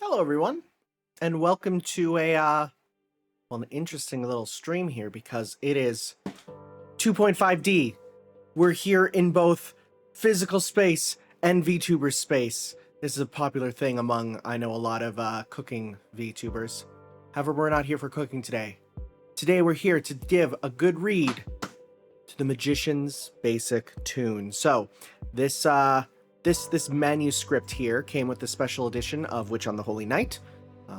Hello, everyone, and welcome to an interesting little stream here because it is 2.5D. We're here in both physical space and VTuber space. This is a popular thing among, I know, a lot of cooking VTubers. However, we're not here for cooking today. Today, we're here to give a good read to the Magician's Basic Tune. So, this manuscript here came with the special edition of Witch on the Holy Night,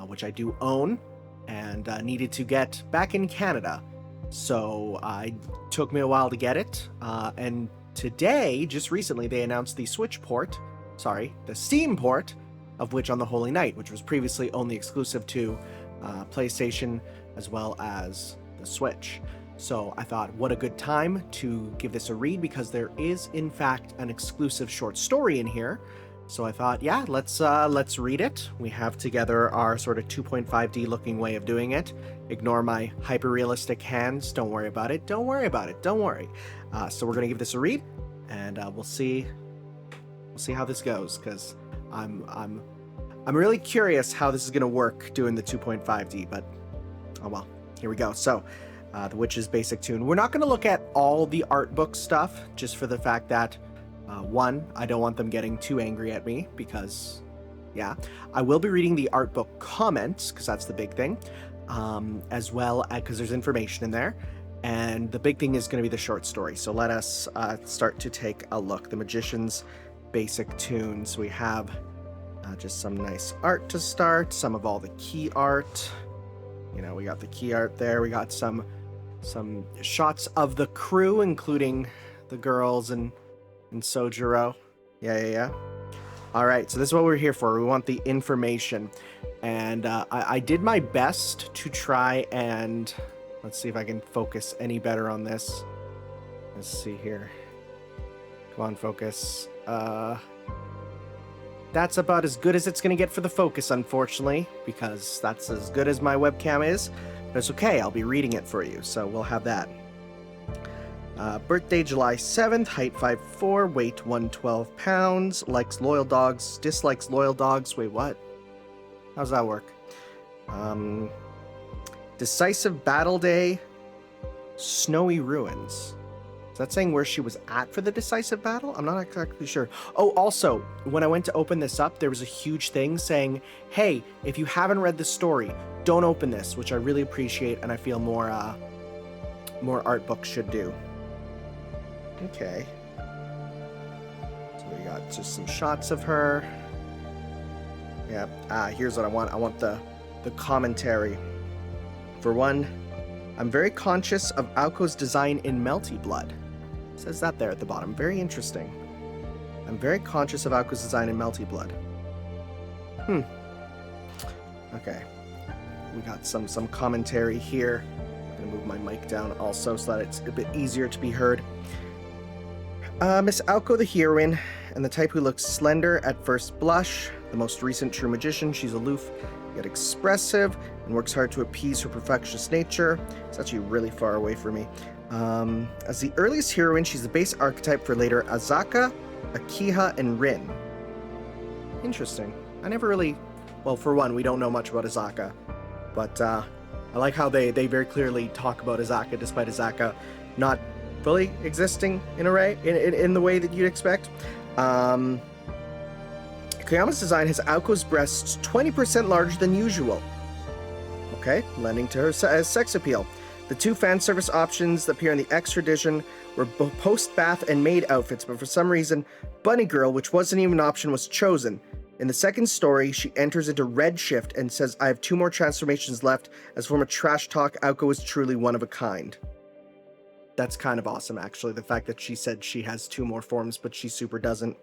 which I do own, and needed to get back in Canada. So it took me a while to get it, and today, just recently, they announced the Steam port of Witch on the Holy Night, which was previously only exclusive to PlayStation as well as the Switch. So I thought, what a good time to give this a read, because there is, in fact, an exclusive short story in here. So I thought, yeah, let's read it. We have together our sort of 2.5D looking way of doing it. Ignore my hyper-realistic hands. Don't worry about it. Don't worry about it. Don't worry. So we're gonna give this a read, and we'll see how this goes, because I'm really curious how this is gonna work doing the 2.5D. But oh well, here we go. So. The Witch's Basic Tune. We're not going to look at all the art book stuff, just for the fact that, one, I don't want them getting too angry at me, because, yeah. I will be reading the art book comments, because that's the big thing, as well, because there's information in there, and the big thing is going to be the short story. So let us start to take a look. The Magician's Basic Tunes. We have just some nice art to start, some of all the key art. You know, we got the key art there. We got some shots of the crew, including the girls and Sojiro. Yeah. All right, so this is what we're here for. We want the information. And I did my best to try and... Let's see if I can focus any better on this. Let's see here. Come on, focus. That's about as good as it's going to get for the focus, unfortunately, because that's as good as my webcam is. But it's okay, I'll be reading it for you, so we'll have that. Birthday July 7th, height 5'4", weight 112 pounds, likes loyal dogs, dislikes loyal dogs. Wait, what? How's that work? Decisive battle day, snowy ruins. Is that saying where she was at for the decisive battle? I'm not exactly sure. Oh, also, when I went to open this up, there was a huge thing saying, hey, if you haven't read the story, don't open this, which I really appreciate, and I feel more art books should do. Okay. So we got just some shots of her. Yeah, here's what I want. I want the commentary. For one, I'm very conscious of Aoko's design in Melty Blood. It says that there at the bottom. Very interesting. I'm very conscious of Aoko's design in Melty Blood. Okay. We got some commentary here. I'm gonna move my mic down also so that it's a bit easier to be heard. Miss Aoko, the heroine, and the type who looks slender at first blush. The most recent true magician. She's aloof yet expressive and works hard to appease her perfectionist nature. It's actually really far away from me. As the earliest heroine, she's the base archetype for later Azaka, Akiha, and Rin. Interesting. I never really... Well, for one, we don't know much about Azaka, but I like how they very clearly talk about Azaka, despite Azaka not fully existing in the way that you'd expect. Koyama's design has Aoko's breasts 20% larger than usual. Okay, lending to her sex appeal. The two fan service options that appear in the extra edition were post-bath and maid outfits, but for some reason, Bunny Girl, which wasn't even an option, was chosen. In the second story, she enters into Redshift and says, I have 2 more transformations left. As a form of trash talk, Aoko is truly one of a kind. That's kind of awesome, actually, the fact that she said she has 2 more forms, but she super doesn't.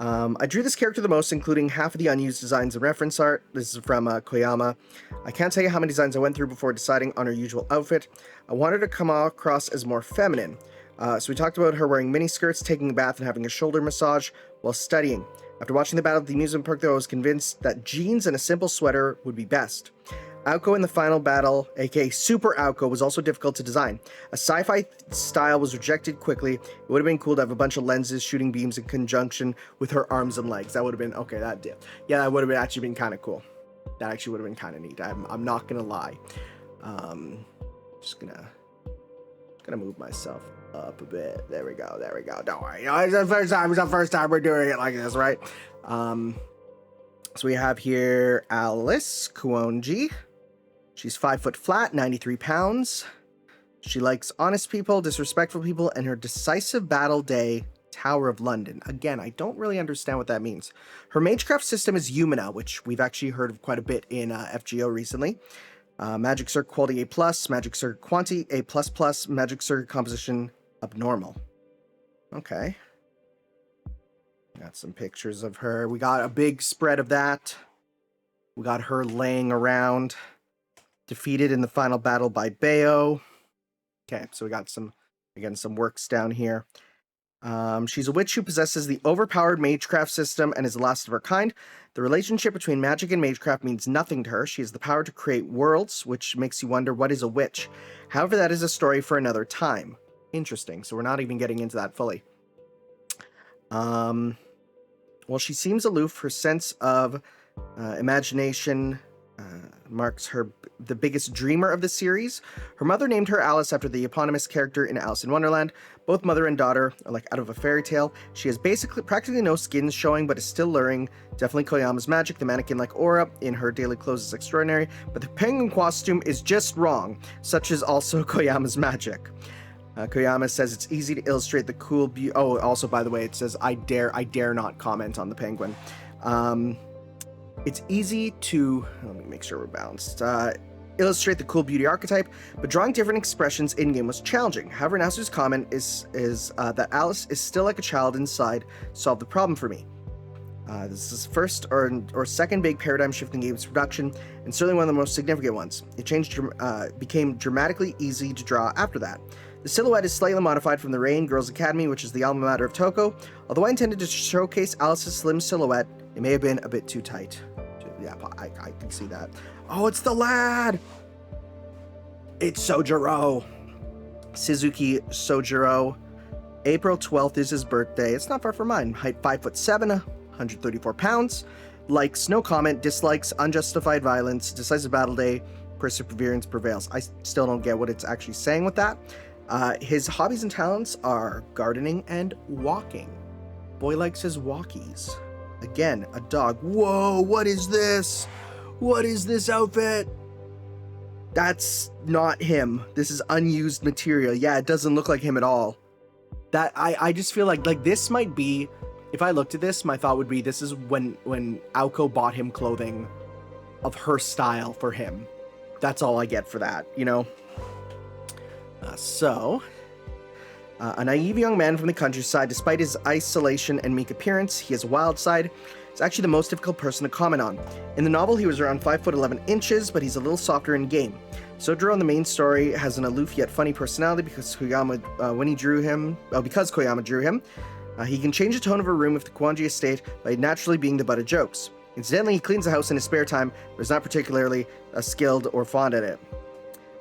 I drew this character the most, including half of the unused designs and reference art. This is from Koyama. I can't tell you how many designs I went through before deciding on her usual outfit. I wanted her to come across as more feminine. So we talked about her wearing miniskirts, taking a bath, and having a shoulder massage while studying. After watching the battle at the amusement park, though, I was convinced that jeans and a simple sweater would be best. Aoko in the final battle, aka Super Aoko, was also difficult to design. A sci-fi style was rejected quickly. It would have been cool to have a bunch of lenses shooting beams in conjunction with her arms and legs. That would have been, okay, that would have actually been kind of cool. That actually would have been kind of neat. I'm not gonna lie. Just gonna move myself up a bit. There we go. Don't worry. It's the first time. It's the first time we're doing it like this, right? So we have here Alice Kuonji. She's 5 foot flat, 93 pounds. She likes honest people, disrespectful people, and her decisive battle day, Tower of London. Again, I don't really understand what that means. Her magecraft system is Umina, which we've actually heard of quite a bit in FGO recently. Magic Circuit Quality A+, Magic Circuit Quantity A++, Magic Circuit Composition Abnormal. Okay. Got some pictures of her. We got a big spread of that. We got her laying around, defeated in the final battle by Bayo. Okay, so we got some works down here. She's a witch who possesses the overpowered magecraft system and is the last of her kind. The relationship between magic and magecraft means nothing to her. She has the power to create worlds, which makes you wonder, what is a witch? However, that is a story for another time. Interesting, so we're not even getting into that fully. Well, she seems aloof. Her sense of imagination marks her the biggest dreamer of the series. Her mother named her Alice after the eponymous character in Alice in Wonderland. Both mother and daughter are like out of a fairy tale. She has practically no skin showing, but is still luring. Definitely Koyama's magic. The mannequin-like aura in her daily clothes is extraordinary, but the penguin costume is just wrong. Such is also Koyama's magic. Koyama says it's easy to illustrate the cool beauty. Oh, also, by the way, it says, I dare not comment on the penguin. It's easy to, let me make sure we're balanced, illustrate the cool beauty archetype, but drawing different expressions in-game was challenging. However, Nasu's comment is that Alice is still like a child inside, solved the problem for me. This is first or second big paradigm shift in games production, and certainly one of the most significant ones. It became dramatically easy to draw after that. The silhouette is slightly modified from the Rain Girls Academy, which is the alma mater of Toko. Although I intended to showcase Alice's slim silhouette, it may have been a bit too tight. Yeah, I can see that. Oh, it's the lad! It's Sojiro. Suzuki Sojiro. April 12th is his birthday. It's not far from mine. Height 5'7", 134 pounds. Likes, no comment. Dislikes, unjustified violence. Decisive battle day. Perseverance prevails. I still don't get what it's actually saying with that. His hobbies and talents are gardening and walking. Boy likes his walkies. Again, a dog. Whoa, what is this? What is this outfit? That's not him. This is unused material. Yeah, it doesn't look like him at all. That I just feel like this might be, if I looked at this, my thought would be this is when Aoko bought him clothing of her style for him. That's all I get for that, you know? A naive young man from the countryside. Despite his isolation and meek appearance, he has a wild side. He's actually the most difficult person to comment on. In the novel, he was around 5'11", but he's a little softer in game. Sojiro in the main story has an aloof yet funny personality because Koyama drew him. He can change the tone of a room with the Kuonji estate by naturally being the butt of jokes. Incidentally, he cleans the house in his spare time, but is not particularly skilled or fond at it.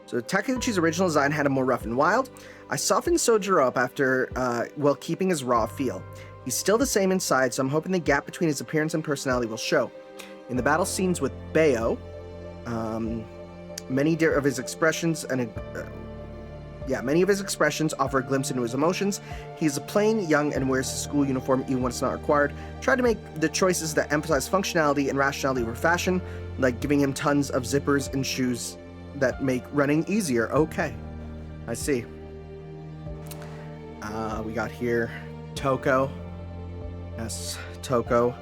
So Takeuchi's original design had him more rough and wild. I softened Sojiro up after, while keeping his raw feel. He's still the same inside, so I'm hoping the gap between his appearance and personality will show. In the battle scenes with Bayo, many of his expressions offer a glimpse into his emotions. He's plain, young, and wears his school uniform even when it's not required. Try to make the choices that emphasize functionality and rationality over fashion, like giving him tons of zippers and shoes that make running easier. Okay, I see. We got here Toko. Yes, Toko.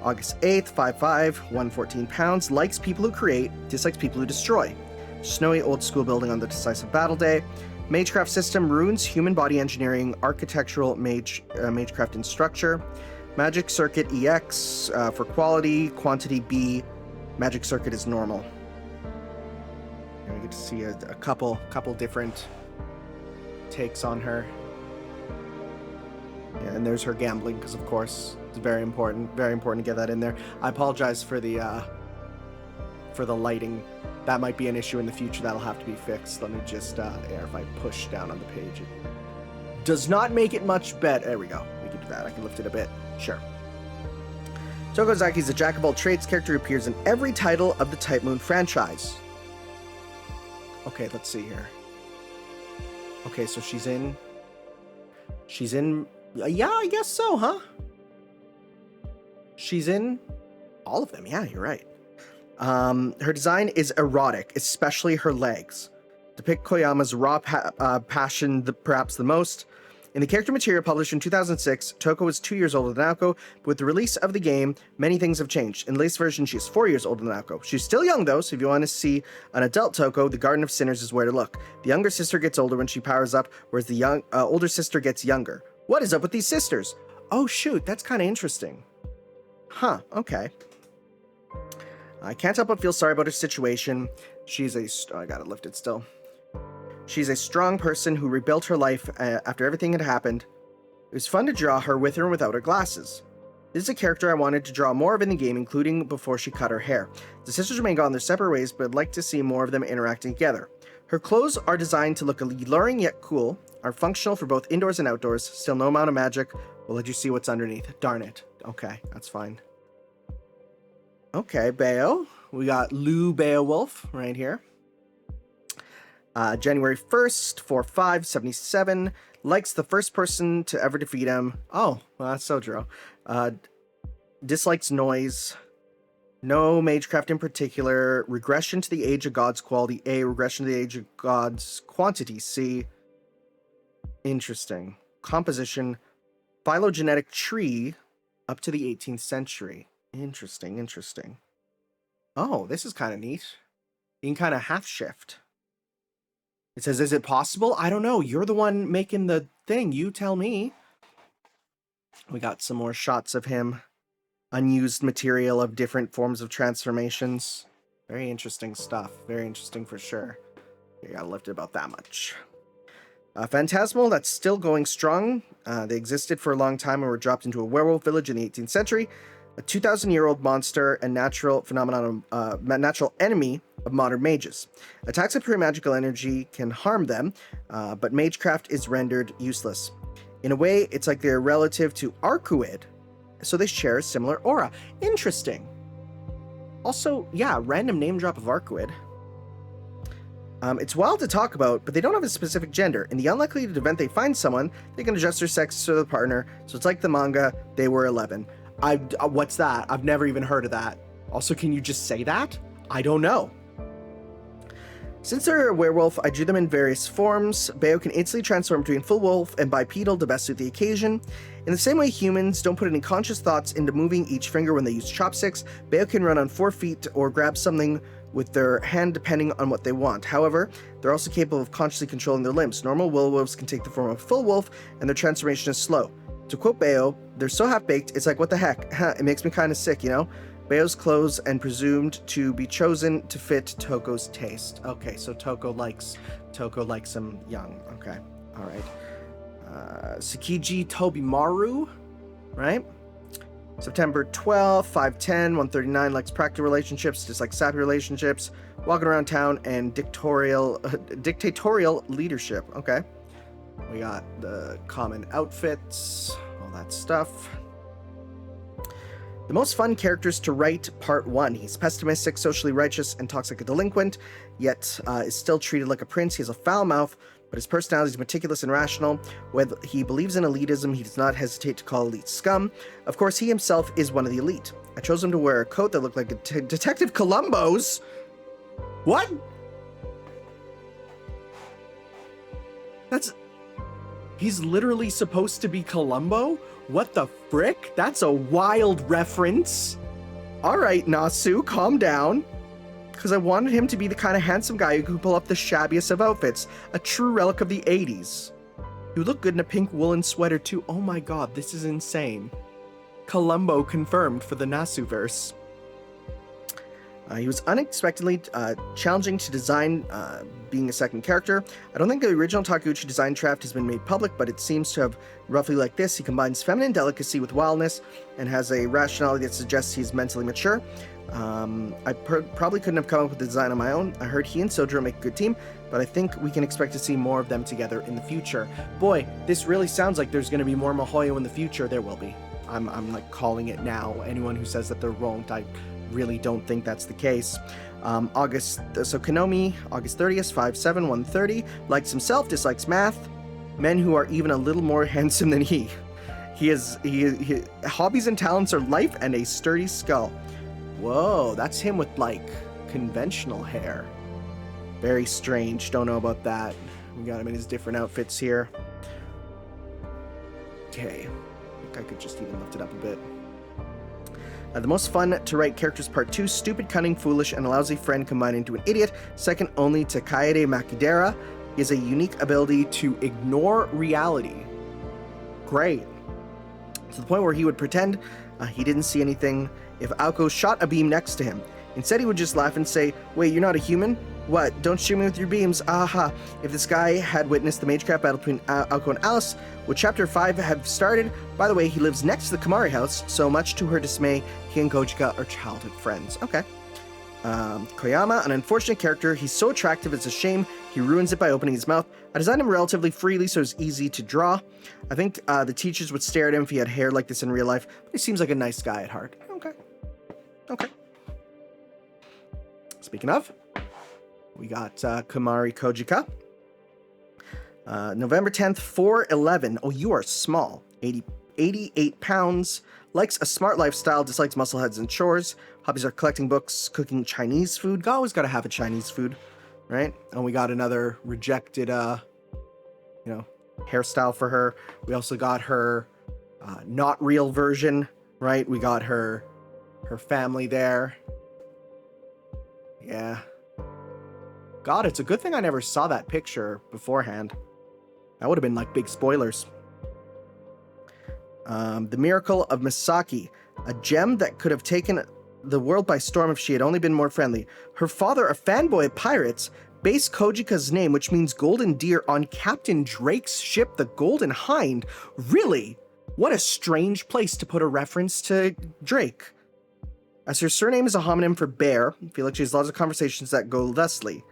August 8th, 5'5", 114 pounds. Likes people who create, dislikes people who destroy. Snowy old school building on the decisive battle day. Magecraft system ruins human body engineering, architectural magecraft and structure. Magic Circuit EX for quality, quantity B. Magic Circuit is normal. And we get to see a couple different takes on her. Yeah, and there's her gambling, because of course it's very important to get that in there. I apologize for the lighting. That might be an issue in the future that'll have to be fixed. Let me just if I push down on the page, it does not make it much better. There we go. We can do that. I can lift it a bit. Sure. Toko Zaki is a jack of all trades character who appears in every title of the Type Moon franchise. Okay, let's see here. Okay, so she's in... Yeah, I guess so, huh? She's in all of them. Yeah, you're right. Her design is erotic, especially her legs. Depict Koyama's raw passion perhaps the most. In the character material published in 2006, Toko was 2 years older than Naoko, but with the release of the game, many things have changed. In the latest version, she is 4 years older than Naoko. She's still young though, so if you want to see an adult Toko, the Garden of Sinners is where to look. The younger sister gets older when she powers up, whereas the older sister gets younger. What is up with these sisters? Oh shoot, that's kind of interesting. Huh, okay. I can't help but feel sorry about her situation. She's a... I gotta lift it still. She's a strong person who rebuilt her life after everything had happened. It was fun to draw her with or and without her glasses. This is a character I wanted to draw more of in the game, including before she cut her hair. The sisters remain gone their separate ways, but I'd like to see more of them interacting together. Her clothes are designed to look alluring yet cool, are functional for both indoors and outdoors. Still no amount of magic. We'll let you see what's underneath. Darn it. Okay, that's fine. Okay, Beo. We got Lou Beowulf right here. January 1st, 4/5/77. Likes the first person to ever defeat him. Oh, well, that's so true. Dislikes noise. No magecraft in particular. Regression to the age of gods quality A. Regression to the age of gods quantity C. Interesting. Composition. Phylogenetic tree up to the 18th century. Interesting, interesting. Oh, this is kind of neat. You can kind of half shift. It says, is it possible? I don't know. You're the one making the thing. You tell me. We got some more shots of him. Unused material of different forms of transformations. Very interesting stuff. Very interesting for sure. You gotta lift it about that much. Phantasmal, that's still going strong. They existed for a long time and were dropped into a werewolf village in the 18th century. A 2,000-year-old monster and natural enemy of modern mages. Attacks of pure magical energy can harm them, but magecraft is rendered useless. In a way, it's like they're relative to Arcuid, so they share a similar aura. Interesting. Also, yeah, random name drop of Arcuid. It's wild to talk about, but they don't have a specific gender. In the unlikely event they find someone, they can adjust their sex to their partner, so it's like the manga, they were 11. What's that? I've never even heard of that. Also, can you just say that? I don't know. Since they're a werewolf, I drew them in various forms. Beo can instantly transform between full wolf and bipedal to best suit the occasion. In the same way humans don't put any conscious thoughts into moving each finger when they use chopsticks, Beo can run on 4 feet or grab something with their hand depending on what they want. However, they're also capable of consciously controlling their limbs. Normal werewolves can take the form of a full wolf, and their transformation is slow. To quote Beo, they're so half-baked, it's like, what the heck? It makes me kind of sick, you know? Beo's clothes and presumed to be chosen to fit Toko's taste. Okay, so Toko likes him young. Okay, all right. Tsukiji Tobimaru, right? September 12th, 5'10", 139, likes practical relationships, dislikes sappy relationships, walking around town, and dictatorial leadership. Okay. We got the common outfits, all that stuff. The most fun characters to write, part 1. He's pessimistic, socially righteous, and talks like a delinquent, yet is still treated like a prince. He has a foul mouth, but his personality is meticulous and rational. Whether he believes in elitism, he does not hesitate to call elite scum. Of course, he himself is one of the elite. I chose him to wear a coat that looked like Detective Columbo's. What? He's literally supposed to be Columbo? What the frick? That's a wild reference. All right, Nasu, calm down. Because I wanted him to be the kind of handsome guy who could pull up the shabbiest of outfits. A true relic of the 80s. He would look good in a pink woolen sweater too. Oh my god, this is insane. Columbo confirmed for the Nasu-verse. He was unexpectedly challenging to design, being a second character. I don't think the original Takuchi design draft has been made public, but it seems to have roughly like this. He combines feminine delicacy with wildness and has a rationality that suggests he's mentally mature. I probably couldn't have come up with the design on my own. I heard he and Sojiro make a good team, but I think we can expect to see more of them together in the future. Boy, this really sounds like there's going to be more Mihoyo in the future. There will be. I'm like calling it now. Anyone who says that they're wrong, I really don't think that's the case. So Konomi, August 30th, 5'7", 130, likes himself, dislikes math, men who are even a little more handsome than he. His hobbies and talents are life and a sturdy skull. Whoa, that's him with like conventional hair. Very strange. Don't know about that. We got him in his different outfits here. Okay. I think I could just even lift it up a bit. The most fun to write characters part 2. Stupid, cunning, foolish, and a lousy friend combined into an idiot. Second only to Kaede Makidera. He has a unique ability to ignore reality. Great. To the point where he would pretend he didn't see anything if Aoko shot a beam next to him. Instead, he would just laugh and say, "Wait, you're not a human? What? Don't shoot me with your beams. Aha." If this guy had witnessed the Magecraft battle between Aoko and Alice, would Chapter 5 have started? By the way, he lives next to the Kamari house, so much to her dismay, he and Kojika are childhood friends. Okay. Koyama, an unfortunate character. He's so attractive, it's a shame. He ruins it by opening his mouth. I designed him relatively freely, so it's easy to draw. I think the teachers would stare at him if he had hair like this in real life, but he seems like a nice guy at heart. Okay. Okay. Speaking of, we got Kamari Kojika. November 10th, 4'11". Oh, you are small. 88 pounds. Likes a smart lifestyle, dislikes muscleheads and chores. Hobbies are collecting books, cooking Chinese food. Always got to have a Chinese food, right? And we got another rejected, hairstyle for her. We also got her not real version, right? We got her family there. Yeah. God, it's a good thing I never saw that picture beforehand. That would have been like big spoilers. The Miracle of Misaki, a gem that could have taken the world by storm if she had only been more friendly. Her father, a fanboy of pirates, based Kojika's name, which means golden deer, on Captain Drake's ship, the Golden Hind. Really? What a strange place to put a reference to Drake. As her surname is a homonym for bear, I feel like she has lots of conversations that go thusly.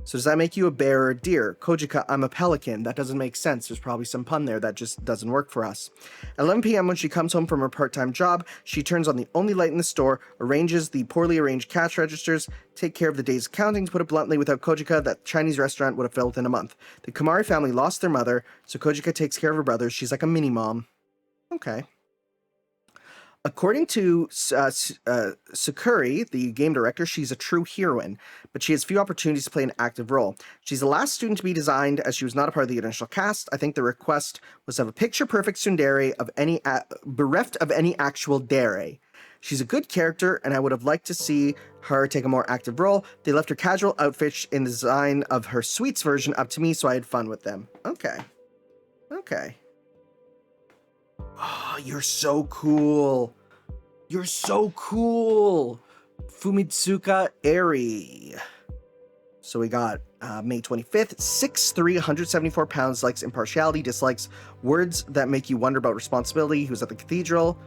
So does that make you a bear or a deer? Kojika, I'm a pelican. That doesn't make sense. There's probably some pun there that just doesn't work for us. At 11 p.m. when she comes home from her part-time job, she turns on the only light in the store, arranges the poorly arranged cash registers, take care of the day's accounting. To put it bluntly, without Kojika, that Chinese restaurant would have failed within a month. The Kamari family lost their mother, so Kojika takes care of her brothers. She's like a mini-mom. Okay. According to Sakuri, the game director, she's a true heroine, but she has few opportunities to play an active role. She's the last student to be designed, as she was not a part of the initial cast. I think the request was to have a picture-perfect tsundere of any bereft of any actual dere. She's a good character, and I would have liked to see her take a more active role. They left her casual outfit in the design of her sweets version up to me, so I had fun with them. Okay. Okay. Oh, you're so cool. You're so cool. Fumitsuka Eri. So we got May 25th, 6'3", 174 pounds, likes impartiality, dislikes words that make you wonder about responsibility. He was at the cathedral.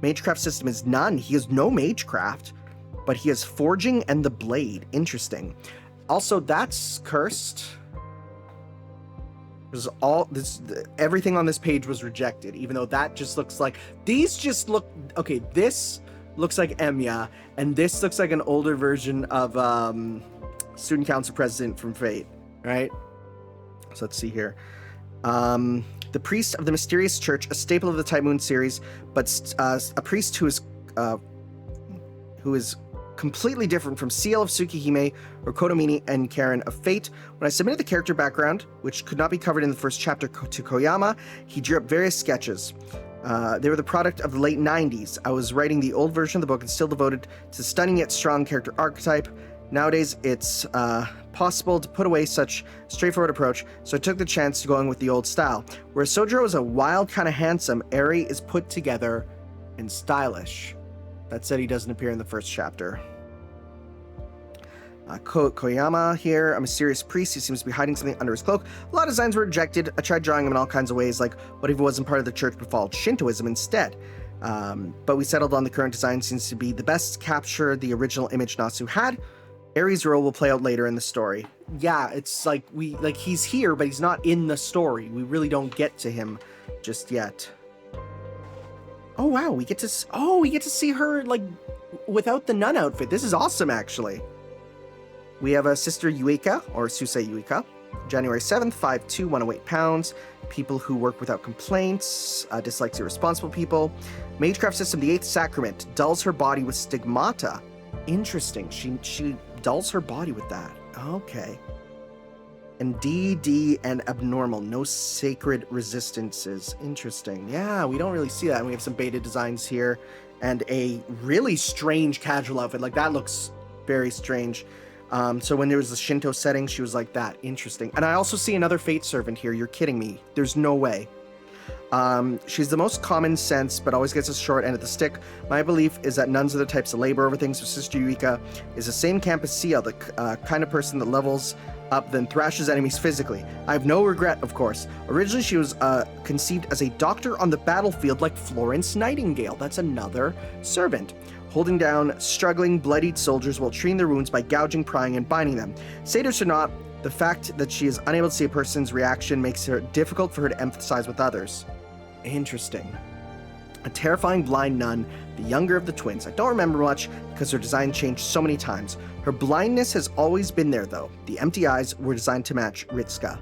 Magecraft system is none. He has no Magecraft, but he has forging and the blade. Interesting. Also, that's cursed. Everything on this page was rejected, even though that just looks like, these just look, okay, this looks like Emiya, and this looks like an older version of Student Council President from Fate, right? So let's see here. The Priest of the Mysterious Church, a staple of the Type Moon series, but a priest who is completely different from CL of Tsukihime or Kodomini and Karen of Fate. When I submitted the character background, which could not be covered in the first chapter, to Koyama, he drew up various sketches. They were the product of the late 90s. I was writing the old version of the book and still devoted to stunning yet strong character archetype. Nowadays, it's possible to put away such straightforward approach, so I took the chance to going with the old style. Whereas Sojiro is a wild kind of handsome, Eri is put together and stylish. That said, he doesn't appear in the first chapter. Koyama here, a mysterious priest who seems to be hiding something under his cloak. A lot of designs were rejected. I tried drawing him in all kinds of ways, like what if he wasn't part of the church but followed Shintoism instead? But we settled on the current design, seems to be the best to capture the original image Natsu had. Eri's role will play out later in the story. Yeah, it's like he's here, but he's not in the story. We really don't get to him just yet. Oh wow, we get to see her like without the nun outfit. This is awesome, actually. We have a Sister Yuika, or Susei Yuika, January 7th, 5'2", 108 pounds. People who work without complaints, dislikes irresponsible people. Magecraft system, the 8th Sacrament, dulls her body with stigmata. Interesting, she dulls her body with that. Okay. And DD and abnormal, no sacred resistances. Interesting. Yeah, we don't really see that. And we have some beta designs here and a really strange casual outfit. Like, that looks very strange. So when there was the Shinto setting, she was like that. Interesting. And I also see another Fate Servant here. You're kidding me. There's no way. She's the most common sense, but always gets a short end of the stick. My belief is that nuns are the types of labor over things, so Sister Yuika is the same camp as Ciel, the kind of person that levels up then thrashes enemies physically. I have no regret, of course. Originally, she was conceived as a doctor on the battlefield like Florence Nightingale. That's another servant. Holding down struggling, bloodied soldiers while treating their wounds by gouging, prying, and binding them. Satyrs or not, the fact that she is unable to see a person's reaction makes it difficult for her to empathize with others. Interesting. A terrifying blind nun, the younger of the twins. I don't remember much because her design changed so many times. Her blindness has always been there, though. The empty eyes were designed to match Ritsuka.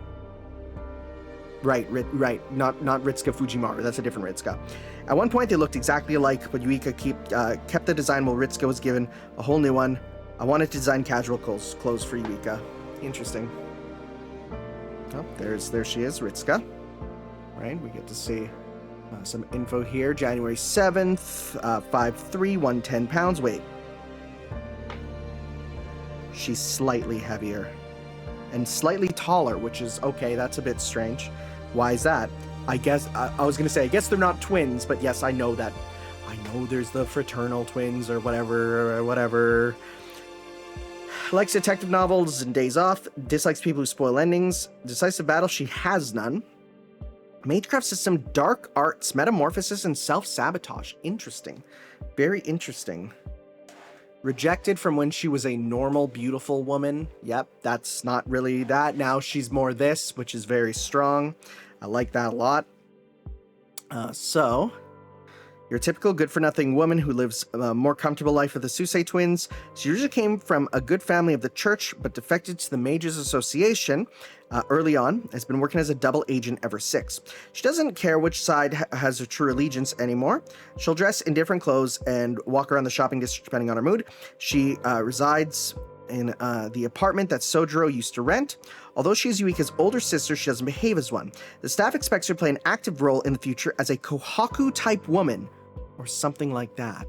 Right. Not Ritsuka Fujimaru. That's a different Ritsuka. At one point, they looked exactly alike, but Yuika kept the design while Ritsuka was given a whole new one. I wanted to design casual clothes for Yuika. Interesting. Oh, there she is, Ritsuka. Right, we get to see some info here. January 7th, 5'3", 110 pounds. Wait. She's slightly heavier. And slightly taller, which is okay, that's a bit strange. Why is that? I guess, I was going to say, I guess they're not twins, but yes, I know that. I know there's the fraternal twins or whatever. Likes detective novels and days off. Dislikes people who spoil endings. Decisive battle, she has none. Magecraft system, dark arts, metamorphosis, and self-sabotage. Interesting. Very interesting. Rejected from when she was a normal, beautiful woman. Yep, that's not really that. Now she's more this, which is very strong. I like that a lot. So, your typical good-for-nothing woman who lives a more comfortable life with the Susei twins. She usually came from a good family of the church, but defected to the Mages Association early on. Has been working as a double agent ever since. She doesn't care which side has her true allegiance anymore. She'll dress in different clothes and walk around the shopping district depending on her mood. She resides in the apartment that Sojiro used to rent. Although she is Yuika's older sister, she doesn't behave as one. The staff expects her to play an active role in the future as a Kohaku-type woman, or something like that.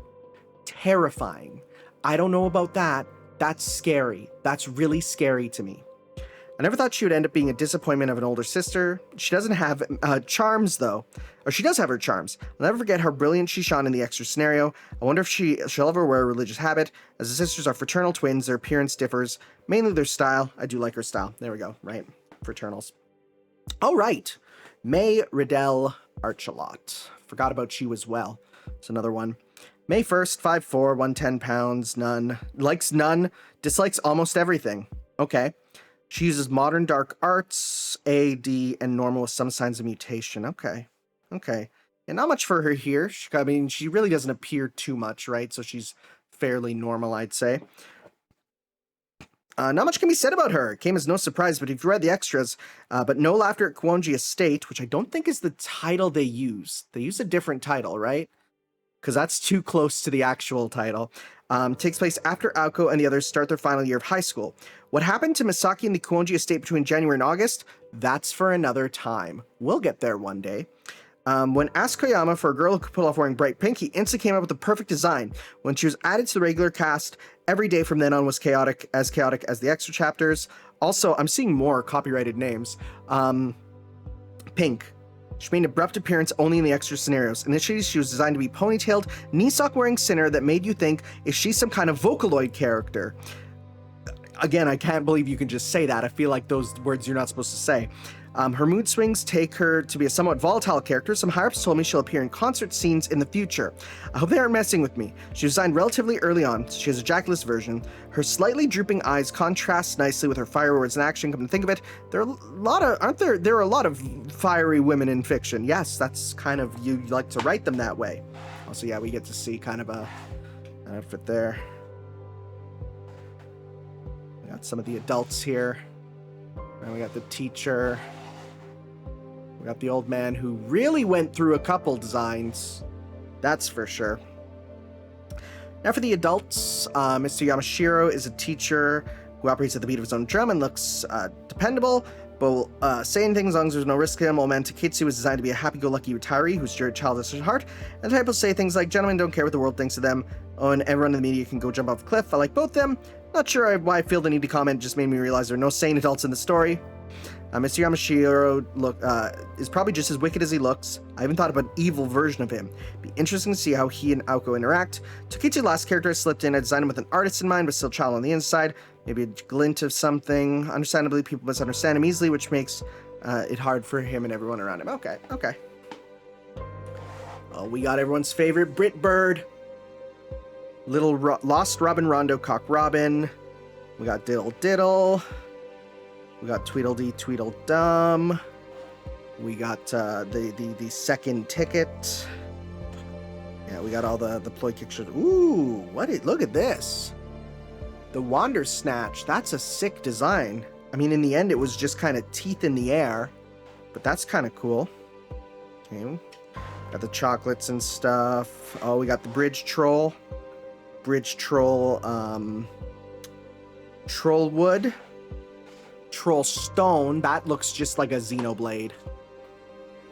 Terrifying. I don't know about that. That's scary. That's really scary to me. I never thought she would end up being a disappointment of an older sister. She doesn't have charms, though. Or she does have her charms. I'll never forget how brilliant she shone in the extra scenario. I wonder if she'll ever wear a religious habit. As the sisters are fraternal twins, their appearance differs. Mainly their style. I do like her style. There we go, right? Fraternals. All right. May Riddell Archelot. Forgot about you as well. It's another one. May 1st, 5'4", 110 pounds, none. Likes none, dislikes almost everything. Okay. She uses modern dark arts, AD, and normal with some signs of mutation. Okay. And not much for her here. She really doesn't appear too much, right? So she's fairly normal, I'd say. Not much can be said about her. It came as no surprise, but if you read the extras, but no laughter at Kuonji Estate, which I don't think is the title they use. They use a different title, right? Because that's too close to the actual title. Takes place after Aoko and the others start their final year of high school. What happened to Misaki and the Kuonji Estate between January and August? That's for another time. We'll get there one day. When asked Koyama for a girl who could pull off wearing bright pink, he instantly came up with the perfect design. When she was added to the regular cast, every day from then on was chaotic as the extra chapters. Also, I'm seeing more copyrighted names. Pink. She made an abrupt appearance only in the extra scenarios. Initially, she was designed to be ponytailed, knee-sock-wearing sinner that made you think, is she some kind of Vocaloid character? Again, I can't believe you can just say that. I feel like those words you're not supposed to say. Her mood swings take her to be a somewhat volatile character. Some higher-ups told me she'll appear in concert scenes in the future. I hope they aren't messing with me. She was designed relatively early on. She has a Jackalus version. Her slightly drooping eyes contrast nicely with her fire words in action. Come to think of it, there are a lot of fiery women in fiction. Yes, that's kind of, you like to write them that way. Also, yeah, we get to see kind of an outfit there. We got some of the adults here. And we got the teacher. We got the old man who really went through a couple designs. That's for sure. Now for the adults, Mr. Yamashiro is a teacher who operates at the beat of his own drum and looks dependable, but will say anything as long as there's no risk to him. Old man Taketsu is designed to be a happy-go-lucky retiree who's childish at heart, and the type will say things like, gentlemen don't care what the world thinks of them, oh, and everyone in the media can go jump off a cliff. I like both them. Not sure why I feel the need to comment, just made me realize there are no sane adults in the story. Mr. Yamashiro is probably just as wicked as he looks. I even thought of an evil version of him. Be interesting to see how he and Aoko interact. Taketsu's last character I slipped in. I designed him with an artist in mind, but still child on the inside. Maybe a glint of something. Understandably, people misunderstand him easily, which makes it hard for him and everyone around him. Okay. Oh, we got everyone's favorite Brit Bird. Little Lost Robin Rondo Cock Robin. We got Diddle Diddle. We got Tweedledee Tweedledum. We got the second ticket. Yeah, we got all the ploy kick shit. Ooh, look at this. The Wander Snatch. That's a sick design. I mean, in the end, it was just kind of teeth in the air, but that's kind of cool. Okay, got the chocolates and stuff. Oh, we got the Bridge Troll. Bridge Troll, Troll Wood. Troll Stone. That looks just like a Xenoblade.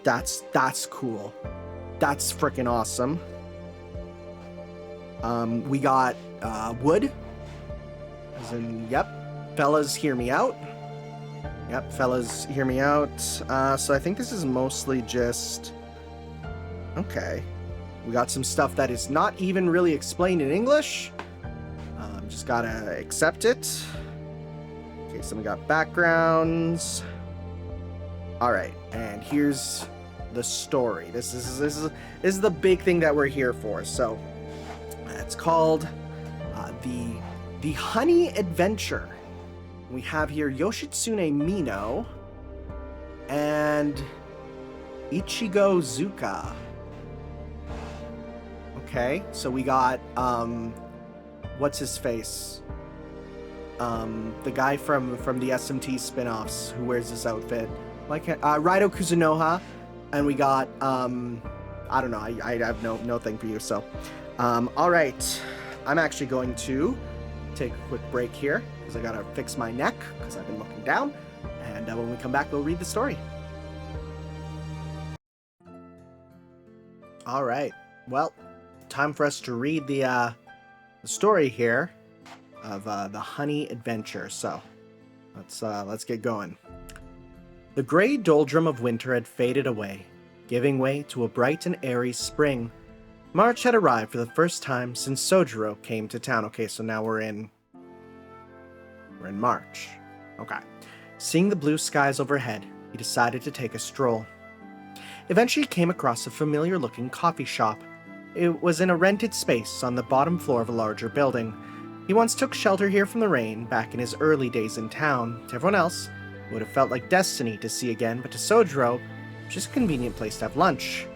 That's cool. That's freaking awesome. We got Wood. As in, yep. Fellas, hear me out. Yep, fellas, hear me out. So I think this is mostly just... Okay. We got some stuff that is not even really explained in English. Just gotta accept it. Okay, so we got backgrounds. All right, and here's the story. This is the big thing that we're here for. So it's called the Honey Adventure. We have here Yoshitsune Mino and Ichigo Zuka. Okay, so we got what's his face? The guy from the SMT spin-offs who wears this outfit, like Raido Kuzunoha, and we got I don't know, I have no thing for you. So all right, I'm actually going to take a quick break here because I gotta fix my neck because I've been looking down, and when we come back we'll read the story. All right, well, time for us to read the story here of the Honey Adventure. So let's get going. The gray doldrum of winter had faded away, giving way to a bright and airy spring. March had arrived for the first time since Sojiro came to town. Okay, so now we're in March. Okay. Seeing the blue skies overhead, he decided to take a stroll. Eventually he came across a familiar-looking coffee shop. It was in a rented space on the bottom floor of a larger building. He once took shelter here from the rain back in his early days in town. To everyone else, it would have felt like destiny to see again, but to Sojiro, just a convenient place to have lunch.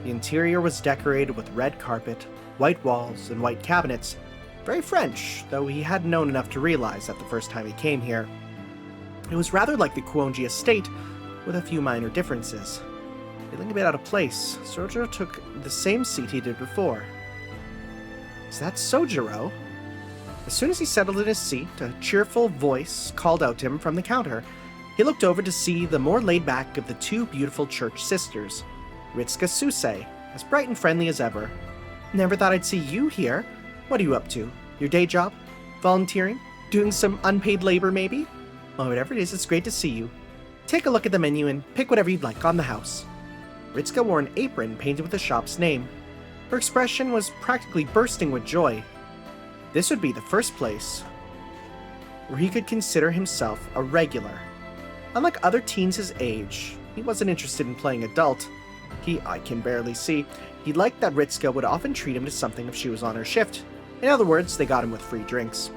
The interior was decorated with red carpet, white walls, and white cabinets. Very French, though he hadn't known enough to realize that the first time he came here. It was rather like the Kuonji estate, with a few minor differences. Feeling a bit out of place, Sojiro took the same seat he did before. Is that Sojiro? As soon as he settled in his seat, a cheerful voice called out to him from the counter. He looked over to see the more laid-back of the two beautiful church sisters, Ritsuka Susei, as bright and friendly as ever. Never thought I'd see you here. What are you up to? Your day job? Volunteering? Doing some unpaid labor, maybe? Oh, whatever it is, it's great to see you. Take a look at the menu and pick whatever you'd like on the house. Ritsuka wore an apron painted with the shop's name. Her expression was practically bursting with joy. This would be the first place where he could consider himself a regular. Unlike other teens his age, he wasn't interested in playing adult. I can barely see, he liked that Ritsuka would often treat him to something if she was on her shift. In other words, they got him with free drinks.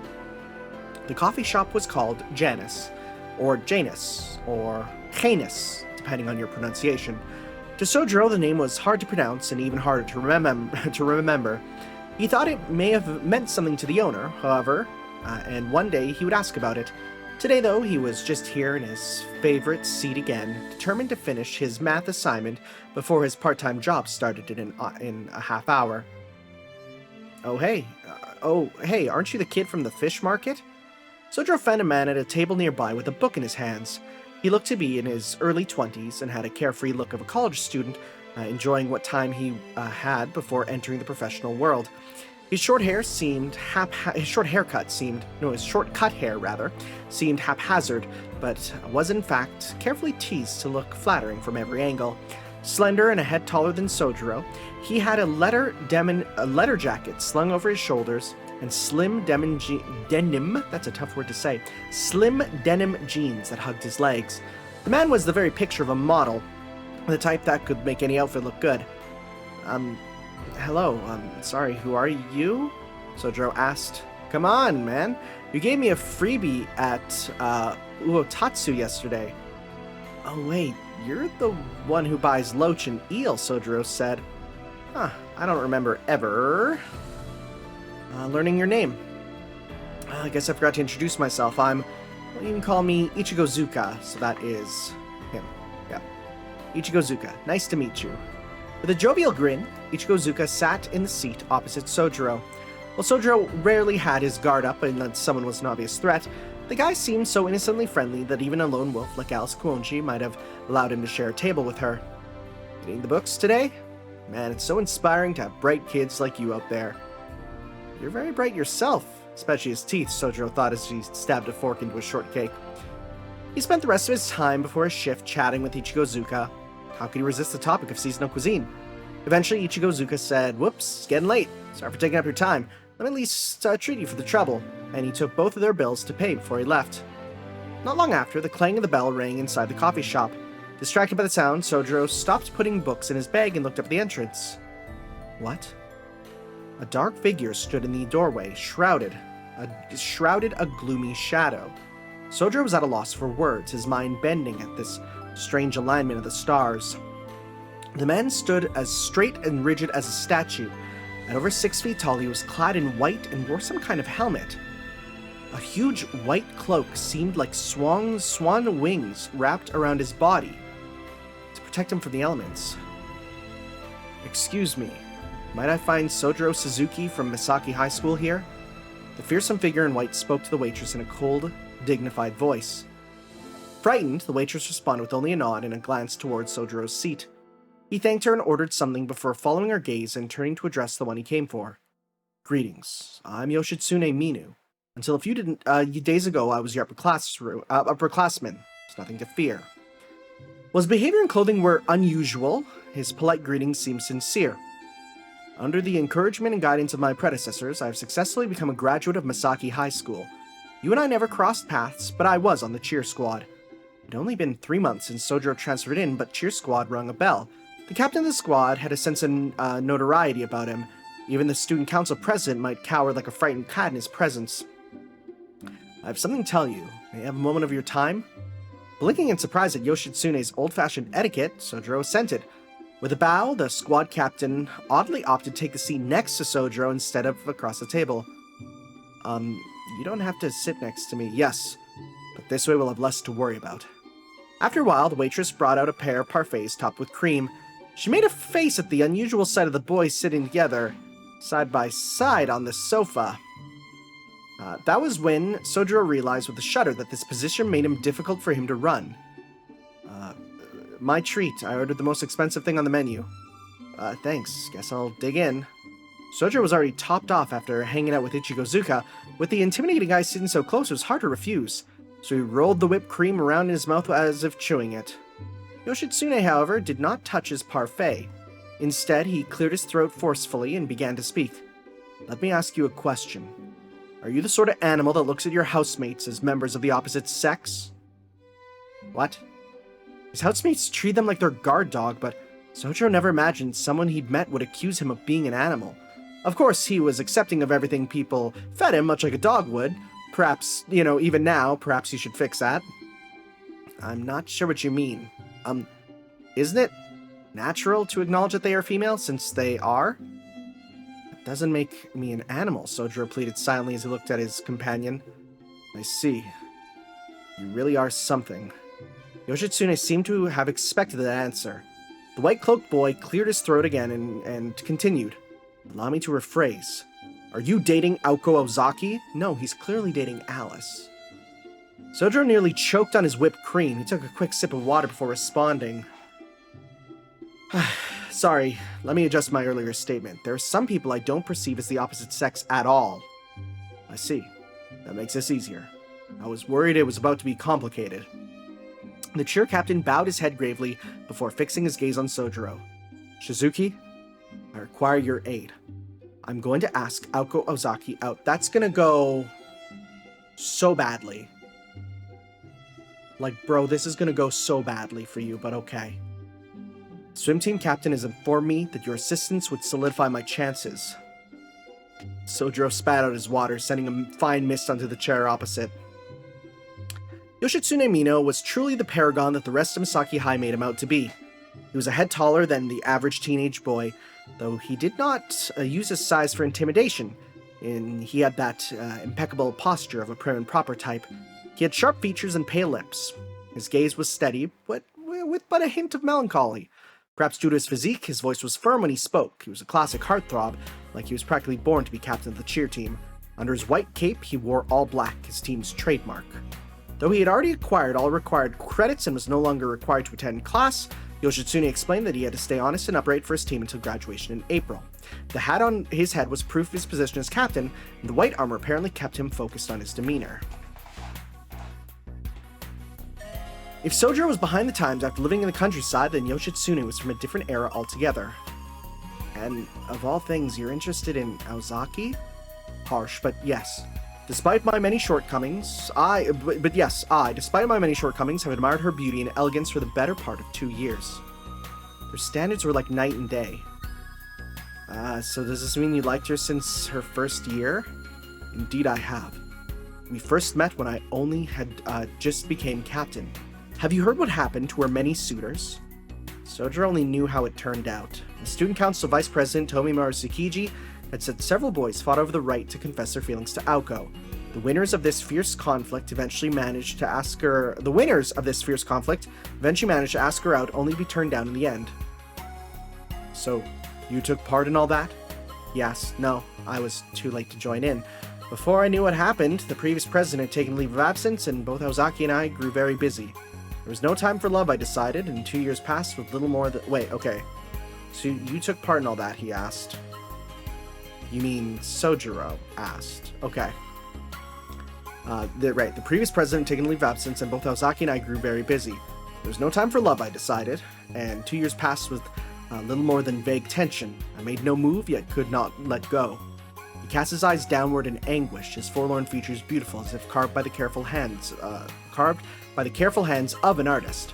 The coffee shop was called Janus, or Janus, or Janus, depending on your pronunciation. To Sojiro, the name was hard to pronounce and even harder to remember. He thought it may have meant something to the owner, however, and one day he would ask about it. Today, though, he was just here in his favorite seat again, determined to finish his math assignment before his part-time job started in a half hour. Oh, hey, aren't you the kid from the fish market? Sojiro found a man at a table nearby with a book in his hands. He looked to be in his early 20s and had a carefree look of a college student, enjoying what time he had before entering the professional world. His short cut hair seemed haphazard, but was in fact carefully teased to look flattering from every angle. Slender and a head taller than Sojiro, he had a leather jacket slung over his shoulders and slim denim jeans that hugged his legs. The man was the very picture of a model, the type that could make any outfit look good. Hello, sorry, who are you? Sojiro asked. Come on, man. You gave me a freebie at Uotatsu yesterday. Oh wait, you're the one who buys loach and eel, Sojiro said. Huh, I don't remember ever learning your name. I guess I forgot to introduce myself. You can call me Ichigo Zuka, so that is him. Yeah. Ichigo Zuka, nice to meet you. With a jovial grin, Ichigo Zuka sat in the seat opposite Sojiro. While Sojiro rarely had his guard up unless someone was an obvious threat, the guy seemed so innocently friendly that even a lone wolf like Alice Kuonji might have allowed him to share a table with her. Reading the books today? Man, it's so inspiring to have bright kids like you out there. You're very bright yourself, especially his teeth, Sojiro thought as he stabbed a fork into a shortcake. He spent the rest of his time before his shift chatting with Ichigo Zuka. How could he resist the topic of seasonal cuisine? Eventually, Ichigo Zuka said, "Whoops, it's getting late. Sorry for taking up your time. Let me at least treat you for the trouble," and he took both of their bills to pay before he left. Not long after, the clang of the bell rang inside the coffee shop. Distracted by the sound, Sojiro stopped putting books in his bag and looked up at the entrance. What? A dark figure stood in the doorway, shrouded a gloomy shadow. Sojiro was at a loss for words, his mind bending at this strange alignment of the stars. The man stood as straight and rigid as a statue. At over 6 feet tall, he was clad in white and wore some kind of helmet. A huge white cloak seemed like swan wings wrapped around his body to protect him from the elements. Excuse me, might I find Sojiro Suzuki from Misaki High School here? The fearsome figure in white spoke to the waitress in a cold, dignified voice. Frightened, the waitress responded with only a nod and a glance towards Sojiro's seat. He thanked her and ordered something before following her gaze and turning to address the one he came for. Greetings, I'm Yoshitsune Minu. Until a few days ago, I was your upperclassman. There's nothing to fear. While his behavior and clothing were unusual, his polite greetings seemed sincere. Under the encouragement and guidance of my predecessors, I have successfully become a graduate of Misaki High School. You and I never crossed paths, but I was on the cheer squad. It had only been 3 months since Sojiro transferred in, but cheer squad rung a bell. The captain of the squad had a sense of notoriety about him. Even the student council president might cower like a frightened cat in his presence. I have something to tell you. May I have a moment of your time? Blinking in surprise at Yoshitsune's old-fashioned etiquette, Sojiro assented. With a bow, the squad captain oddly opted to take the seat next to Sojiro instead of across the table. You don't have to sit next to me, yes, but this way we'll have less to worry about. After a while, the waitress brought out a pair of parfaits topped with cream. She made a face at the unusual sight of the boys sitting together, side by side on the sofa. That was when Sojiro realized with a shudder that this position made him difficult for him to run. My treat. I ordered the most expensive thing on the menu. Thanks. Guess I'll dig in. Sojiro was already topped off after hanging out with Ichigo Zuka. With the intimidating guy sitting so close, it was hard to refuse. So he rolled the whipped cream around in his mouth as if chewing it. Yoshitsune, however, did not touch his parfait. Instead, he cleared his throat forcefully and began to speak. Let me ask you a question. Are you the sort of animal that looks at your housemates as members of the opposite sex? What? His housemates treat them like their guard dog, but Sojiro never imagined someone he'd met would accuse him of being an animal. Of course, he was accepting of everything people fed him, much like a dog would. Perhaps, even now, perhaps he should fix that. I'm not sure what you mean. Isn't it natural to acknowledge that they are female, since they are? It doesn't make me an animal, Sojiro pleaded silently as he looked at his companion. I see. You really are something. Yoshitsune seemed to have expected that answer. The white-cloaked boy cleared his throat again and continued. Allow me to rephrase. Are you dating Aoko Ozaki? No, he's clearly dating Alice. Sojiro nearly choked on his whipped cream. He took a quick sip of water before responding. Sorry, let me adjust my earlier statement. There are some people I don't perceive as the opposite sex at all. I see. That makes this easier. I was worried it was about to be complicated. The cheer captain bowed his head gravely before fixing his gaze on Sojiro. Shizuki, I require your aid. I'm going to ask Aoko Ozaki out. That's gonna go so badly. Like, bro, this is gonna go so badly for you, but okay. Swim team captain has informed me that your assistance would solidify my chances. Sojiro spat out his water, sending a fine mist onto the chair opposite. Yoshitsune Mino was truly the paragon that the rest of Misaki High made him out to be. He was a head taller than the average teenage boy, though he did not use his size for intimidation. He had that impeccable posture of a prim and proper type. He had sharp features and pale lips. His gaze was steady, but with a hint of melancholy. Perhaps due to his physique, his voice was firm when he spoke. He was a classic heartthrob, like he was practically born to be captain of the cheer team. Under his white cape, he wore all black, his team's trademark. Though he had already acquired all required credits and was no longer required to attend class, Yoshitsune explained that he had to stay honest and upright for his team until graduation in April. The hat on his head was proof of his position as captain, and the white armor apparently kept him focused on his demeanor. If Sojiro was behind the times after living in the countryside, then Yoshitsune was from a different era altogether. And of all things, you're interested in Ozaki? Harsh, but yes. Despite my many shortcomings, despite my many shortcomings, have admired her beauty and elegance for the better part of 2 years. Their standards were like night and day. So does this mean you liked her since her first year? Indeed I have. We first met when I only had just became captain. Have you heard what happened to her many suitors? Sojiro only knew how it turned out. The student council vice president Tomimaru Tsukiji had said several boys fought over the right to confess their feelings to Aoko. The winners of this fierce conflict eventually managed to ask her out, only to be turned down in the end. So, you took part in all that? Yes, no, I was too late to join in. Before I knew what happened, the previous president had taken leave of absence, and both Ozaki and I grew very busy. There was no time for love, I decided, and 2 years passed with little more than— Wait, okay. So you took part in all that, he asked. You mean Sojiro asked. Okay. The previous president had taken leave of absence, and both Ozaki and I grew very busy. There was no time for love, I decided, and 2 years passed with little more than vague tension. I made no move, yet could not let go. He cast his eyes downward in anguish, his forlorn features beautiful, as if carved by the careful hands of an artist.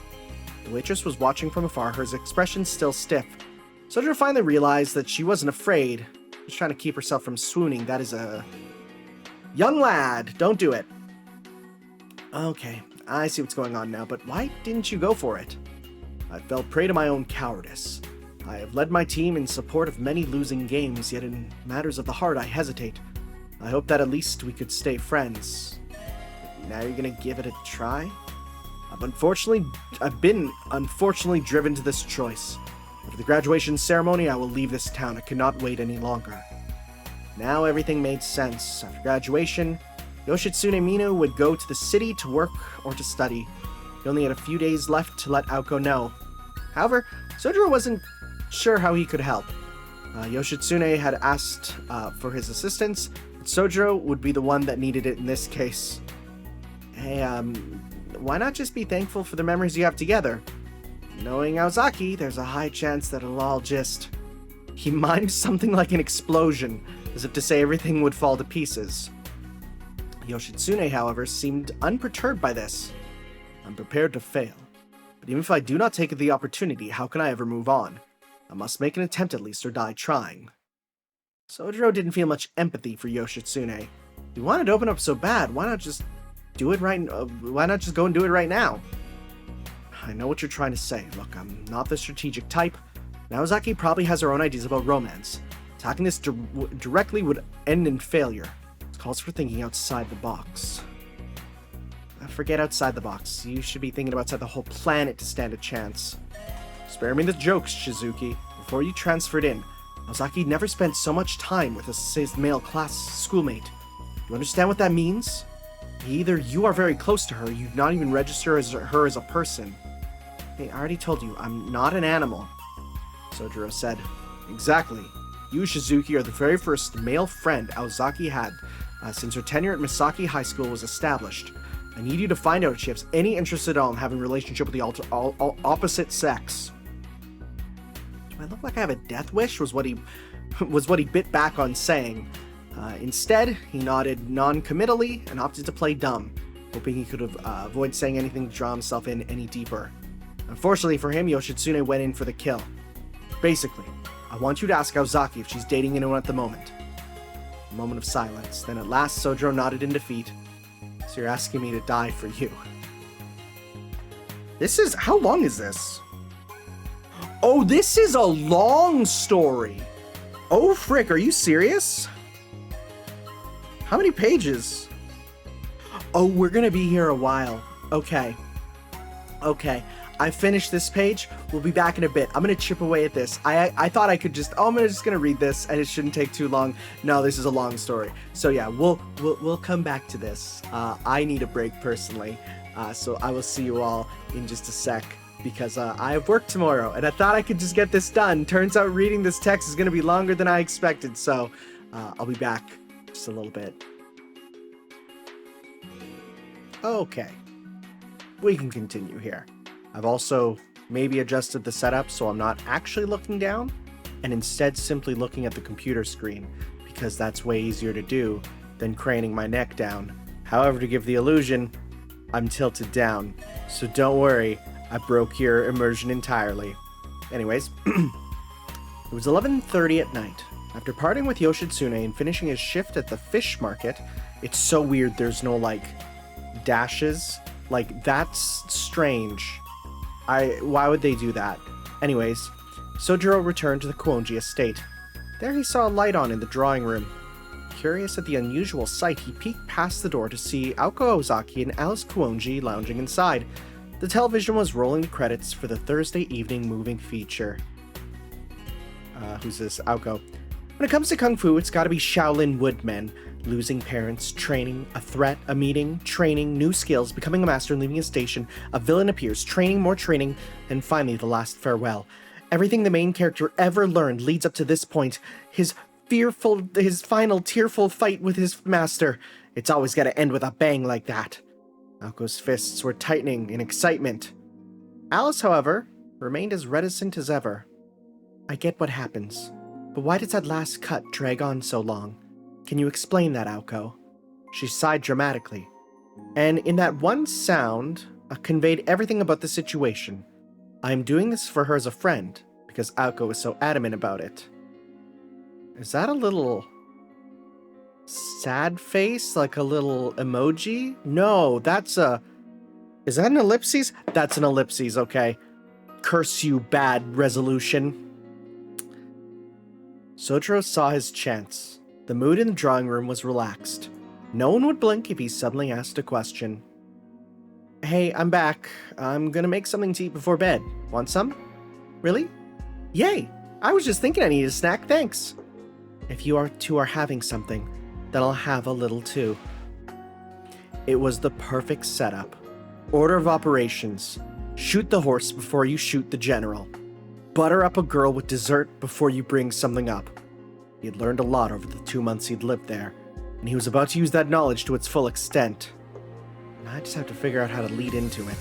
The waitress was watching from afar, her expression still stiff. Sojiro finally realized that she wasn't afraid. She was trying to keep herself from swooning. That is a... Young lad, don't do it. Okay, I see what's going on now, but why didn't you go for it? I fell prey to my own cowardice. I have led my team in support of many losing games, yet in matters of the heart I hesitate. I hope that at least we could stay friends. Now you're gonna give it a try? I've been unfortunately driven to this choice. After the graduation ceremony, I will leave this town. I cannot wait any longer. Now everything made sense. After graduation, Yoshitsune Mino would go to the city to work or to study. He only had a few days left to let Aoko know. However, Sojiro wasn't sure how he could help. Yoshitsune had asked for his assistance, but Sojiro would be the one that needed it in this case. Hey, why not just be thankful for the memories you have together? Knowing Ozaki, there's a high chance that it'll all just... He mimed something like an explosion, as if to say everything would fall to pieces. Yoshitsune, however, seemed unperturbed by this. I'm prepared to fail. But even if I do not take the opportunity, how can I ever move on? I must make an attempt at least or die trying. Sojiro didn't feel much empathy for Yoshitsune. He wanted to open up so bad, why not just do it why not just go and do it right now? I know what you're trying to say. Look, I'm not the strategic type. Naozaki probably has her own ideas about romance. Attacking this directly would end in failure. It calls for thinking outside the box. Forget outside the box. You should be thinking outside the whole planet to stand a chance. Spare me the jokes, Shizuki. Before you transferred in, Naozaki never spent so much time with his male class schoolmate. You understand what that means? Either you are very close to her, you do not even register her as a person. Hey, I already told you, I'm not an animal. Sojiro said. Exactly. You, Shizuki, are the very first male friend Aozaki had since her tenure at Misaki High School was established. I need you to find out if she has any interest at all in having a relationship with the opposite sex. Do I look like I have a death wish? Was what he bit back on saying. Instead, he nodded non-committally and opted to play dumb, hoping he could avoid saying anything to draw himself in any deeper. Unfortunately for him, Yoshitsune went in for the kill. Basically, I want you to ask Aozaki if she's dating anyone at the moment. A moment of silence. Then at last, Sojiro nodded in defeat. So you're asking me to die for you. How long is this? Oh, this is a long story. Oh, frick, are you serious? How many pages? Oh, we're gonna be here a while. Okay. I finished this page. We'll be back in a bit. I'm gonna chip away at this. I thought I could just, I'm just gonna read this and it shouldn't take too long. No, this is a long story. So yeah, we'll come back to this. I need a break personally. So I will see you all in just a sec because I have work tomorrow and I thought I could just get this done. Turns out reading this text is gonna be longer than I expected. So I'll be back just a little bit. Okay. We can continue here. I've also maybe adjusted the setup so I'm not actually looking down and instead simply looking at the computer screen because that's way easier to do than craning my neck down. However, to give the illusion, I'm tilted down. So don't worry, I broke your immersion entirely. Anyways, it was 11:30 at night. After parting with Yoshitsune and finishing his shift at the fish market, it's so weird there's no dashes. That's strange. Why would they do that? Anyways, Sojiro returned to the Kuonji estate. There he saw a light on in the drawing room. Curious at the unusual sight, he peeked past the door to see Aoko Ozaki and Alice Kuonji lounging inside. The television was rolling the credits for the Thursday evening moving feature. Who's this? Aoko. When it comes to Kung Fu, it's gotta be Shaolin Woodmen. Losing parents, training, a threat, a meeting, training, new skills, becoming a master and leaving a station, a villain appears, training, more training, and finally the last farewell. Everything the main character ever learned leads up to this point. His final tearful fight with his master. It's always gotta end with a bang like that. Aoko's fists were tightening in excitement. Alice, however, remained as reticent as ever. I get what happens, but why does that last cut drag on so long? Can you explain that, Aoko? She sighed dramatically, and in that one sound, conveyed everything about the situation. I am doing this for her as a friend, because Aoko is so adamant about it. Is that a little sad face? Like a little emoji? No, that's a... Is that an ellipses? That's an ellipses, okay. Curse you, bad resolution. Sojiro saw his chance. The mood in the drawing room was relaxed. No one would blink if he suddenly asked a question. Hey, I'm back. I'm gonna make something to eat before bed. Want some? Really? Yay! I was just thinking I needed a snack, thanks. If you two are having something, then I'll have a little too. It was the perfect setup. Order of operations. Shoot the horse before you shoot the general. Butter up a girl with dessert before you bring something up. He had learned a lot over the 2 months he'd lived there, and he was about to use that knowledge to its full extent. And I just have to figure out how to lead into it.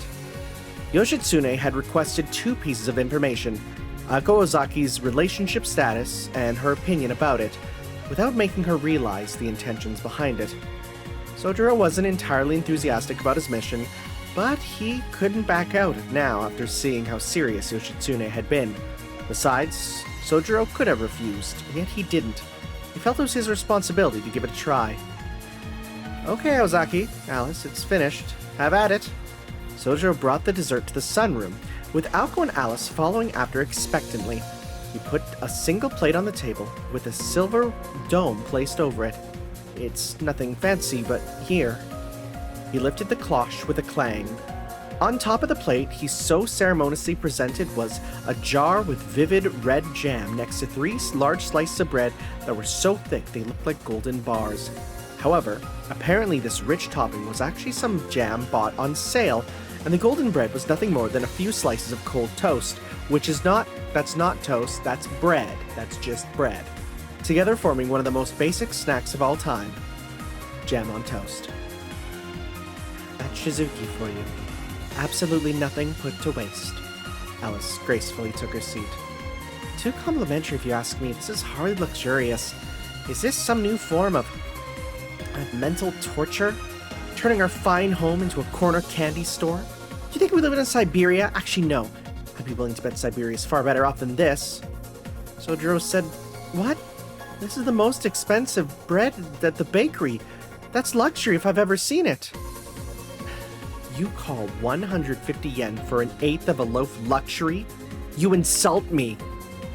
Yoshitsune had requested 2 pieces of information, Aoko Ozaki's relationship status and her opinion about it, without making her realize the intentions behind it. Sojiro wasn't entirely enthusiastic about his mission, but he couldn't back out now after seeing how serious Yoshitsune had been. Besides, Sojiro could have refused, and yet he didn't. He felt it was his responsibility to give it a try. Okay, Ozaki, Alice, it's finished. Have at it. Sojiro brought the dessert to the sunroom, with Aoko and Alice following after expectantly. He put a single plate on the table with a silver dome placed over it. It's nothing fancy, but here. He lifted the cloche with a clang. On top of the plate he so ceremoniously presented was a jar with vivid red jam next to 3 large slices of bread that were so thick they looked like golden bars. However, apparently this rich topping was actually some jam bought on sale, and the golden bread was nothing more than a few slices of cold toast, that's not toast, that's bread, that's just bread. Together forming one of the most basic snacks of all time. Jam on toast. That's Shizuki for you. Absolutely nothing put to waste. Alice gracefully took her seat. Too complimentary if you ask me. This is hardly luxurious. Is this some new form of mental torture? Turning our fine home into a corner candy store? Do you think we live in Siberia? Actually, no. I'd be willing to bet Siberia is far better off than this. Sojiro said, What? This is the most expensive bread at the bakery. That's luxury if I've ever seen it. You call 150 yen for an eighth of a loaf luxury? You insult me.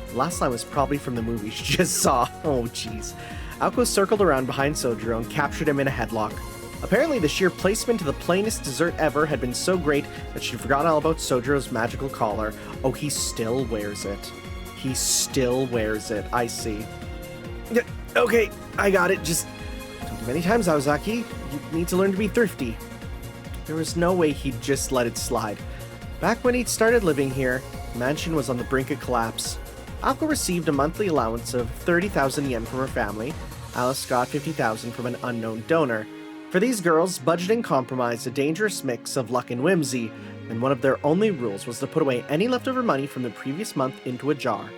The last line was probably from the movie she just saw. Oh, jeez. Aoko circled around behind Sojiro and captured him in a headlock. Apparently, the sheer placement of the plainest dessert ever had been so great that she'd forgotten all about Sojiro's magical collar. Oh, he still wears it. He still wears it. I see. Okay, I got it. Just told you many times, Aozaki. You need to learn to be thrifty. There was no way he'd just let it slide. Back when he'd started living here, the mansion was on the brink of collapse. Aoko received a monthly allowance of 30,000 yen from her family. Alice got 50,000 from an unknown donor. For these girls, budgeting compromised a dangerous mix of luck and whimsy, and one of their only rules was to put away any leftover money from the previous month into a jar.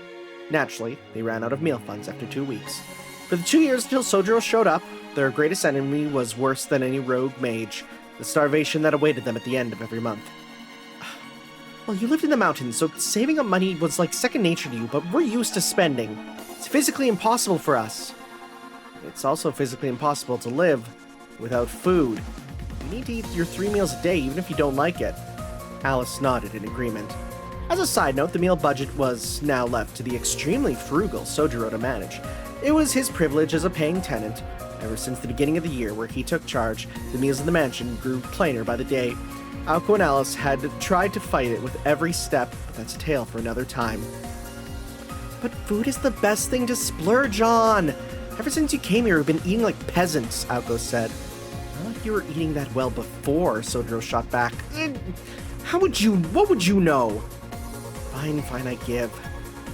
Naturally, they ran out of meal funds after 2 weeks. For the 2 years until Sojiro showed up, their greatest enemy was worse than any rogue mage, the starvation that awaited them at the end of every month. Well, you lived in the mountains, so saving up money was like second nature to you, but we're used to spending. It's physically impossible for us. It's also physically impossible to live without food. You need to eat your 3 meals a day, even if you don't like it. Alice nodded in agreement. As a side note, the meal budget was now left to the extremely frugal Sojiro to manage. It was his privilege as a paying tenant. Ever since the beginning of the year where he took charge, the meals in the mansion grew plainer by the day. Aoko and Alice had tried to fight it with every step, but that's a tale for another time. But food is the best thing to splurge on! Ever since you came here, we've been eating like peasants, Aoko said. Not like you were eating that well before, Sojiro shot back. What would you know? Fine, I give.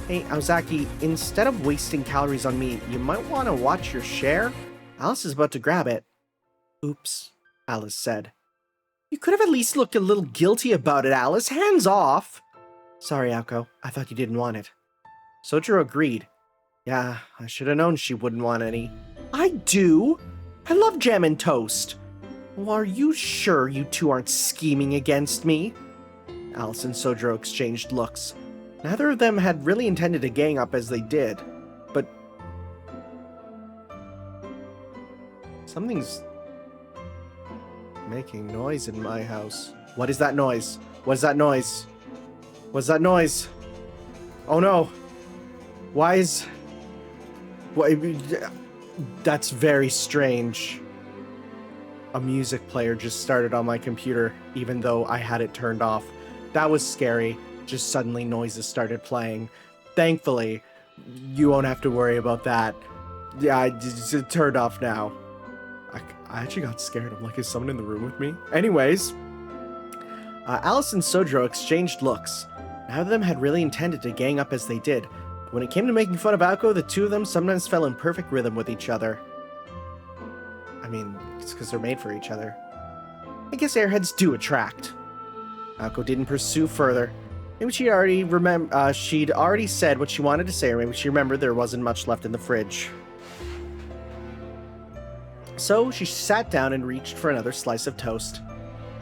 Hey, Aozaki, instead of wasting calories on me, you might want to watch your share? Alice is about to grab it. Oops, Alice said. You could have at least looked a little guilty about it, Alice. Hands off! Sorry, Aoko. I thought you didn't want it. Sojiro agreed. Yeah, I should have known she wouldn't want any. I do! I love jam and toast! Well, are you sure you two aren't scheming against me? Alice and Sojiro exchanged looks. Neither of them had really intended to gang up as they did, but something's making noise in my house. What is that noise? What is that noise? What's that noise? Oh no! What? That's very strange. A music player just started on my computer, even though I had it turned off. That was scary. Just suddenly noises started playing. Thankfully, you won't have to worry about that. Yeah, it turned off now. I actually got scared. I'm like, is someone in the room with me? Anyways, Alice and Sojiro exchanged looks. Neither of them had really intended to gang up as they did. But when it came to making fun of Aoko, the two of them sometimes fell in perfect rhythm with each other. I mean, it's because they're made for each other. I guess airheads do attract. Aoko didn't pursue further. Maybe she'd already said what she wanted to say, or maybe she remembered there wasn't much left in the fridge. So she sat down and reached for another slice of toast.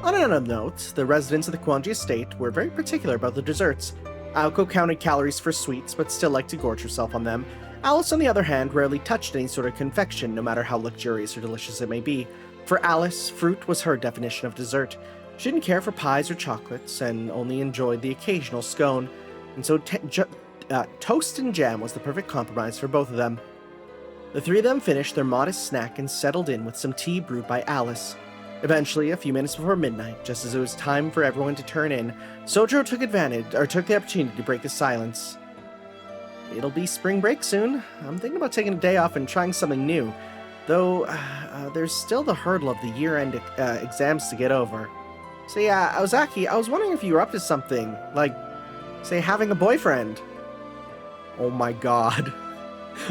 On another note, the residents of the Kwanji estate were very particular about the desserts. Aoko counted calories for sweets, but still liked to gorge herself on them. Alice, on the other hand, rarely touched any sort of confection, no matter how luxurious or delicious it may be. For Alice, fruit was her definition of dessert. She didn't care for pies or chocolates, and only enjoyed the occasional scone. And so toast and jam was the perfect compromise for both of them. The three of them finished their modest snack and settled in with some tea brewed by Alice. Eventually, a few minutes before midnight, just as it was time for everyone to turn in, Sojiro took the opportunity to break the silence. It'll be spring break soon. I'm thinking about taking a day off and trying something new, though there's still the hurdle of the year-end exams to get over. So yeah, Ozaki, I was wondering if you were up to something, like, say, having a boyfriend. Oh my god.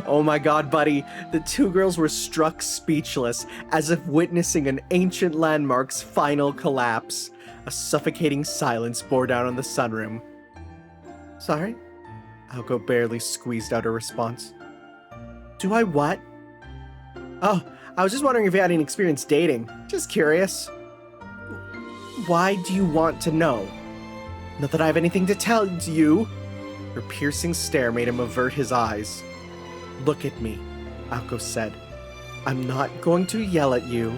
Oh my god, buddy. The two girls were struck speechless, as if witnessing an ancient landmark's final collapse. A suffocating silence bore down on the sunroom. Sorry? Aoko barely squeezed out a response. Do I what? Oh, I was just wondering if you had any experience dating. Just curious. Why do you want to know? Not that I have anything to tell you. Her piercing stare made him avert his eyes. Look at me, Aoko said. I'm not going to yell at you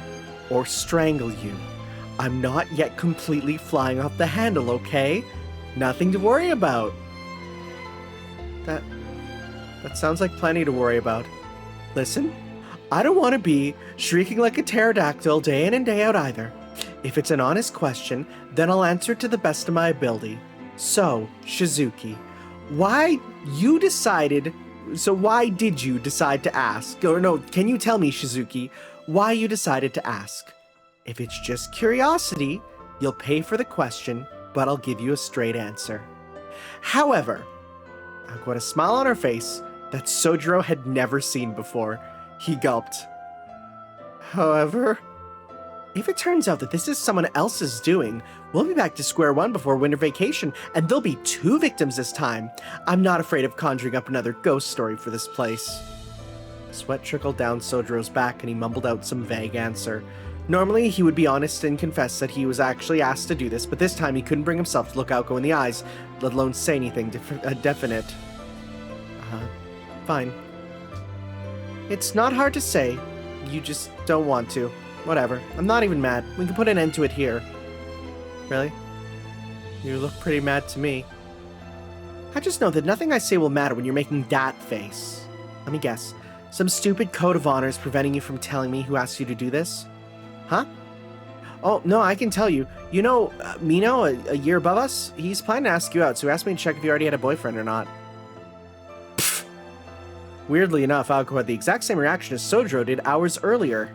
or strangle you. I'm not yet completely flying off the handle, okay? Nothing to worry about. That sounds like plenty to worry about. Listen, I don't want to be shrieking like a pterodactyl day in and day out either. If it's an honest question, then I'll answer it to the best of my ability. So, Shizuki, why did you decide to ask? Or no, can you tell me, Shizuki, why you decided to ask? If it's just curiosity, you'll pay for the question, but I'll give you a straight answer. However, Aoko had a smile on her face that Sojiro had never seen before. He gulped. However, if it turns out that this is someone else's doing, we'll be back to square one before winter vacation, and there'll be 2 victims this time. I'm not afraid of conjuring up another ghost story for this place. Sweat trickled down Sojiro's back, and he mumbled out some vague answer. Normally, he would be honest and confess that he was actually asked to do this, but this time he couldn't bring himself to look Aoko in the eyes, let alone say anything definite. Fine. It's not hard to say. You just don't want to. Whatever. I'm not even mad. We can put an end to it here. Really? You look pretty mad to me. I just know that nothing I say will matter when you're making that face. Let me guess. Some stupid code of honor is preventing you from telling me who asked you to do this? Huh? Oh, no, I can tell you. You know, Mino, a year above us, he's planning to ask you out, so he asked me to check if you already had a boyfriend or not. Pfft. Weirdly enough, Aoko had the exact same reaction as Sojiro did hours earlier.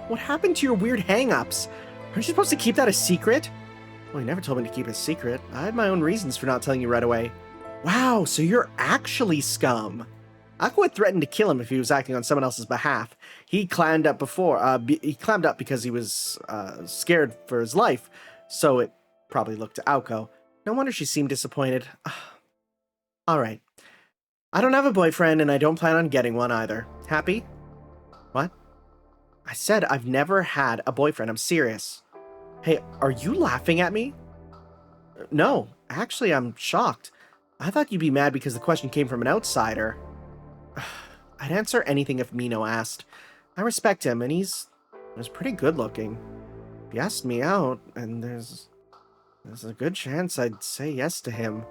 What happened to your weird hang-ups? Aren't you supposed to keep that a secret? Well, you never told me to keep it a secret. I had my own reasons for not telling you right away. Wow, so you're actually scum. Aoko had threatened to kill him if he was acting on someone else's behalf. He climbed up because he was scared for his life, so it probably looked to Aoko. No wonder she seemed disappointed. Alright. I don't have a boyfriend, and I don't plan on getting one either. Happy? What? I said I've never had a boyfriend. I'm serious. Hey, are you laughing at me? No, actually, I'm shocked. I thought you'd be mad because the question came from an outsider. I'd answer anything if Mino asked. I respect him, and he's pretty good looking. If he asked me out, and there's a good chance I'd say yes to him.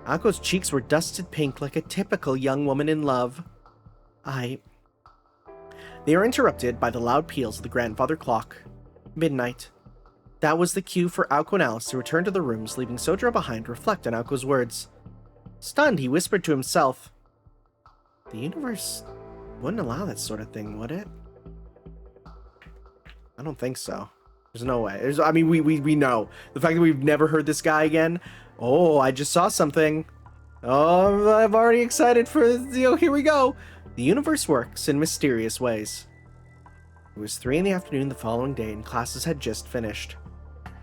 Ako's cheeks were dusted pink like a typical young woman in love. They were interrupted by the loud peals of the grandfather clock. Midnight. That was the cue for Aoko and Alice to return to the rooms, leaving Sojiro behind to reflect on Aoko's words. Stunned, he whispered to himself, the universe wouldn't allow that sort of thing, would it? I don't think so. There's no way. We know. The fact that we've never heard this guy again. Oh, I just saw something. Oh, I'm already excited for, here we go. The universe works in mysterious ways. It was 3 p.m. the following day, and classes had just finished.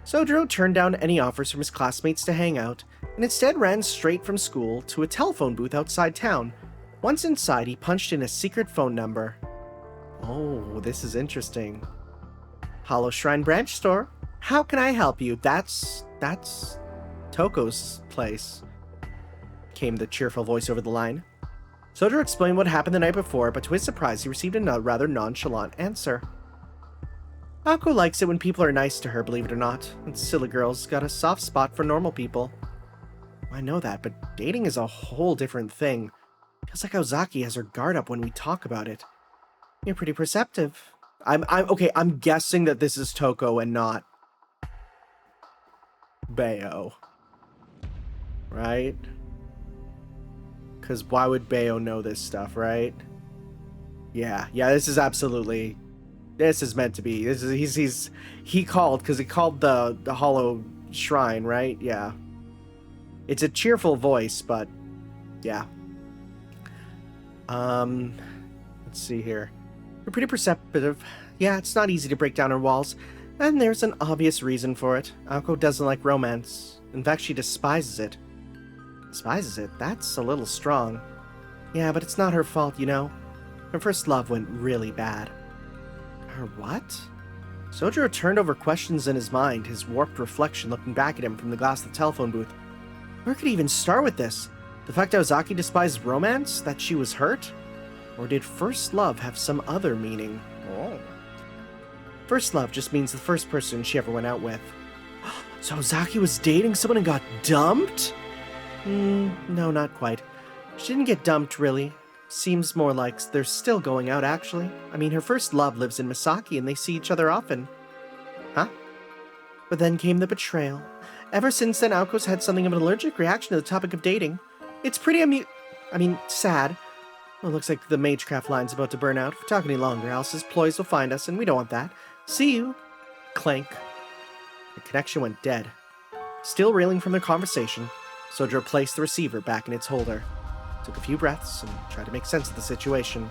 Sojiro turned down any offers from his classmates to hang out, and instead ran straight from school to a telephone booth outside town. Once inside, he punched in a secret phone number. Oh, this is interesting. Hollow Shrine Branch Store. How can I help you? That's Toko's place, came the cheerful voice over the line. Sojiro explained what happened the night before, but to his surprise, he received a rather nonchalant answer. Aoko likes it when people are nice to her, believe it or not. And silly girl's got a soft spot for normal people. I know that, but dating is a whole different thing. Feels like Ozaki has her guard up when we talk about it. You're pretty perceptive. I'm guessing that this is Toko and not Bayo. Right? Because why would Bayo know this stuff, right? Yeah, this is absolutely... This is meant to be. He called, because he called the hollow shrine, right? Yeah. It's a cheerful voice, but... Yeah. Let's see here. You're pretty perceptive. Yeah, it's not easy to break down her walls. And there's an obvious reason for it. Aoko doesn't like romance. In fact, she despises it. Despises it? That's a little strong. Yeah, but it's not her fault, you know? Her first love went really bad. Her what? Sojiro turned over questions in his mind, his warped reflection looking back at him from the glass of the telephone booth. Where could he even start with this? The fact Ozaki despised romance? That she was hurt? Or did first love have some other meaning? Oh. First love just means the first person she ever went out with. So Ozaki was dating someone and got dumped? No, not quite. She didn't get dumped, really. Seems more like they're still going out, actually. I mean, her first love lives in Misaki and they see each other often. Huh? But then came the betrayal. Ever since then, Aoko's had something of an allergic reaction to the topic of dating. It's pretty sad. Well, it looks like the Magecraft line's about to burn out. If we talk any longer, Alice's ploys will find us, and we don't want that. See you. Clank. The connection went dead. Still reeling from their conversation, Sojiro placed the receiver back in its holder, took a few breaths, and tried to make sense of the situation.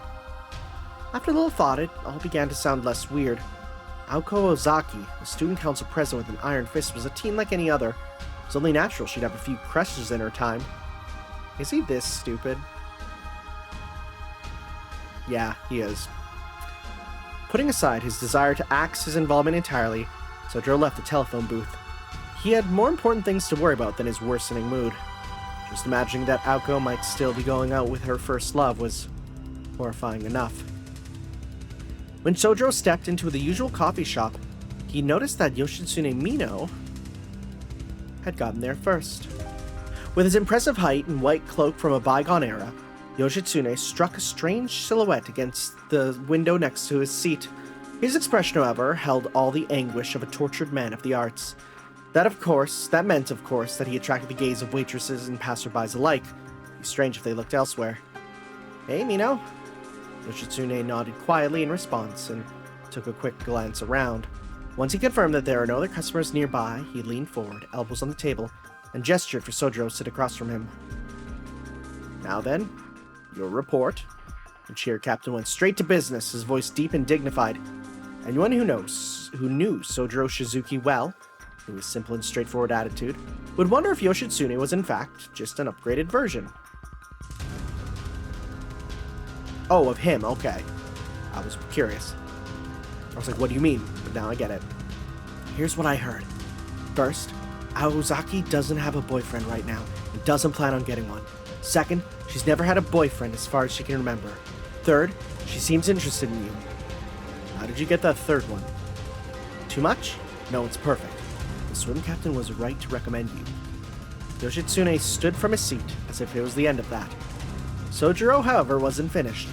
After a little thought, it all began to sound less weird. Aoko Ozaki, a student council president with an iron fist, was a teen like any other. It was only natural she'd have a few crushes in her time. Is he this stupid? Yeah, he is. Putting aside his desire to axe his involvement entirely, Sojiro left the telephone booth. He had more important things to worry about than his worsening mood. Just imagining that Aoko might still be going out with her first love was horrifying enough. When Sojiro stepped into the usual coffee shop, he noticed that Yoshitsune Mino had gotten there first. With his impressive height and white cloak from a bygone era, Yoshitsune struck a strange silhouette against the window next to his seat. His expression, however, held all the anguish of a tortured man of the arts. That meant, of course, that he attracted the gaze of waitresses and passerbys alike. It'd be strange if they looked elsewhere. Hey, Mino? Yoshitsune nodded quietly in response and took a quick glance around. Once he confirmed that there are no other customers nearby, he leaned forward, elbows on the table, and gestured for Sojiro to sit across from him. Now then, your report. The chair captain went straight to business, his voice deep and dignified. Anyone who knew Sojiro Shizuki well, with his simple and straightforward attitude, would wonder if Yoshitsune was in fact just an upgraded version. Oh, of him, okay. I was curious. I was like, what do you mean? But now I get it. Here's what I heard. First, Ozaki doesn't have a boyfriend right now and doesn't plan on getting one. Second, she's never had a boyfriend as far as she can remember. Third, she seems interested in you. How did you get that third one? Too much? No, it's perfect. The swim captain was right to recommend you. Yoshitsune stood from his seat as if it was the end of that. Sojiro, however, wasn't finished.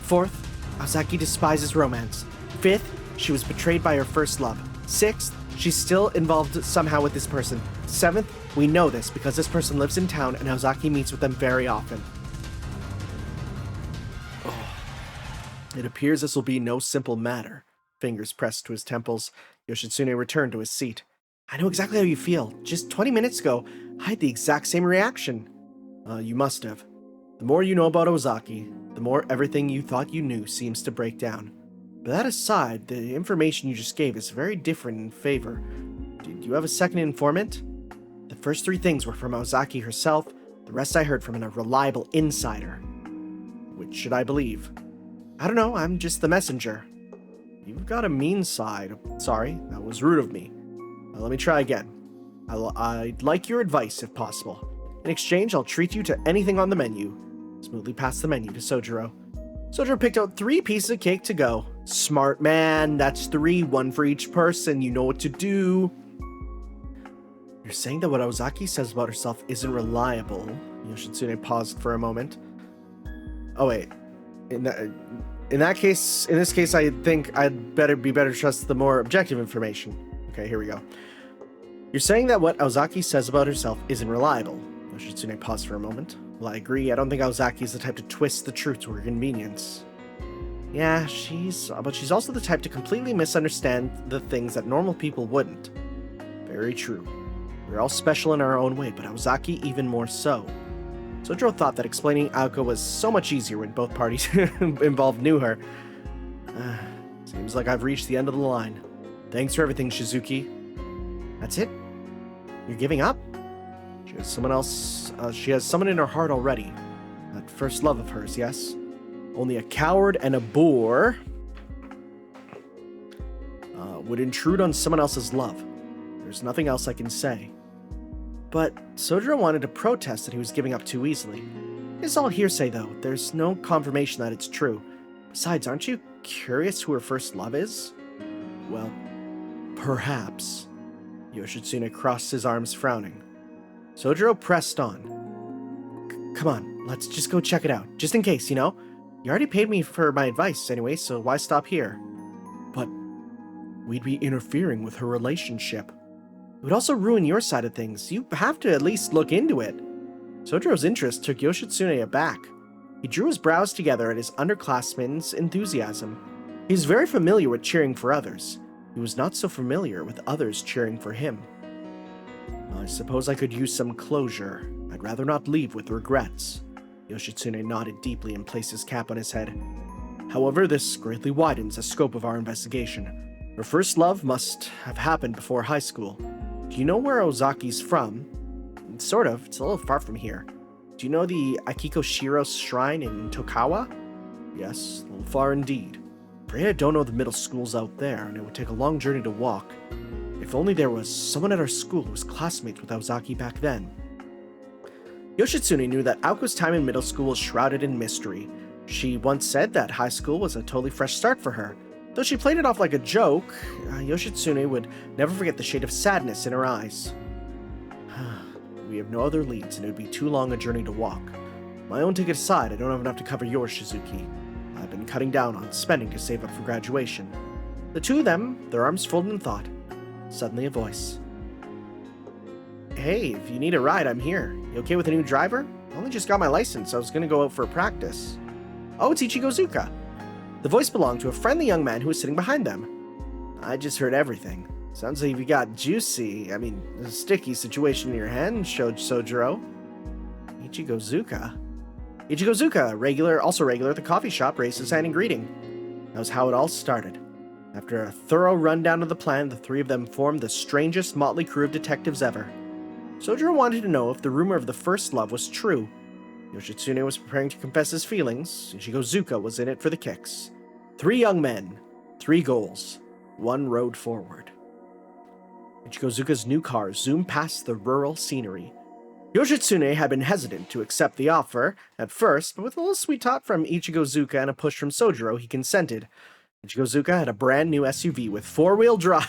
Fourth, Ozaki despises romance. Fifth, she was betrayed by her first love. Sixth, she's still involved somehow with this person. Seventh, we know this because this person lives in town and Ozaki meets with them very often. Oh. It appears this will be no simple matter. Fingers pressed to his temples, Yoshitsune returned to his seat. I know exactly how you feel. Just 20 minutes ago, I had the exact same reaction. You must have. The more you know about Ozaki, the more everything you thought you knew seems to break down. But that aside, the information you just gave is very different in favor. Do you have a second informant? The first three things were from Ozaki herself, the rest I heard from a reliable insider. Which should I believe? I don't know, I'm just the messenger. You've got a mean side. Sorry, that was rude of me. Let me try again. I'd like your advice, if possible. In exchange, I'll treat you to anything on the menu. Smoothly passed the menu to Sojiro. Sojiro picked out 3 pieces of cake to go. Smart man, that's 3, 1 for each person. You know what to do. You're saying that what Ozaki says about herself isn't reliable? Yoshitsune paused for a moment. Oh wait, in this case, I think I'd better trust the more objective information. Okay, here we go. You're saying that what Ozaki says about herself isn't reliable. Yoshitsune paused for a moment. Well, I agree. I don't think Ozaki is the type to twist the truth to her convenience. Yeah, but she's also the type to completely misunderstand the things that normal people wouldn't. Very true. We're all special in our own way, but Ozaki even more so. Sojiro thought that explaining Aoko was so much easier when both parties involved knew her. Seems like I've reached the end of the line. Thanks for everything, Shizuki. That's it? You're giving up? She has someone else. She has someone in her heart already. That first love of hers, yes? Only a coward and a boor would intrude on someone else's love. There's nothing else I can say. But Sojiro wanted to protest that he was giving up too easily. It's all hearsay, though. There's no confirmation that it's true. Besides, aren't you curious who her first love is? Well, perhaps. Yoshitsune crossed his arms, frowning. Sojiro pressed on. Come on, let's just go check it out. Just in case, you know? You already paid me for my advice anyway, so why stop here? But we'd be interfering with her relationship. It would also ruin your side of things. You have to at least look into it. Sojiro's interest took Yoshitsune aback. He drew his brows together at his underclassman's enthusiasm. He was very familiar with cheering for others. He was not so familiar with others cheering for him. I suppose I could use some closure. I'd rather not leave with regrets. Yoshitsune nodded deeply and placed his cap on his head. However, this greatly widens the scope of our investigation. Her first love must have happened before high school. Do you know where Ozaki's from? Sort of. It's a little far from here. Do you know the Akiko Shiro shrine in Tokawa? Yes, a little far indeed. Afraid I don't know the middle schools out there, and it would take a long journey to walk. If only there was someone at our school who was classmates with Ozaki back then. Yoshitsune knew that Aoko's time in middle school was shrouded in mystery. She once said that high school was a totally fresh start for her. Though she played it off like a joke, Yoshitsune would never forget the shade of sadness in her eyes. We have no other leads, and it would be too long a journey to walk. My own ticket aside, I don't have enough to cover yours, Shizuki. I've been cutting down on spending to save up for graduation. The two of them, their arms folded in thought. Suddenly a voice. Hey, if you need a ride, I'm here. You okay with a new driver? I only just got my license. I was going to go out for a practice. Oh, it's Ichigo Zuka. The voice belonged to a friendly young man who was sitting behind them. I just heard everything. Sounds like you got a sticky situation in your hand, showed Sojiro. Ichigo Zuka? Ichigo Zuka, also regular at the coffee shop, raised his hand in greeting. That was how it all started. After a thorough rundown of the plan, the three of them formed the strangest motley crew of detectives ever. Sojiro wanted to know if the rumor of the first love was true. Yoshitsune was preparing to confess his feelings. Ichigo Zuka was in it for the kicks. 3 young men, 3 goals, 1 road forward. Ichigo Zuka's new car zoomed past the rural scenery. Yoshitsune had been hesitant to accept the offer at first, but with a little sweet talk from Ichigo Zuka and a push from Sojiro, he consented. Ichigo Zuka had a brand new SUV with 4-wheel drive.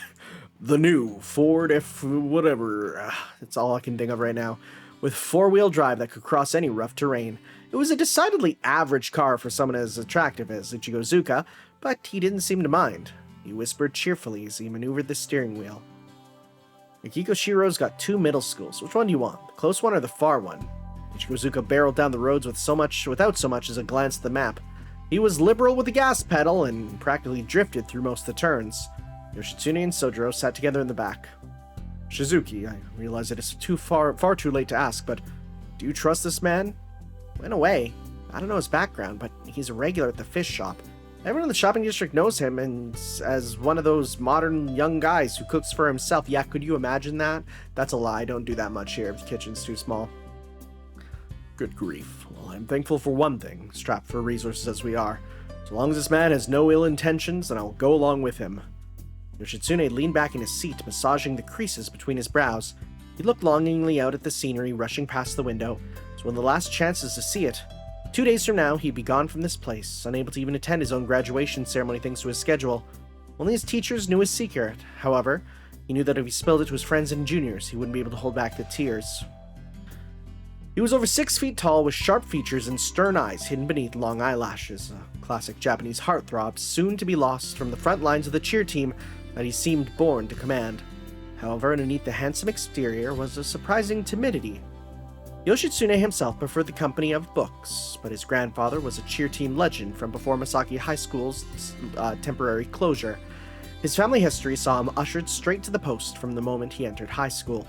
The new Ford F whatever. That's all I can think of right now. With 4-wheel drive that could cross any rough terrain. It was a decidedly average car for someone as attractive as Ichigo Zuka, but he didn't seem to mind. He whispered cheerfully as he maneuvered the steering wheel. Akiko Shiro's got 2 middle schools. Which one do you want? The close one or the far one? Ichigo Zuka barreled down the roads without so much as a glance at the map. He was liberal with the gas pedal and practically drifted through most of the turns. Yoshitsune and Sojiro sat together in the back. Shizuki, I realize it is far too late to ask, but do you trust this man? In a way. I don't know his background, but he's a regular at the fish shop. Everyone in the shopping district knows him and as one of those modern young guys who cooks for himself. Yeah, could you imagine that? That's a lie. Don't do that much here. The kitchen's too small. Good grief. Well, I'm thankful for one thing, strapped for resources as we are. So long as this man has no ill intentions, then I'll go along with him. Yoshitsune leaned back in his seat, massaging the creases between his brows. He looked longingly out at the scenery rushing past the window. It was one of the last chances to see it. 2 days from now, he'd be gone from this place, unable to even attend his own graduation ceremony thanks to his schedule. Only his teachers knew his secret. However, He knew that if he spilled it to his friends and juniors, he wouldn't be able to hold back the tears. He was over 6 feet tall with sharp features and stern eyes hidden beneath long eyelashes, a classic Japanese heartthrob soon to be lost from the front lines of the cheer team that he seemed born to command. However, underneath the handsome exterior was a surprising timidity. Yoshitsune himself preferred the company of books, but his grandfather was a cheer team legend from before Misaki High School's temporary closure. His family history saw him ushered straight to the post from the moment he entered high school.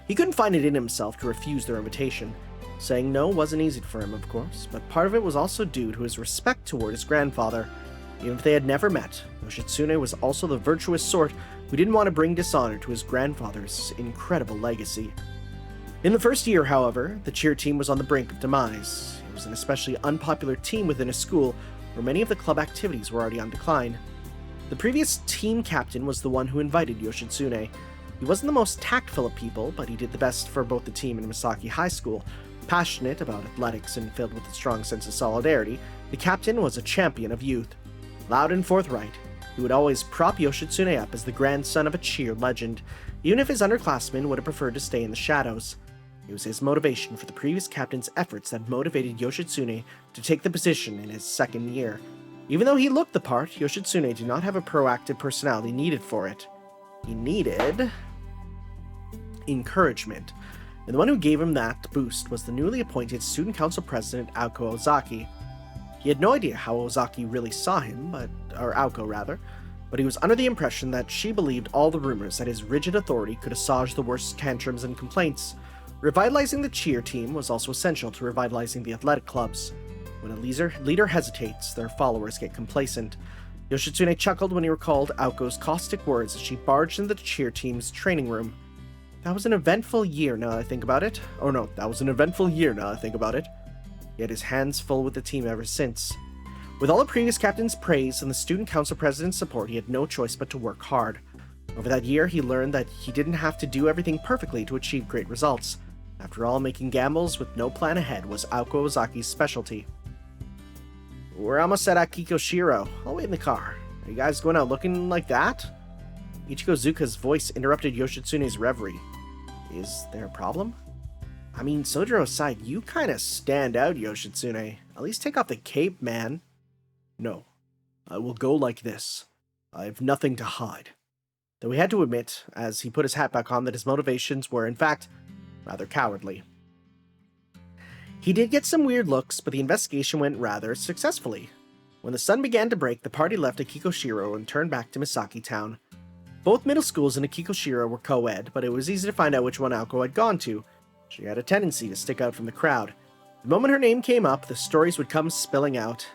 He couldn't find it in himself to refuse their invitation. Saying no wasn't easy for him, of course, but part of it was also due to his respect toward his grandfather. Even if they had never met, Yoshitsune was also the virtuous sort who didn't want to bring dishonor to his grandfather's incredible legacy. In the first year, however, the cheer team was on the brink of demise. It was an especially unpopular team within a school where many of the club activities were already on decline. The previous team captain was the one who invited Yoshitsune. He wasn't the most tactful of people, but he did the best for both the team and Misaki High School. Passionate about athletics and filled with a strong sense of solidarity, the captain was a champion of youth. Loud and forthright, he would always prop Yoshitsune up as the grandson of a cheer legend, even if his underclassmen would have preferred to stay in the shadows. It was his motivation for the previous captain's efforts that motivated Yoshitsune to take the position in his second year. Even though he looked the part, Yoshitsune did not have a proactive personality needed for it. He needed encouragement, and the one who gave him that boost was the newly appointed student council president Aoko Ozaki. He had no idea how Ozaki really saw him, or Aoko rather, but he was under the impression that she believed all the rumors that his rigid authority could assuage the worst tantrums and complaints. Revitalizing the cheer team was also essential to revitalizing the athletic clubs. When a leader hesitates, their followers get complacent. Yoshitsune chuckled when he recalled Aoko's caustic words as she barged into the cheer team's training room. That was an eventful year now that I think about it. He had his hands full with the team ever since. With all the previous captain's praise and the student council president's support, he had no choice but to work hard. Over that year, he learned that he didn't have to do everything perfectly to achieve great results. After all, making gambles with no plan ahead was Aoko Ozaki's specialty. We're almost at Akikoshiro. I'll wait in the car. Are you guys going out looking like that? Ichigo Zuka's voice interrupted Yoshitsune's reverie. Is there a problem? I mean, Sojiro aside, you kinda stand out, Yoshitsune. At least take off the cape, man. No. I will go like this. I have nothing to hide. Though he had to admit, as he put his hat back on, that his motivations were, in fact, rather cowardly. He did get some weird looks, but the investigation went rather successfully. When the sun began to break, the party left Akikoshiro and turned back to Misaki Town. Both middle schools in Akikoshiro were co-ed, but it was easy to find out which one Aoko had gone to. She had a tendency to stick out from the crowd. The moment her name came up, the stories would come spilling out.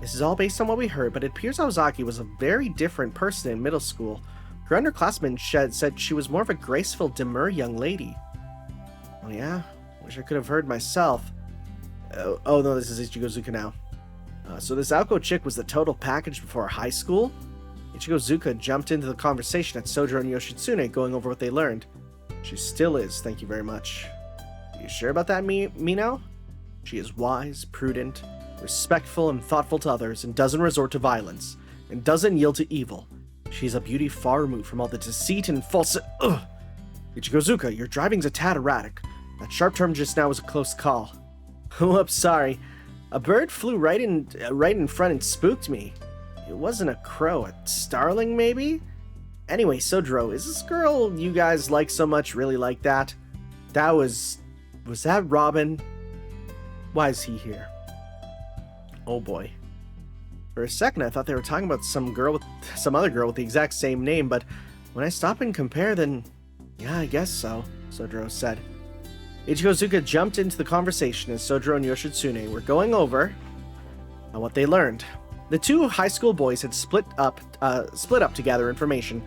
This is all based on what we heard, but it appears Ozaki was a very different person in middle school. Her underclassmen said she was more of a graceful, demure young lady. Oh yeah? Wish I could have heard myself. Oh no, this is Ichigo Zuka now. So this Aoko chick was the total package before high school? Ichigo Zuka jumped into the conversation at Sojiro and Yoshitsune, going over what they learned. She still is, thank you very much. You sure about that, Minao? She is wise, prudent, respectful, and thoughtful to others, and doesn't resort to violence, and doesn't yield to evil. She's a beauty far removed from all the deceit and falsehood. Ugh! Ichigo Zuka, your driving's a tad erratic. That sharp turn just now was a close call. Whoops, sorry. A bird flew right in front and spooked me. It wasn't a crow, a starling maybe? Anyway, Sojiro, is this girl you guys like so much really like that? Was that Robin? Why is he here? Oh boy. For a second I thought they were talking about some other girl with the exact same name, but when I stop and compare, then yeah, I guess so, Sojiro said. Ichigo Zuka jumped into the conversation as Sojiro and Yoshitsune were going over on what they learned. The two high school boys had split up to gather information.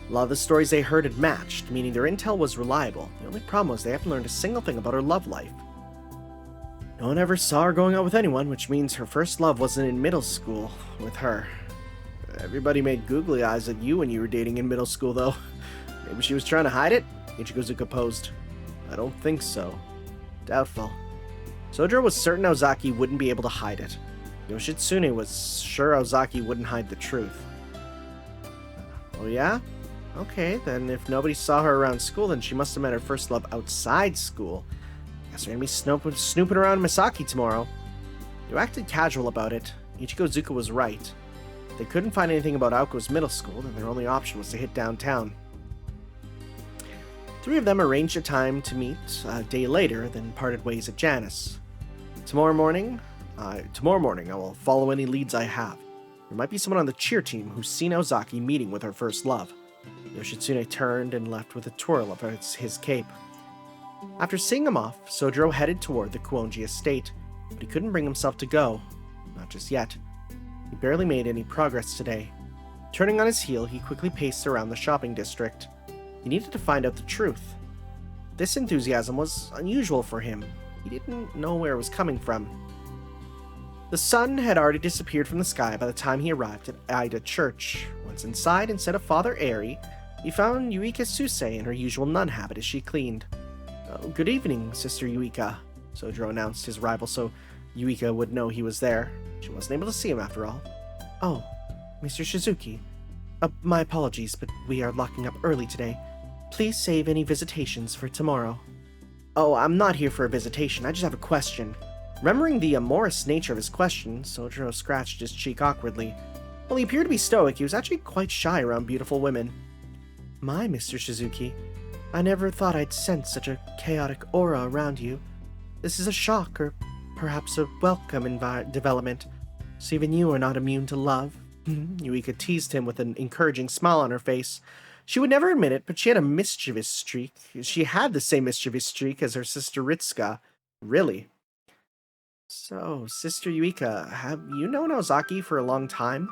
A lot of the stories they heard had matched, meaning their intel was reliable. The only problem was they hadn't learned a single thing about her love life. No one ever saw her going out with anyone, which means her first love wasn't in middle school with her. Everybody made googly eyes at you when you were dating in middle school, though. Maybe she was trying to hide it? Ichigo Zuka posed. I don't think so. Doubtful. Sojiro was certain Ozaki wouldn't be able to hide it. Yoshitsune was sure Ozaki wouldn't hide the truth. Oh yeah? Okay, then if nobody saw her around school, then she must have met her first love outside school. Guess we're gonna be snooping around Misaki tomorrow. You acted casual about it. Ichiko Zuka was right. If they couldn't find anything about Aoko's middle school, then their only option was to hit downtown. Three of them arranged a time to meet a day later, then parted ways at Janus. Tomorrow morning, I will follow any leads I have. There might be someone on the cheer team who's seen Ozaki meeting with her first love. Yoshitsune turned and left with a twirl of his cape. After seeing him off, Sojiro headed toward the Kuonji estate, but he couldn't bring himself to go. Not just yet. He barely made any progress today. Turning on his heel, he quickly paced around the shopping district. He needed to find out the truth. This enthusiasm was unusual for him. He didn't know where it was coming from. The sun had already disappeared from the sky by the time he arrived at Ida Church. Once inside, instead of Father Airy, he found Yuika Suse in her usual nun habit as she cleaned. "Oh, good evening, Sister Yuika," Sojiro announced his arrival so Yuika would know he was there. She wasn't able to see him after all. "Oh, Mr. Shizuki. My apologies, but we are locking up early today. Please save any visitations for tomorrow." "Oh, I'm not here for a visitation. I just have a question." Remembering the amorous nature of his question, Sojiro scratched his cheek awkwardly. While he appeared to be stoic, he was actually quite shy around beautiful women. "My, Mr. Shizuki, I never thought I'd sense such a chaotic aura around you. This is a shock, or perhaps a welcome development. So even you are not immune to love." Yuika teased him with an encouraging smile on her face. She would never admit it, but she had a mischievous streak. She had the same mischievous streak as her sister Ritsuka. Really. "So, Sister Yuika, have you known Ozaki for a long time?"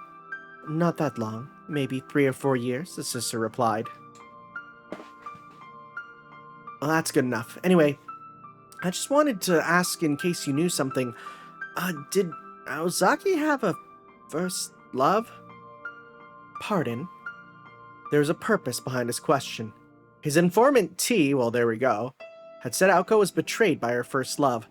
"Not that long. Maybe 3 or 4 years," the sister replied. "Well, that's good enough. Anyway, I just wanted to ask in case you knew something. Did Ozaki have a first love?" "Pardon?" There was a purpose behind his question. His informant T, well, there we go, had said Aoko was betrayed by her first love.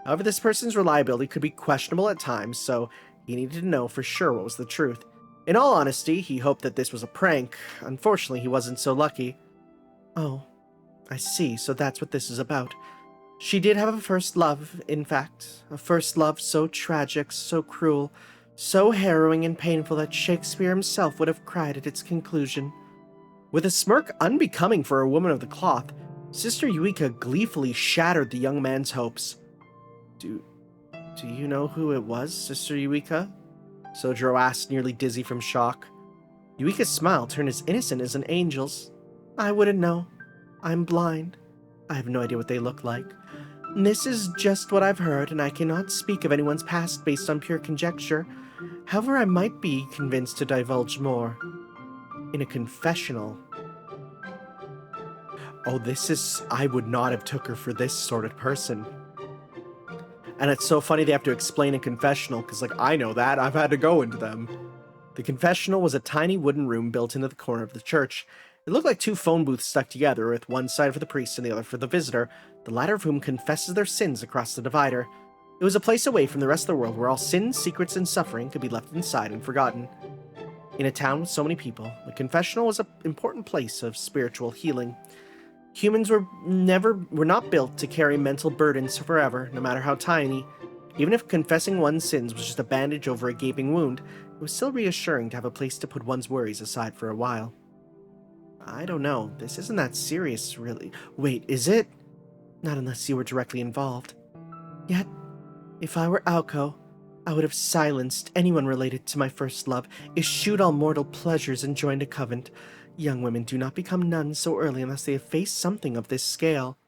However, this person's reliability could be questionable at times, so he needed to know for sure what was the truth. In all honesty, he hoped that this was a prank. Unfortunately, he wasn't so lucky. "Oh, I see, so that's what this is about. She did have a first love, in fact. A first love so tragic, so cruel, so harrowing and painful that Shakespeare himself would have cried at its conclusion." With a smirk unbecoming for a woman of the cloth, Sister Yuika gleefully shattered the young man's hopes. Do you know who it was, Sister Yuika?" Sojiro asked, nearly dizzy from shock. Yuika's smile turned as innocent as an angel's. "I wouldn't know. I'm blind. I have no idea what they look like. This is just what I've heard, and I cannot speak of anyone's past based on pure conjecture. However, I might be convinced to divulge more. In a confessional." Oh, I would not have took her for this sort of person. And it's so funny they have to explain a confessional, because, I know that. I've had to go into them. The confessional was a tiny wooden room built into the corner of the church. It looked like 2 phone booths stuck together, with one side for the priest and the other for the visitor, the latter of whom confesses their sins across the divider. It was a place away from the rest of the world where all sins, secrets, and suffering could be left inside and forgotten. In a town with so many people, the confessional was an important place of spiritual healing. Humans were not built to carry mental burdens forever, no matter how tiny. Even if confessing one's sins was just a bandage over a gaping wound, it was still reassuring to have a place to put one's worries aside for a while. "I don't know. This isn't that serious, really." "Wait, is it?" "Not unless you were directly involved. Yet, if I were Aoko, I would have silenced anyone related to my first love, eschewed all mortal pleasures, and joined a convent. Young women do not become nuns so early unless they have faced something of this scale."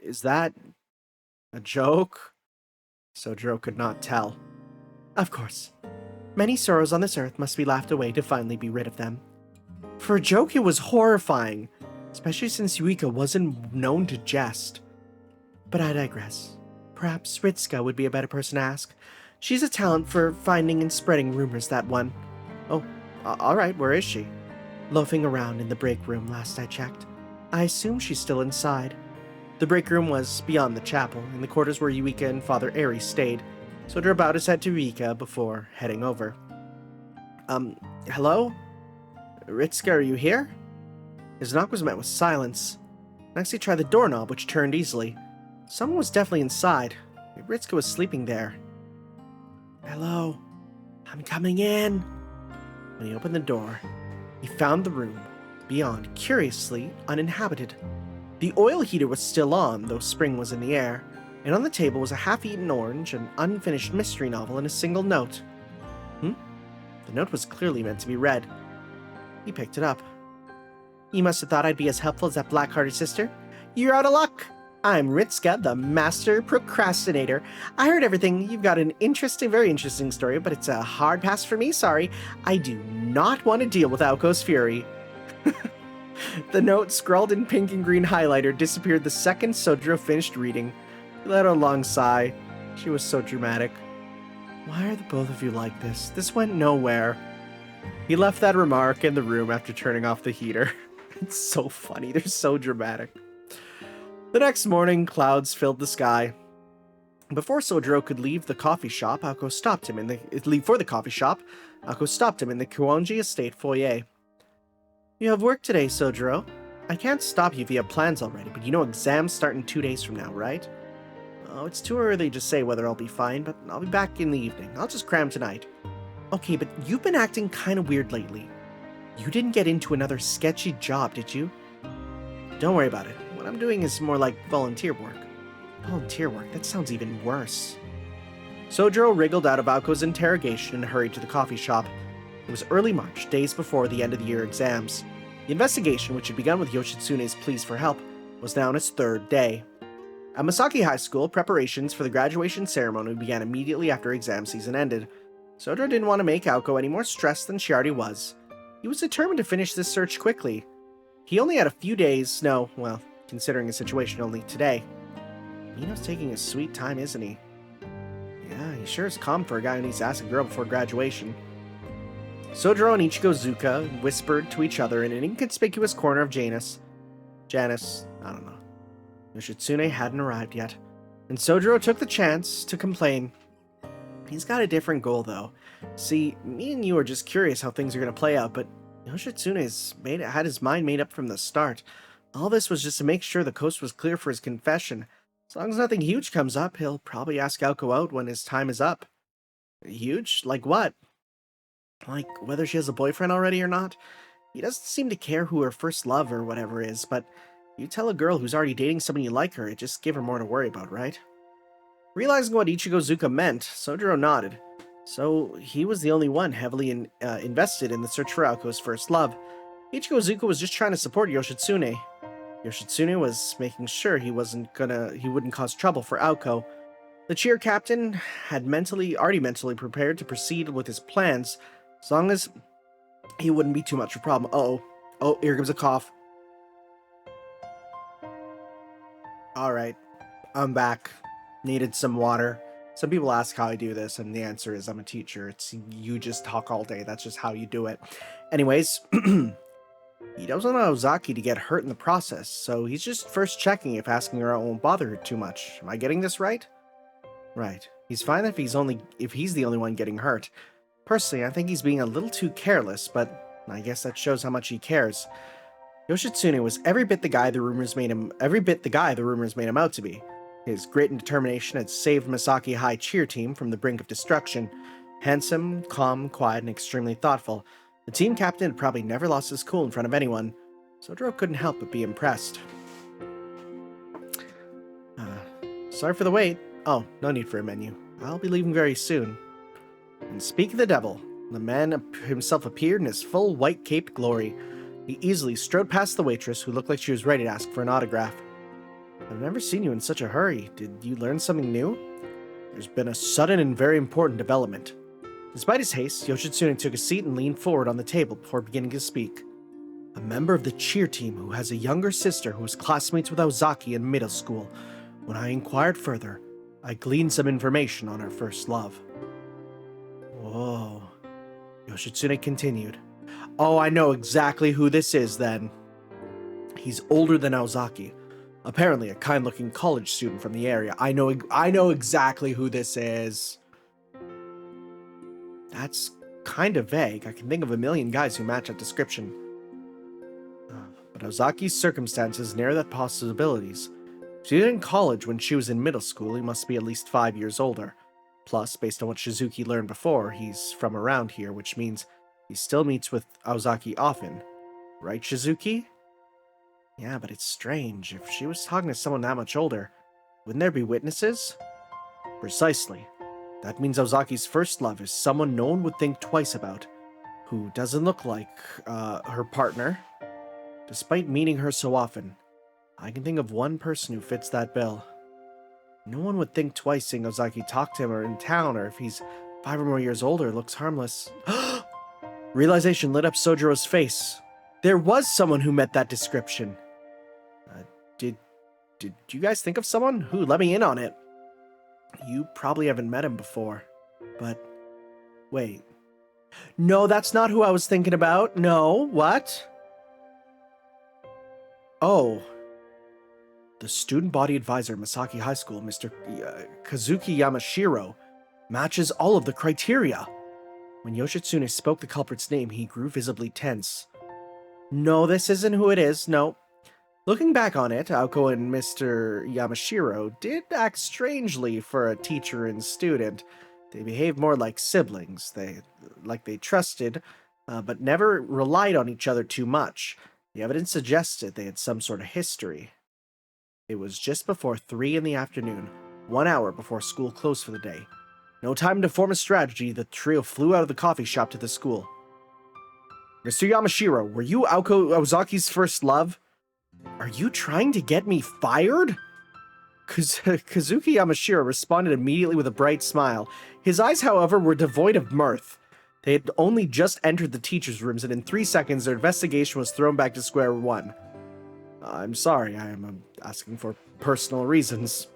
Is that a joke?" Sojiro could not tell. "Of course. Many sorrows on this earth must be laughed away to finally be rid of them." For a joke, it was horrifying, especially since Yuika wasn't known to jest. But I digress. Perhaps Ritsuka would be a better person to ask. She's a talent for finding and spreading rumors, that one. "Oh, alright, where is she?" "Loafing around in the break room, last I checked. I assume she's still inside." The break room was beyond the chapel, in the quarters where Yuika and Father Airy stayed, so drew about his head to Yuika before heading over. Hello? Ritsuka, are you here? His knock was met with silence. Next he tried the doorknob, which turned easily. Someone was definitely inside. Ritsuka was sleeping there. Hello, I'm coming in. When he opened the door, he found the room beyond curiously uninhabited. The oil heater was still on, though spring was in the air, and on the table was a half-eaten orange, an unfinished mystery novel, and a single note. The note was clearly meant to be read. He picked it up. You must have thought I'd be as helpful as that black-hearted sister. You're out of luck. I'm Ritsuka, the master procrastinator. I heard everything. You've got an very interesting story, but it's a hard pass for me, sorry. I do not want to deal with Aoko's fury. The note, scrawled in pink and green highlighter, disappeared the second Sojiro finished reading. He let out a long sigh. She was so dramatic. Why are the both of you like this? This went nowhere. He left that remark in the room after turning off the heater. It's so funny. They're so dramatic. The next morning, clouds filled the sky. Before Sojiro could leave the coffee shop, Aoko stopped him in the Kuonji estate foyer. You have work today, Sojiro. I can't stop you if you have plans already, but you know exams start in 2 days from now, right? Oh, it's too early to say whether I'll be fine, but I'll be back in the evening. I'll just cram tonight. Okay, but you've been acting kind of weird lately. You didn't get into another sketchy job, did you? Don't worry about it. What I'm doing is more like volunteer work. Volunteer work? That sounds even worse. Sojiro wriggled out of Aoko's interrogation and hurried to the coffee shop. It was early March, days before the end of the year exams. The investigation, which had begun with Yoshitsune's pleas for help, was now on its 3rd day. At Masaki High School, preparations for the graduation ceremony began immediately after exam season ended. Sojiro didn't want to make Aoko any more stressed than she already was. He was determined to finish this search quickly. He only had a few days, considering his situation, only today. Mino's taking his sweet time, isn't he? Yeah, he sure is calm for a guy who needs to ask a girl before graduation. Sojiro and Ichigo Zuka whispered to each other in an inconspicuous corner of Janice, I don't know. Yoshitsune hadn't arrived yet, and Sojiro took the chance to complain. He's got a different goal, though. See, me and you are just curious how things are going to play out, but Yoshitsune's had his mind made up from the start. All this was just to make sure the coast was clear for his confession. As long as nothing huge comes up, he'll probably ask Aoko out when his time is up. Huge? Like what? Like whether she has a boyfriend already or not? He doesn't seem to care who her first love or whatever is, but you tell a girl who's already dating someone you like her, it just give her more to worry about, right? Realizing what Ichigo Zuka meant, Sojiro nodded. So he was the only one heavily invested in the search for Aoko's first love. Ichigo Zuka was just trying to support Yoshitsune. Yoshitsune was making sure he wouldn't cause trouble for Aoko. The cheer captain had already mentally prepared to proceed with his plans, as long as he wouldn't be too much of a problem. Oh, here comes a cough. Alright, I'm back. Needed some water. Some people ask how I do this, and the answer is I'm a teacher. You just talk all day. That's just how you do it. Anyways, he doesn't want Ozaki to get hurt in the process, so he's just first checking if asking her out won't bother her too much. Am I getting this right? Right. He's fine if he's the only one getting hurt. Personally, I think he's being a little too careless, but I guess that shows how much he cares. Yoshitsune was every bit the guy the rumors made him out to be. His grit and determination had saved Masaki High cheer team from the brink of destruction. Handsome, calm, quiet, and extremely thoughtful, the team captain had probably never lost his cool in front of anyone. Sojiro couldn't help but be impressed. Sorry for the wait. Oh, no need for a menu. I'll be leaving very soon. And speak of the devil, the man himself appeared in his full white-caped glory. He easily strode past the waitress, who looked like she was ready to ask for an autograph. I've never seen you in such a hurry. Did you learn something new? There's been a sudden and very important development. Despite his haste, Yoshitsune took a seat and leaned forward on the table before beginning to speak. A member of the cheer team who has a younger sister who was classmates with Ozaki in middle school. When I inquired further, I gleaned some information on her first love. Whoa. Yoshitsune continued. Oh, I know exactly who this is then. He's older than Ozaki. Apparently a kind-looking college student from the area. I know exactly who this is. That's kind of vague. I can think of a million guys who match that description. But Ozaki's circumstances narrow that possibilities. She was in college when she was in middle school. He must be at least 5 years older. Plus, based on what Shizuki learned before, he's from around here, which means he still meets with Ozaki often. Right, Shizuki? Yeah, but it's strange. If she was talking to someone that much older, wouldn't there be witnesses? Precisely. That means Ozaki's first love is someone no one would think twice about, who doesn't look like, her partner. Despite meeting her so often, I can think of one person who fits that bill. No one would think twice seeing Ozaki talk to him or in town, or if he's 5 or more years older, looks harmless. Realization lit up Sojiro's face. There was someone who met that description. Did you guys think of someone? Who? Let me in on it. You probably haven't met him before, but wait. No, that's not who I was thinking about. No, what? Oh. The student body advisor at Masaki High School, Mr. Kazuki Yamashiro, matches all of the criteria. When Yoshitsune spoke the culprit's name, he grew visibly tense. No, this isn't who it is, no. Looking back on it, Aoko and Mr. Yamashiro did act strangely for a teacher and student. They behaved more like siblings, they trusted, but never relied on each other too much. The evidence suggested they had some sort of history. It was just before 3 in the afternoon, 1 hour before school closed for the day. No time to form a strategy, the trio flew out of the coffee shop to the school. Mr. Yamashiro, were you Aoko Ozaki's first love? Are you trying to get me fired? Kazuki Yamashiro responded immediately with a bright smile. His eyes, however, were devoid of mirth. They had only just entered the teachers' rooms, and in 3 seconds their investigation was thrown back to square one. I'm sorry, I am asking for personal reasons.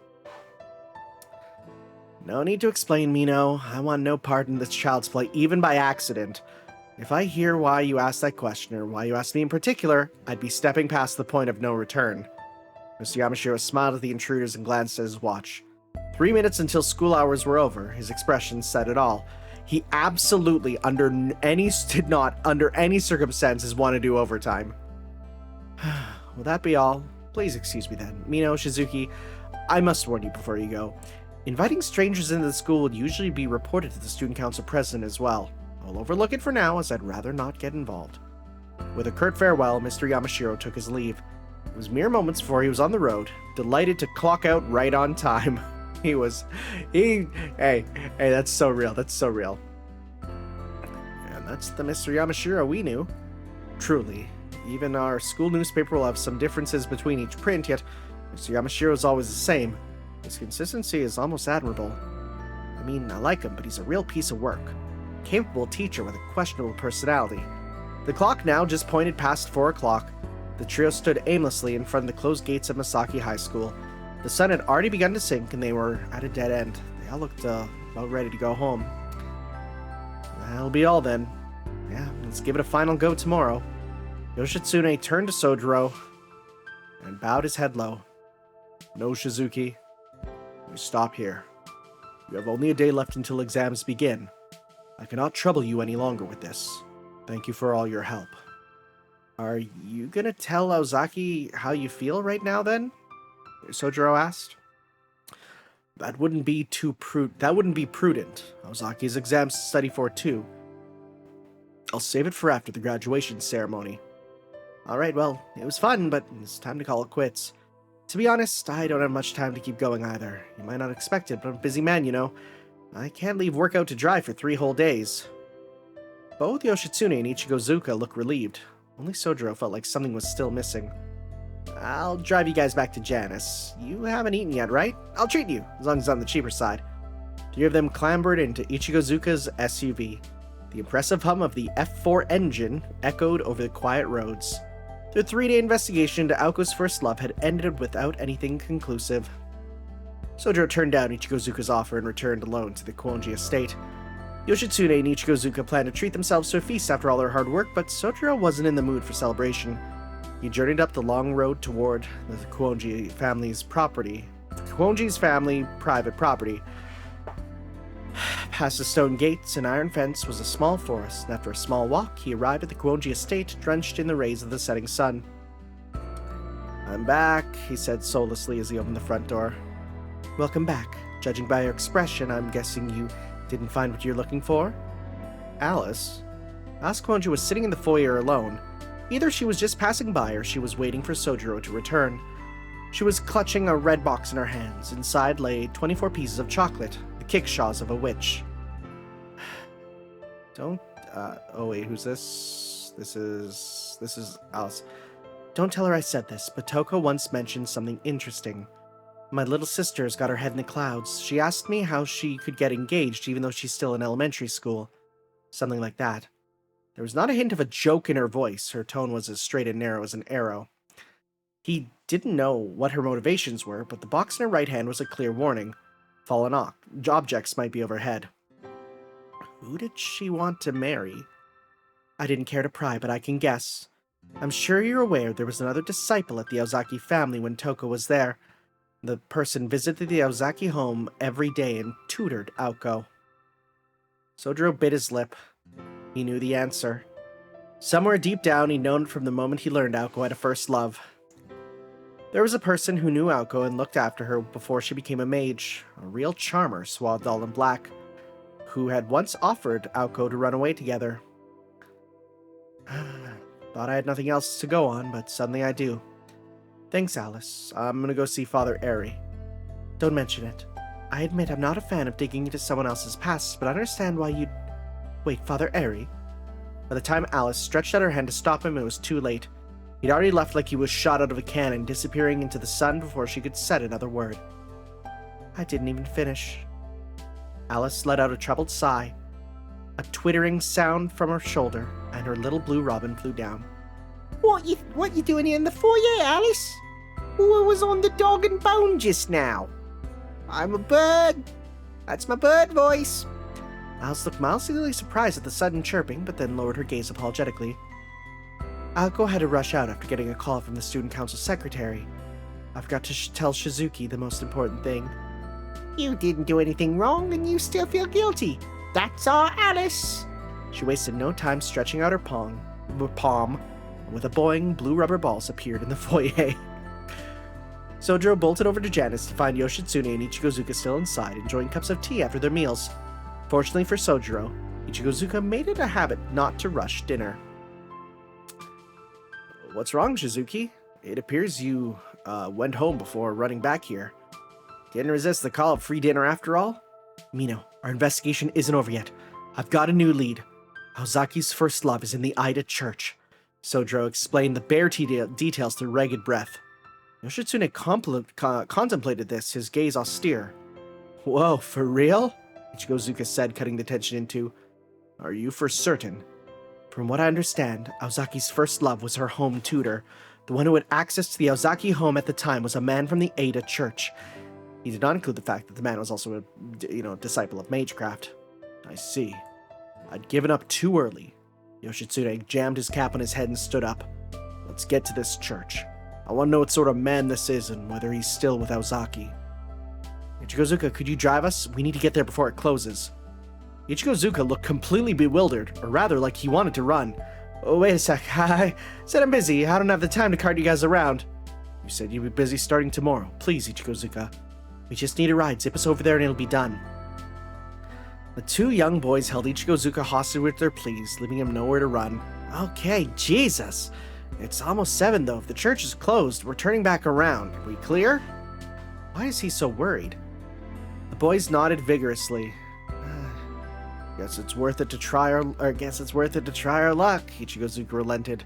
No need to explain, Mino. I want no part in this child's play, even by accident. If I hear why you asked that question, or why you asked me in particular, I'd be stepping past the point of no return. Mr. Yamashiro smiled at the intruders and glanced at his watch. 3 minutes until school hours were over. His expression said it all. He absolutely, did not, under any circumstances, want to do overtime. Will that be all? Please excuse me then. Mino, Shizuki, I must warn you before you go. Inviting strangers into the school would usually be reported to the student council president as well. I'll overlook it for now, as I'd rather not get involved. With a curt farewell, Mr. Yamashiro took his leave. It was mere moments before he was on the road, delighted to clock out right on time. Hey, that's so real, that's so real. And that's the Mr. Yamashiro we knew. Truly, even our school newspaper will have some differences between each print, yet Mr. Yamashiro is always the same. His consistency is almost admirable. I mean, I like him, but he's a real piece of work. Capable teacher with a questionable personality. The clock now just pointed past 4 o'clock. The trio stood aimlessly in front of the closed gates of Masaki High School. The sun had already begun to sink, and they were at a dead end. They all looked about ready to go home. That'll be all then. Yeah, let's give it a final go tomorrow. Yoshitsune turned to Sojiro and bowed his head low. No, Shizuki. You stop here. You have only a day left until exams begin. I cannot trouble you any longer with this. Thank you for all your help. Are you gonna tell Ozaki how you feel right now, then? Sojiro asked. That wouldn't be prudent. Ozaki's exams to study for, too. I'll save it for after the graduation ceremony. Alright, well, it was fun, but it's time to call it quits. To be honest, I don't have much time to keep going either. You might not expect it, but I'm a busy man, you know. I can't leave work out to dry for 3 whole days. Both Yoshitsune and Ichigo Zuka looked relieved. Only Sojiro felt like something was still missing. I'll drive you guys back to Janus. You haven't eaten yet, right? I'll treat you, as long as it's on the cheaper side. 3 of them clambered into Ichigo Zuka's SUV. The impressive hum of the F4 engine echoed over the quiet roads. Their 3-day investigation into Aoko's first love had ended without anything conclusive. Sojiro turned down Ichigo Zuka's offer and returned alone to the Kuonji estate. Yoshitsune and Ichigo Zuka planned to treat themselves to a feast after all their hard work, but Sojiro wasn't in the mood for celebration. He journeyed up the long road toward the Kuonji family's property. Kuonji's family private property. Past the stone gates and iron fence was a small forest, and after a small walk, he arrived at the Kuonji estate, drenched in the rays of the setting sun. "I'm back," he said soullessly as he opened the front door. "Welcome back. Judging by your expression, I'm guessing you didn't find what you're looking for?" Alice Kuonji was sitting in the foyer alone. Either she was just passing by or she was waiting for Sojiro to return. She was clutching a red box in her hands. Inside lay 24 pieces of chocolate, the kickshaws of a witch. Oh wait, who's this? This is Alice. "Don't tell her I said this, but Toko once mentioned something interesting. My little sister's got her head in the clouds. She asked me how she could get engaged even though she's still in elementary school. Something like that." There was not a hint of a joke in her voice. Her tone was as straight and narrow as an arrow. He didn't know what her motivations were, but the box in her right hand was a clear warning. Fallen objects might be overhead. Who did she want to marry? I didn't care to pry, but I can guess. I'm sure you're aware there was another disciple at the Ozaki family when Toko was there. The person visited the Ozaki home every day and tutored Aoko. Sojiro bit his lip. He knew the answer. Somewhere deep down, he'd known from the moment he learned Aoko had a first love. There was a person who knew Aoko and looked after her before she became a mage, a real charmer swathed all in black, who had once offered Aoko to run away together. Thought I had nothing else to go on, but suddenly I do. Thanks, Alice. I'm gonna go see Father Airy. Don't mention it. I admit I'm not a fan of digging into someone else's past, but I understand why you'd... Wait, Father Airy? By the time Alice stretched out her hand to stop him, it was too late. He'd already left like he was shot out of a cannon, disappearing into the sun before she could say another word. I didn't even finish. Alice let out a troubled sigh. A twittering sound from her shoulder, and her little blue robin flew down. What you doing here in the foyer, Alice? Who was on the dog and bone just now? I'm a bird. That's my bird voice. Alice looked mildly surprised at the sudden chirping, but then lowered her gaze apologetically. Aoko had to rush out after getting a call from the student council secretary. I forgot to tell Shizuki the most important thing. You didn't do anything wrong, and you still feel guilty. That's our Alice. She wasted no time stretching out her palm, and with a boing, blue rubber balls appeared in the foyer. Sojiro bolted over to Janice to find Yoshitsune and Ichigozuka still inside, enjoying cups of tea after their meals. Fortunately for Sojiro, Ichigozuka made it a habit not to rush dinner. What's wrong, Shizuki? It appears you went home before running back here. Didn't resist the call of free dinner after all? Mino, our investigation isn't over yet. I've got a new lead. Aozaki's first love is in the Ida Church. Sojiro explained the bare details through ragged breath. Yoshitsune contemplated this, his gaze austere. Whoa, for real? Ichigozuka said, cutting the tension into, Are you for certain? From what I understand, Aozaki's first love was her home tutor. The one who had access to the Aozaki home at the time was a man from the Ada Church. He did not include the fact that the man was also a, disciple of magecraft. I see. I'd given up too early. Yoshitsune jammed his cap on his head and stood up. Let's get to this church. I want to know what sort of man this is and whether he's still with Aozaki. Ichigozuka, could you drive us? We need to get there before it closes. Ichigozuka looked completely bewildered, or rather like he wanted to run. Oh, wait a sec. I said I'm busy. I don't have the time to cart you guys around. You said you'd be busy starting tomorrow. Please, Ichigozuka. We just need a ride. Zip us over there and it'll be done. The two young boys held Ichigozuka hostage with their pleas, leaving him nowhere to run. Okay, Jesus. It's almost 7, though. If the church is closed, we're turning back around. Are we clear? Why is he so worried? The boys nodded vigorously. Guess it's worth it to try our luck, Ichigozuka relented.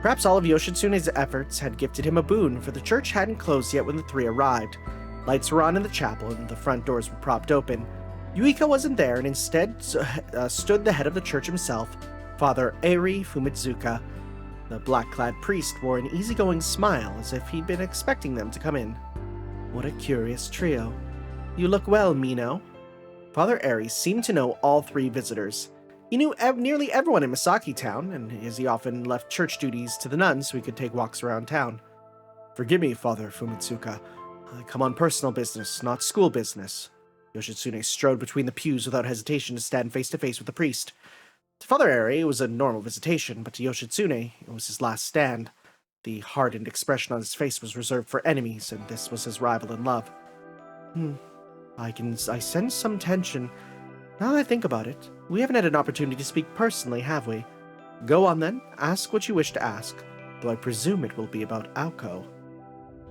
Perhaps all of Yoshitsune's efforts had gifted him a boon, for the church hadn't closed yet when the three arrived. Lights were on in the chapel, and the front doors were propped open. Yuika wasn't there, and instead stood the head of the church himself, Father Eri Fumitsuka. The black-clad priest wore an easygoing smile, as if he'd been expecting them to come in. What a curious trio. You look well, Mino. Father Eri seemed to know all three visitors. He knew nearly everyone in Misaki Town, and as he often left church duties to the nuns so he could take walks around town. Forgive me, Father Fumitsuka. I come on personal business, not school business. Yoshitsune strode between the pews without hesitation to stand face to face with the priest. To Father Eri, it was a normal visitation, but to Yoshitsune, it was his last stand. The hardened expression on his face was reserved for enemies, and this was his rival in love. I sense some tension. Now that I think about it, we haven't had an opportunity to speak personally, have we? Go on then, ask what you wish to ask, though I presume it will be about Aoko.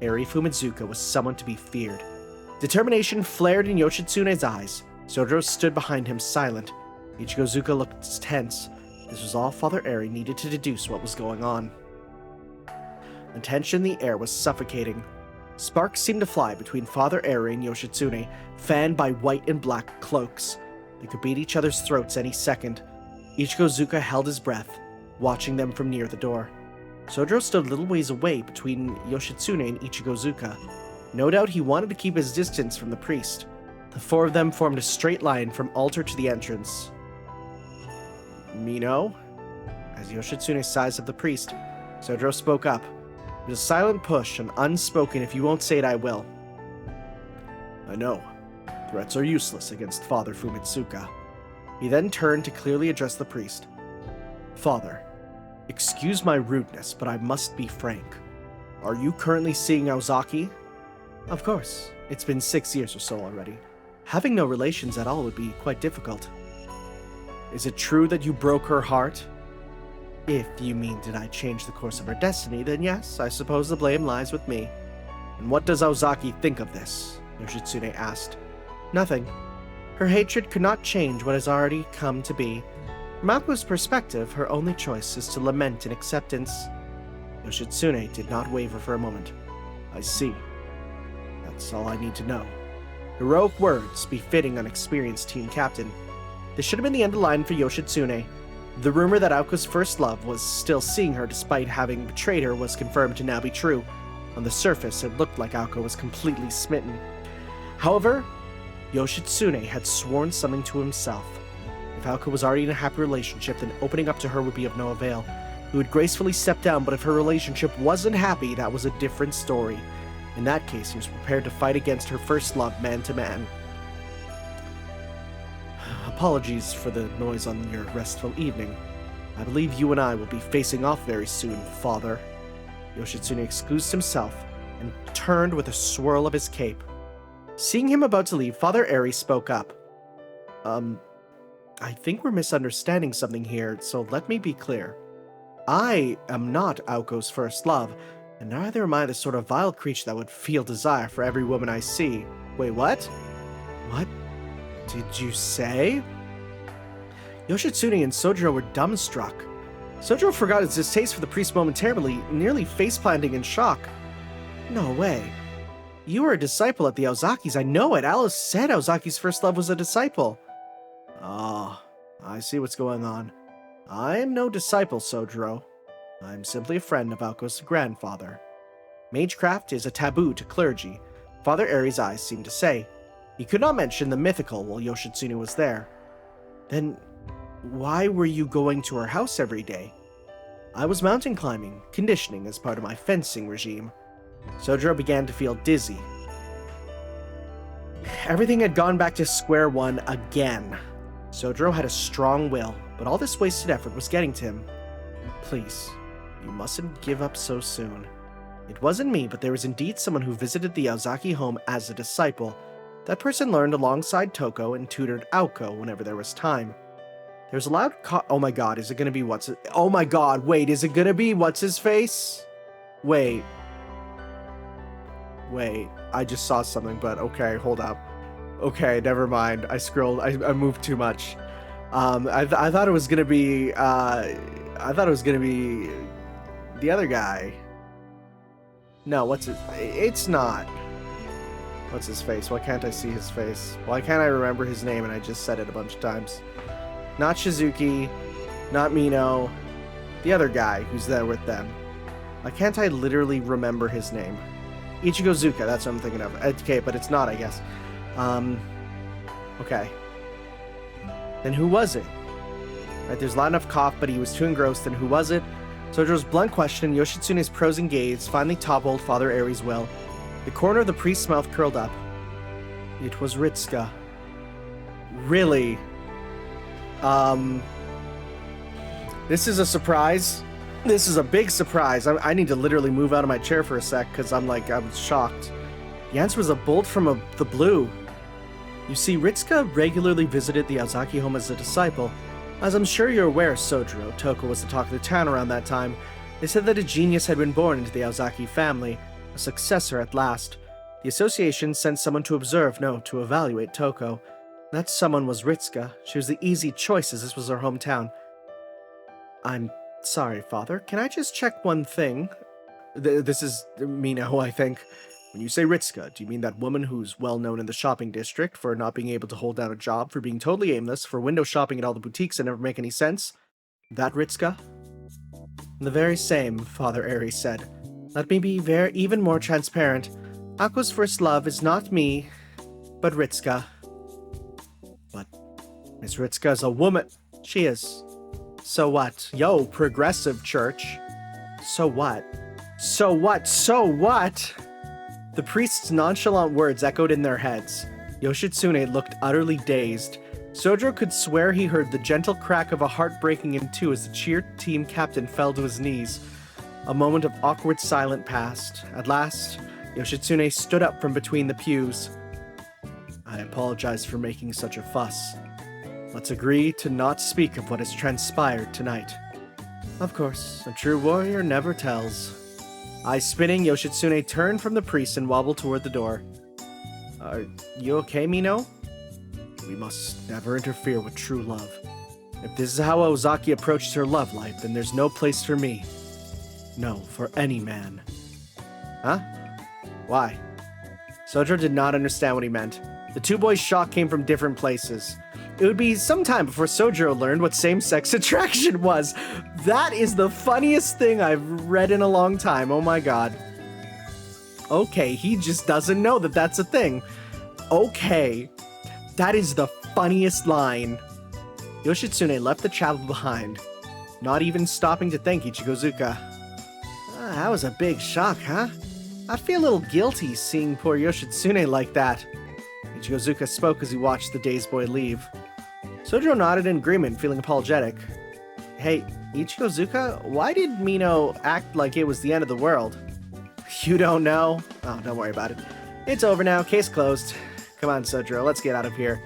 Eri Fumizuka was someone to be feared. Determination flared in Yoshitsune's eyes. Sojiro stood behind him, silent. Ichigo Zuka looked tense. This was all Father Eri needed to deduce what was going on. The tension in the air was suffocating. Sparks seemed to fly between Father Eri and Yoshitsune, fanned by white and black cloaks. They could beat each other's throats any second. Ichigo Zuka held his breath, watching them from near the door. Sojiro stood a little ways away between Yoshitsune and Ichigo Zuka. No doubt he wanted to keep his distance from the priest. The four of them formed a straight line from altar to the entrance. Mino? As Yoshitsune sized up the priest, Sojiro spoke up. It was a silent push, an unspoken "if you won't say it, I will." I know. Threats are useless against Father Fumitsuka. He then turned to clearly address the priest. Father, excuse my rudeness, but I must be frank. Are you currently seeing Aozaki? Of course. It's been 6 years or so already. Having no relations at all would be quite difficult. Is it true that you broke her heart? If you mean did I change the course of her destiny, then yes, I suppose the blame lies with me. And what does Aozaki think of this? Yoshitsune asked. Nothing. Her hatred could not change what has already come to be. From Aoko's perspective, her only choice is to lament in acceptance. Yoshitsune did not waver for a moment. I see. That's all I need to know. Heroic words befitting an experienced team captain. This should have been the end of the line for Yoshitsune. The rumor that Aoko's first love was still seeing her despite having betrayed her was confirmed to now be true. On the surface, it looked like Aoko was completely smitten. However, Yoshitsune had sworn something to himself. If Aoko was already in a happy relationship, then opening up to her would be of no avail. He would gracefully step down, but if her relationship wasn't happy, that was a different story. In that case, he was prepared to fight against her first love man to man. Apologies for the noise on your restful evening. I believe you and I will be facing off very soon, Father. Yoshitsune excused himself and turned with a swirl of his cape. Seeing him about to leave, Father Eri spoke up. I think we're misunderstanding something here, so let me be clear. I am not Aoko's first love, and neither am I the sort of vile creature that would feel desire for every woman I see. Wait, what? What did you say? Yoshitsune and Sojiro were dumbstruck. Sojiro forgot his distaste for the priest momentarily, nearly face-planting in shock. No way. You were a disciple at the Aozakis, I know it. Alice said Aozaki's first love was a disciple. Ah, I see what's going on. I am no disciple, Sojiro. I am simply a friend of Aoko's grandfather. Magecraft is a taboo to clergy, Father Eri's eyes seemed to say. He could not mention the mythical while Yoshitsune was there. Then, why were you going to her house every day? I was mountain climbing, conditioning as part of my fencing regime. Sojiro began to feel dizzy. Everything had gone back to square one again. Sojiro had a strong will, but all this wasted effort was getting to him. Please, you mustn't give up so soon. It wasn't me, but there was indeed someone who visited the Aozaki home as a disciple. That person learned alongside Toko and tutored Aoko whenever there was time. There was a loud oh my god, is it gonna be oh my god, wait, is it gonna be what's-his-face? Wait, I just saw something, but okay, hold up. Okay, never mind, I scrolled, I moved too much. I thought it was gonna be, the other guy. No, it's not. What's his face? Why can't I see his face? Why can't I remember his name and I just said it a bunch of times? Not Shizuki, not Mino, the other guy who's there with them. Why can't I literally remember his name? Ichigo Zuka, that's what I'm thinking of. Okay, but it's not, I guess. Okay. Then who was it? Right, there's a loud enough cough, but he was too engrossed. Then who was it? Sojiro's blunt question, Yoshitsune's prosing gaze, finally toppled Father Eri's will. The corner of the priest's mouth curled up. It was Ritsuka. Really? This is a surprise. This is a big surprise. I need to literally move out of my chair for a sec because I'm shocked. The answer was a bolt from the blue. You see, Ritsuka regularly visited the Aozaki home as a disciple. As I'm sure you're aware, Sojiro, Toko was the talk of the town around that time. They said that a genius had been born into the Aozaki family, a successor at last. The association sent someone to observe, no, to evaluate Toko. That someone was Ritsuka. She was the easy choice as this was her hometown. I'm sorry, Father. Can I just check one thing? This is Mino, I think. When you say Ritsuka, do you mean that woman who's well known in the shopping district for not being able to hold down a job, for being totally aimless, for window shopping at all the boutiques that never make any sense? That Ritsuka? The very same, Father Aries said. Let me be even more transparent. Aqua's first love is not me, but Ritsuka. But Miss Ritsuka is a woman. She is. So what? Yo, progressive church. So what? So what? So what? The priest's nonchalant words echoed in their heads. Yoshitsune looked utterly dazed. Sojiro could swear he heard the gentle crack of a heart breaking in two as the cheer team captain fell to his knees. A moment of awkward silence passed. At last, Yoshitsune stood up from between the pews. I apologize for making such a fuss. Let's agree to not speak of what has transpired tonight. Of course, a true warrior never tells. Eyes spinning, Yoshitsune turned from the priest and wobbled toward the door. Are you okay, Mino? We must never interfere with true love. If this is how Ozaki approaches her love life, then there's no place for me. No, for any man. Huh? Why? Sojiro did not understand what he meant. The two boys' shock came from different places. It would be some time before Sojiro learned what same-sex attraction was. That is the funniest thing I've read in a long time. Oh my god. Okay, he just doesn't know that that's a thing. Okay. That is the funniest line. Yoshitsune left the chapel behind, not even stopping to thank Ichigozuka. That was a big shock, huh? I feel a little guilty seeing poor Yoshitsune like that. Ichigozuka spoke as he watched the dazed boy leave. Sojiro nodded in agreement, feeling apologetic. Hey, Ichigozuka, why did Mino act like it was the end of the world? You don't know? Oh, don't worry about it. It's over now, case closed. Come on, Sojiro, let's get out of here.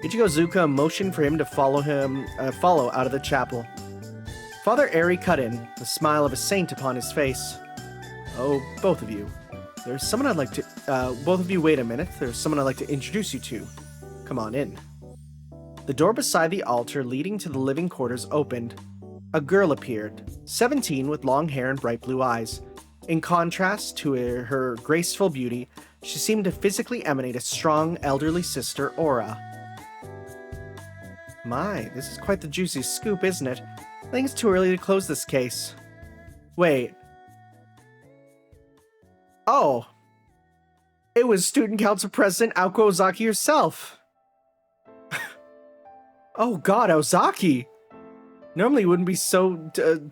Ichigozuka motioned for him to follow out of the chapel. Father Eri cut in, the smile of a saint upon his face. Oh, both of you. There's someone I'd like to... both of you wait a minute. There's someone I'd like to introduce you to. Come on in. The door beside the altar leading to the living quarters opened. A girl appeared, 17 with long hair and bright blue eyes. In contrast to her graceful beauty, she seemed to physically emanate a strong elderly sister aura. My, this is quite the juicy scoop, isn't it? I think it's too early to close this case. Wait. Oh. It was Student Council President Aoko Ozaki herself. Oh god, Ozaki! Normally he wouldn't be so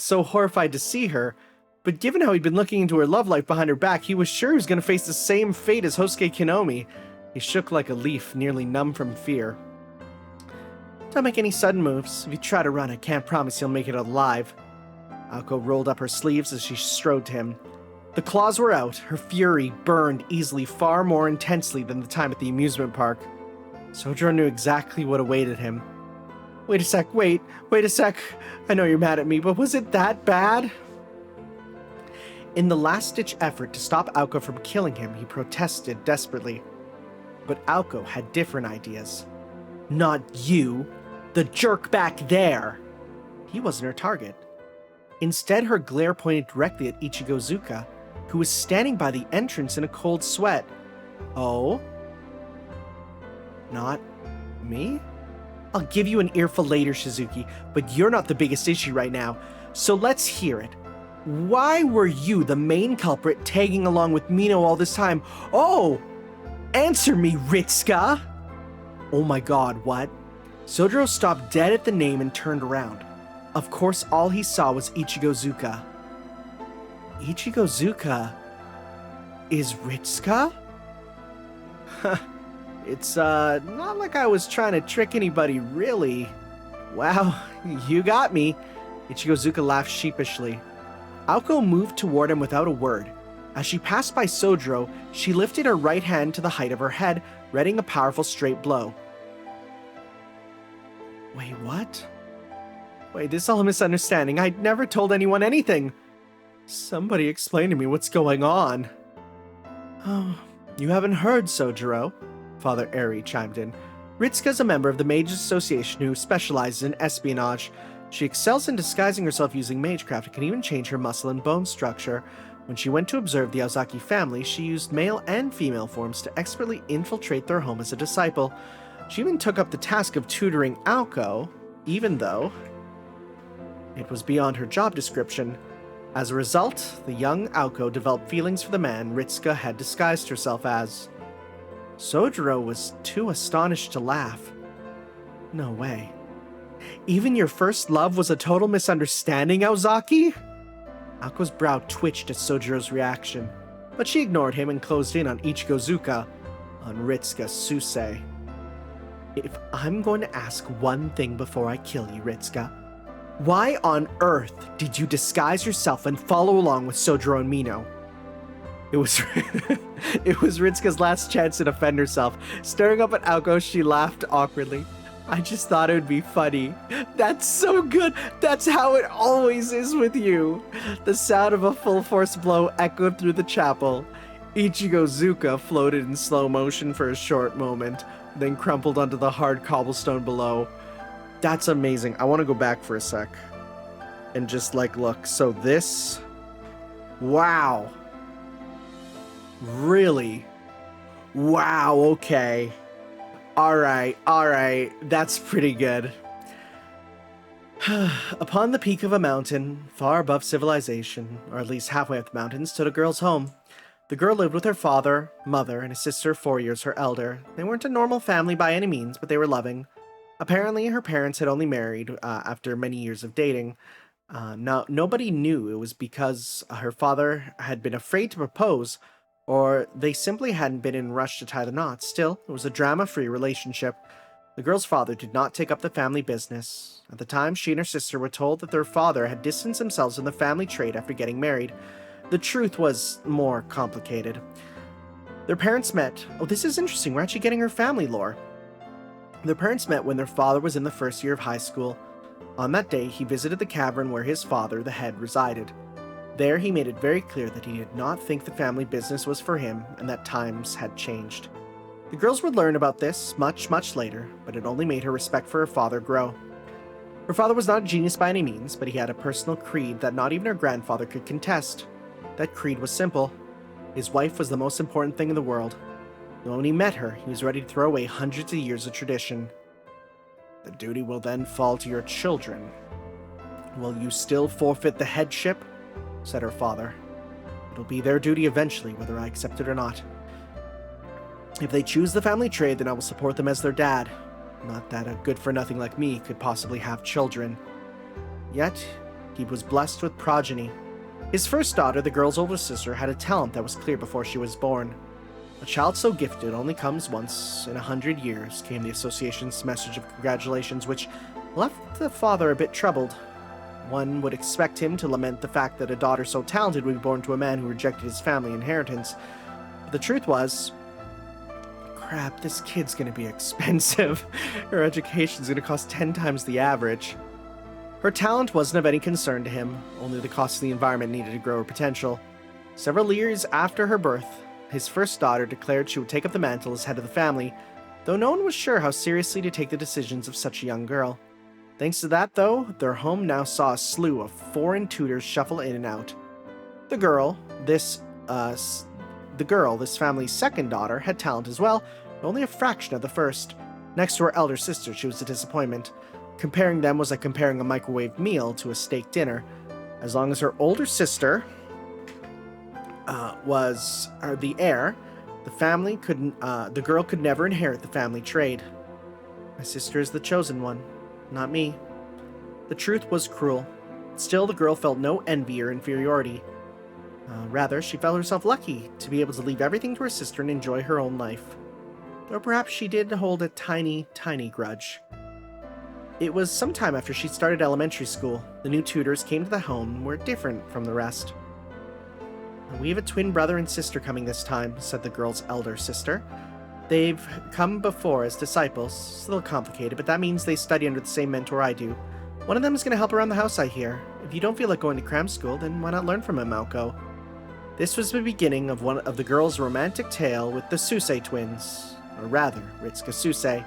horrified to see her, but given how he'd been looking into her love life behind her back, he was sure he was going to face the same fate as Hosuke Kinomi. He shook like a leaf, nearly numb from fear. Don't make any sudden moves. If you try to run, I can't promise you'll make it alive. Aoko rolled up her sleeves as she strode to him. The claws were out. Her fury burned easily, far more intensely than the time at the amusement park. Sojiro knew exactly what awaited him. Wait a sec, wait a sec. I know you're mad at me, but was it that bad? In the last-ditch effort to stop Aoko from killing him, he protested desperately. But Aoko had different ideas. Not you, the jerk back there. He wasn't her target. Instead, her glare pointed directly at Ichigozuka, who was standing by the entrance in a cold sweat. Oh? Not me? I'll give you an earful later, Shizuki, but you're not the biggest issue right now, so let's hear it. Why were you the main culprit tagging along with Mino all this time? Oh! Answer me, Ritsuka! Oh my god, what? Sojiro stopped dead at the name and turned around. Of course, all he saw was Ichigozuka. Ichigozuka is Ritsuka? It's, not like I was trying to trick anybody, really. Wow, you got me. Ichigozuka laughed sheepishly. Aoko moved toward him without a word. As she passed by Sojiro, she lifted her right hand to the height of her head, readying a powerful straight blow. Wait, what? Wait, this is all a misunderstanding. I'd never told anyone anything. Somebody explain to me what's going on. Oh, you haven't heard, Sojiro? Father Eri chimed in. Ritsuka's a member of the Mages Association who specializes in espionage. She excels in disguising herself using magecraft and can even change her muscle and bone structure. When she went to observe the Aozaki family, she used male and female forms to expertly infiltrate their home as a disciple. She even took up the task of tutoring Aoko, even though it was beyond her job description. As a result, the young Aoko developed feelings for the man Ritsuka had disguised herself as. Sojiro was too astonished to laugh. No way. Even your first love was a total misunderstanding, Aozaki? Aoko's brow twitched at Sojiro's reaction, but she ignored him and closed in on Ichigozuka, on Ritsuka Susei. If I'm going to ask one thing before I kill you, Ritsuka, why on earth did you disguise yourself and follow along with Sojiro and Mino? It was Ritsuka's last chance to defend herself. Staring up at Aoko, she laughed awkwardly. I just thought it would be funny. That's so good. That's how it always is with you. The sound of a full force blow echoed through the chapel. Ichigozuka floated in slow motion for a short moment, then crumpled onto the hard cobblestone below. That's amazing. I want to go back for a sec and just look. So this, wow. Really? Wow, okay. Alright, that's pretty good. Upon the peak of a mountain, far above civilization, or at least halfway up the mountain, stood a girl's home. The girl lived with her father, mother, and a sister 4 years her elder. They weren't a normal family by any means, but they were loving. Apparently, her parents had only married after many years of dating. Now, nobody knew it was because her father had been afraid to propose, or they simply hadn't been in a rush to tie the knot. Still, it was a drama-free relationship. The girl's father did not take up the family business. At the time, she and her sister were told that their father had distanced themselves from the family trade after getting married. The truth was more complicated. Their parents met. Oh, this is interesting. We're actually getting her family lore. Their parents met when their father was in the first year of high school. On that day, he visited the cavern where his father, the head, resided. There, he made it very clear that he did not think the family business was for him and that times had changed. The girls would learn about this much, much later, but it only made her respect for her father grow. Her father was not a genius by any means, but he had a personal creed that not even her grandfather could contest. That creed was simple. His wife was the most important thing in the world. When he met her, he was ready to throw away hundreds of years of tradition. The duty will then fall to your children. Will you still forfeit the headship? Said her father. It'll be their duty eventually, whether I accept it or not. If they choose the family trade, then I will support them as their dad. Not that a good-for-nothing like me could possibly have children. Yet, he was blessed with progeny. His first daughter, the girl's older sister, had a talent that was clear before she was born. A child so gifted only comes once in 100 years, came the association's message of congratulations, which left the father a bit troubled. One would expect him to lament the fact that a daughter so talented would be born to a man who rejected his family inheritance. But the truth was, crap, this kid's gonna be expensive. Her education's gonna cost 10 times the average. Her talent wasn't of any concern to him, only the cost of the environment needed to grow her potential. Several years after her birth, his first daughter declared she would take up the mantle as head of the family, though no one was sure how seriously to take the decisions of such a young girl. Thanks to that, though, their home now saw a slew of foreign tutors shuffle in and out. The girl, this family's second daughter, had talent as well, but only a fraction of the first. Next to her elder sister, she was a disappointment. Comparing them was like comparing a microwave meal to a steak dinner. As long as her older sister was the heir, the girl could never inherit the family trade. My sister is the chosen one, not me. The truth was cruel. Still, the girl felt no envy or inferiority. Rather, she felt herself lucky to be able to leave everything to her sister and enjoy her own life. Or perhaps she did hold a tiny, tiny grudge. It was sometime after she started elementary school. The new tutors came to the home and were different from the rest. "We have a twin brother and sister coming this time," said the girl's elder sister. "They've come before as disciples. It's a little complicated, but that means they study under the same mentor I do. One of them is going to help around the house, I hear. If you don't feel like going to cram school, then why not learn from him, Malko?" This was the beginning of one of the girl's romantic tale with the Suse twins. Or rather, Ritsuka Suse.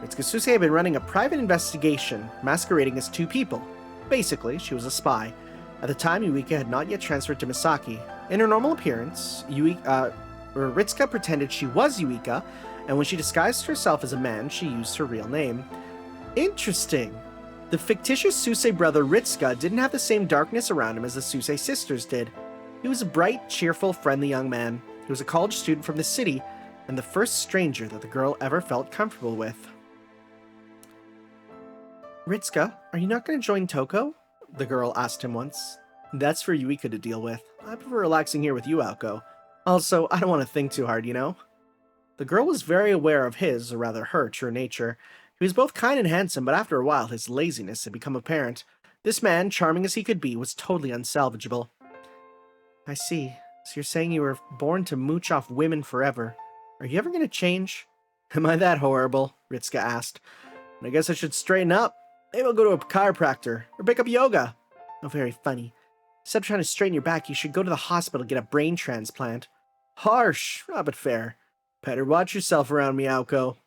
Ritsuka Suse had been running a private investigation, masquerading as two people. Basically, she was a spy. At the time, Yuika had not yet transferred to Misaki. In her normal appearance, Ritsuka pretended she was Yuika, and when she disguised herself as a man, she used her real name. Interesting. The fictitious Suse brother Ritsuka didn't have the same darkness around him as the Suse sisters did. He was a bright, cheerful, friendly young man. He was a college student from the city, and the first stranger that the girl ever felt comfortable with. "Ritsuka, are you not going to join Toko?" the girl asked him once. "That's for Yuika to deal with. I prefer relaxing here with you, Aoko. Also, I don't want to think too hard, you know?" The girl was very aware of his, or rather her, true nature. He was both kind and handsome, but after a while his laziness had become apparent. This man, charming as he could be, was totally unsalvageable. "I see. So you're saying you were born to mooch off women forever. Are you ever going to change?" "Am I that horrible?" Ritsuka asked. "I guess I should straighten up. Maybe I'll go to a chiropractor, or pick up yoga." "Oh, very funny. Instead of trying to straighten your back, you should go to the hospital and get a brain transplant." "Harsh, but fair. Better watch yourself around me, Aoko."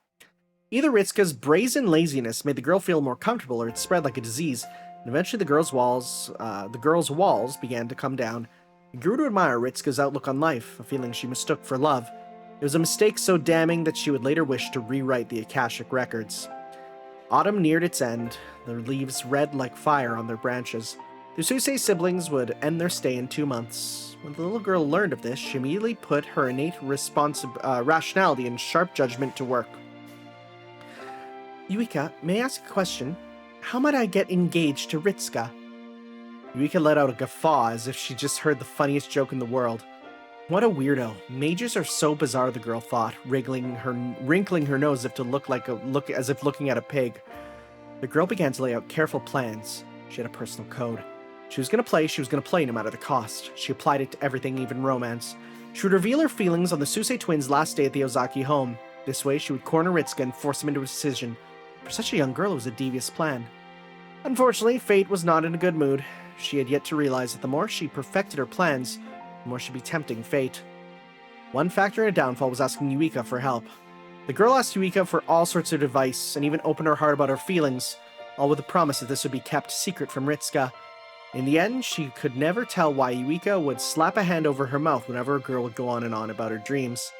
Either Ritsuka's brazen laziness made the girl feel more comfortable, or it spread like a disease, and eventually the girl's walls began to come down. He grew to admire Ritsuka's outlook on life, a feeling she mistook for love. It was a mistake so damning that she would later wish to rewrite the Akashic records. Autumn neared its end, the leaves red like fire on their branches. The Suse siblings would end their stay in 2 months. When the little girl learned of this, she immediately put her innate rationality and sharp judgment to work. "Yuika, may I ask a question? How might I get engaged to Ritsuka?" Yuika let out a guffaw as if she just heard the funniest joke in the world. What a weirdo. Mages are so bizarre, the girl thought, wrinkling her nose as if looking at a pig. The girl began to lay out careful plans. She had a personal code. She was going to play no matter the cost. She applied it to everything, even romance. She would reveal her feelings on the Suse twins' last day at the Ozaki home. This way, she would corner Ritsuka and force him into a decision. For such a young girl, it was a devious plan. Unfortunately, fate was not in a good mood. She had yet to realize that the more she perfected her plans, the more she'd be tempting fate. One factor in her downfall was asking Yuika for help. The girl asked Yuika for all sorts of advice, and even opened her heart about her feelings, all with the promise that this would be kept secret from Ritsuka. In the end, she could never tell why Yuika would slap a hand over her mouth whenever a girl would go on and on about her dreams.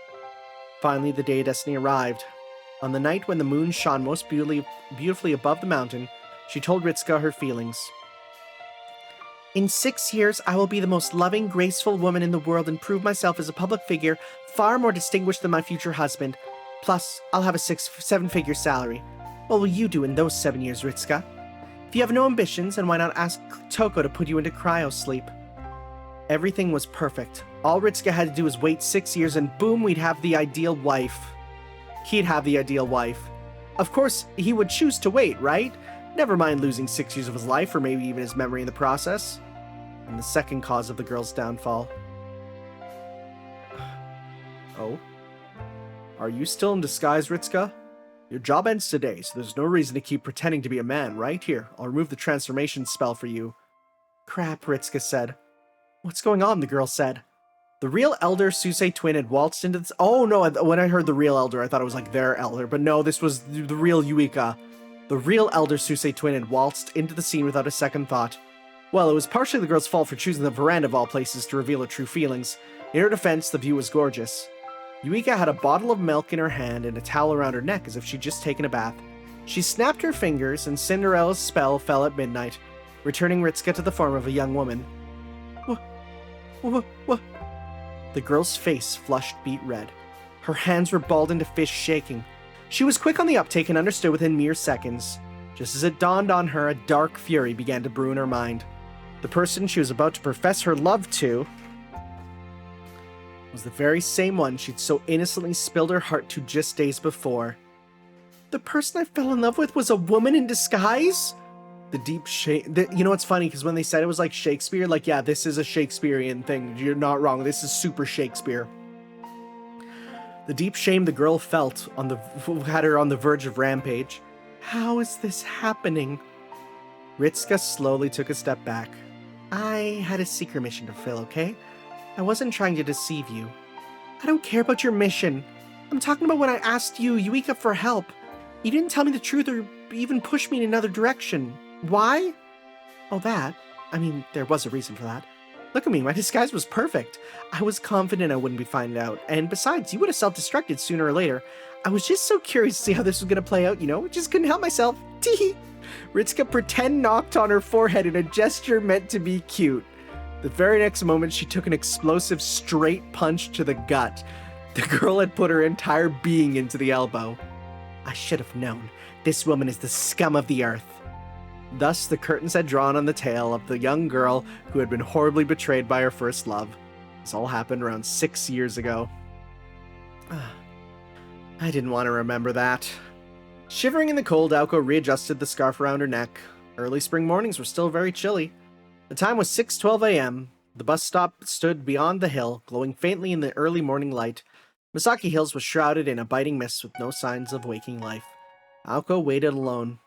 Finally, the day of destiny arrived. On the night when the moon shone most beautifully above the mountain, she told Ritsuka her feelings. "In 6 years, I will be the most loving, graceful woman in the world and prove myself as a public figure far more distinguished than my future husband. Plus, I'll have a 7-figure salary. What will you do in those 7 years, Ritsuka? If you have no ambitions, then why not ask Toko to put you into cryo-sleep?" Everything was perfect. All Ritsuka had to do was wait 6 years and boom, we'd have the ideal wife. He'd have the ideal wife. Of course, he would choose to wait, right? Never mind losing 6 years of his life, or maybe even his memory in the process. And the second cause of the girl's downfall. "Oh? Are you still in disguise, Ritsuka? Your job ends today, so there's no reason to keep pretending to be a man, right? Here, I'll remove the transformation spell for you." "Crap," Ritsuka said. "What's going on?" the girl said. The real elder Suse twin had waltzed into this. Oh no, when I heard the real elder, I thought it was like their elder, but no, this was the real Yuika. The real elder Suse twin had waltzed into the scene without a second thought. Well, it was partially the girl's fault for choosing the veranda of all places to reveal her true feelings. In her defense, the view was gorgeous. Yuika had a bottle of milk in her hand and a towel around her neck as if she'd just taken a bath. She snapped her fingers and Cinderella's spell fell at midnight, returning Ritsuka to the form of a young woman. What? The girl's face flushed beet red. Her hands were balled into fists, shaking. She was quick on the uptake and understood within mere seconds. Just as it dawned on her, a dark fury began to brew in her mind. The person she was about to profess her love to was the very same one she'd so innocently spilled her heart to just days before. The person I fell in love with was a woman in disguise? The deep shame. You know what's funny? Because when they said it was like Shakespeare, like, yeah, this is a Shakespearean thing. You're not wrong. This is super Shakespeare. The deep shame the girl felt had her on the verge of rampage. How is this happening? Ritska slowly took a step back. I had a secret mission to fill, okay? I wasn't trying to deceive you. I don't care about your mission. I'm talking about when I asked you, Yuika, for help. You didn't tell me the truth or even push me in another direction. Why? Oh, that. I mean, there was a reason for that. Look at me, my disguise was perfect. I was confident I wouldn't be found out, and besides, you would have self-destructed sooner or later. I was just so curious to see how this was going to play out, you know? Just couldn't help myself. Tee. Ritska pretend knocked on her forehead in a gesture meant to be cute. The very next moment, she took an explosive straight punch to the gut. The girl had put her entire being into the elbow. I should have known. This woman is the scum of the earth. Thus, the curtains had drawn on the tale of the young girl who had been horribly betrayed by her first love. This all happened around 6 years ago. I didn't want to remember that. Shivering in the cold, Aoko readjusted the scarf around her neck. Early spring mornings were still very chilly. The time was 6:12 a.m. The bus stop stood beyond the hill, glowing faintly in the early morning light. Misaki Hills was shrouded in a biting mist with no signs of waking life. Aoko waited alone.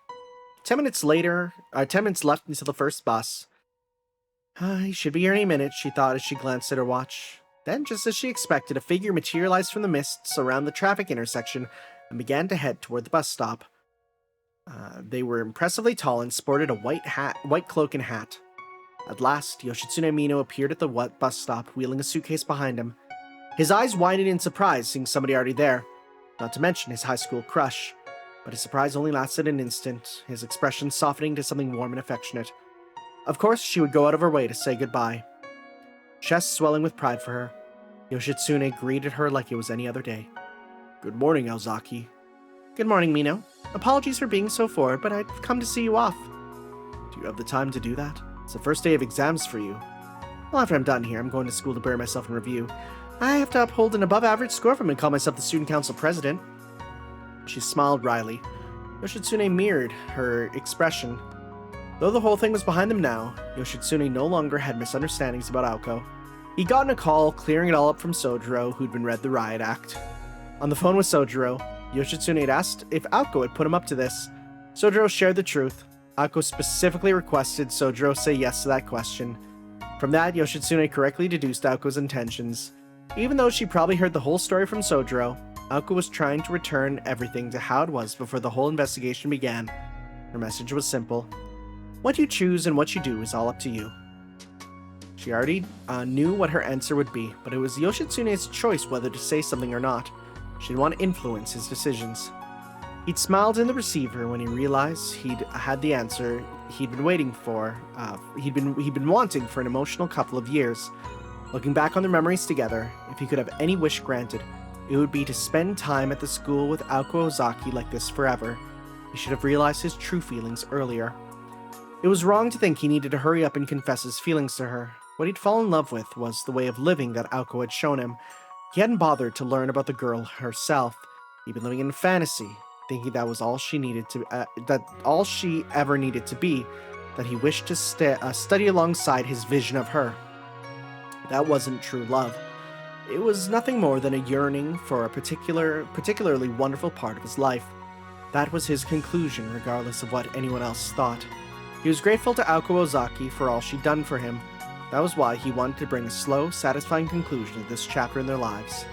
10 minutes left until the first bus. He should be here any minute, she thought as she glanced at her watch. Then, just as she expected, a figure materialized from the mists around the traffic intersection and began to head toward the bus stop. They were impressively tall and sported a white cloak and hat. At last, Yoshitsune Mino appeared at the bus stop, wheeling a suitcase behind him. His eyes widened in surprise, seeing somebody already there, not to mention his high school crush. But his surprise only lasted an instant, his expression softening to something warm and affectionate. Of course, she would go out of her way to say goodbye. Chest swelling with pride for her, Yoshitsune greeted her like it was any other day. Good morning, Aozaki. Good morning, Mino. Apologies for being so forward, but I'd come to see you off. Do you have the time to do that? It's the first day of exams for you. Well, after I'm done here, I'm going to school to bury myself in review. I have to uphold an above-average score if I'm going to call myself the student council president. She smiled wryly. Yoshitsune mirrored her expression. Though the whole thing was behind them now, Yoshitsune no longer had misunderstandings about Aoko. He'd gotten a call, clearing it all up from Sojiro, who'd been read the riot act. On the phone with Sojiro, Yoshitsune had asked if Aoko had put him up to this. Sojiro shared the truth. Aoko specifically requested Sojiro say yes to that question. From that, Yoshitsune correctly deduced Aoko's intentions. Even though she probably heard the whole story from Sojiro, Aoko was trying to return everything to how it was before the whole investigation began. Her message was simple. What you choose and what you do is all up to you. She already knew what her answer would be, but it was Yoshitsune's choice whether to say something or not. She didn't want to influence his decisions. He'd smiled in the receiver when he realized he'd had the answer he'd been waiting for. He'd been wanting for an emotional couple of years. Looking back on their memories together, if he could have any wish granted, it would be to spend time at the school with Aoko Ozaki like this forever. He should have realized his true feelings earlier. It was wrong to think he needed to hurry up and confess his feelings to her. What he'd fallen in love with was the way of living that Aoko had shown him. He hadn't bothered to learn about the girl herself. He'd been living in fantasy, thinking that was all she needed to, that all she ever needed to be, that he wished to study alongside his vision of her. That wasn't true love. It was nothing more than a yearning for a particularly wonderful part of his life. That was his conclusion, regardless of what anyone else thought. He was grateful to Aoko Ozaki for all she'd done for him. That was why he wanted to bring a slow, satisfying conclusion to this chapter in their lives.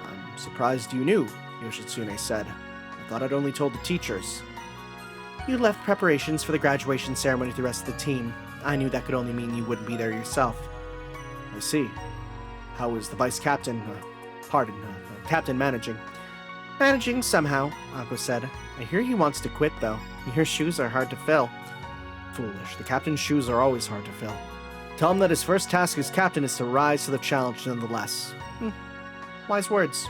I'm surprised you knew, Yoshitsune said. I thought I'd only told the teachers. You left preparations for the graduation ceremony with the rest of the team. I knew that could only mean you wouldn't be there yourself. I see. How is the vice captain, captain managing? Managing somehow, Aoko said. I hear he wants to quit, though. Your shoes are hard to fill. Foolish. The captain's shoes are always hard to fill. Tell him that his first task as captain is to rise to the challenge nonetheless. Wise words.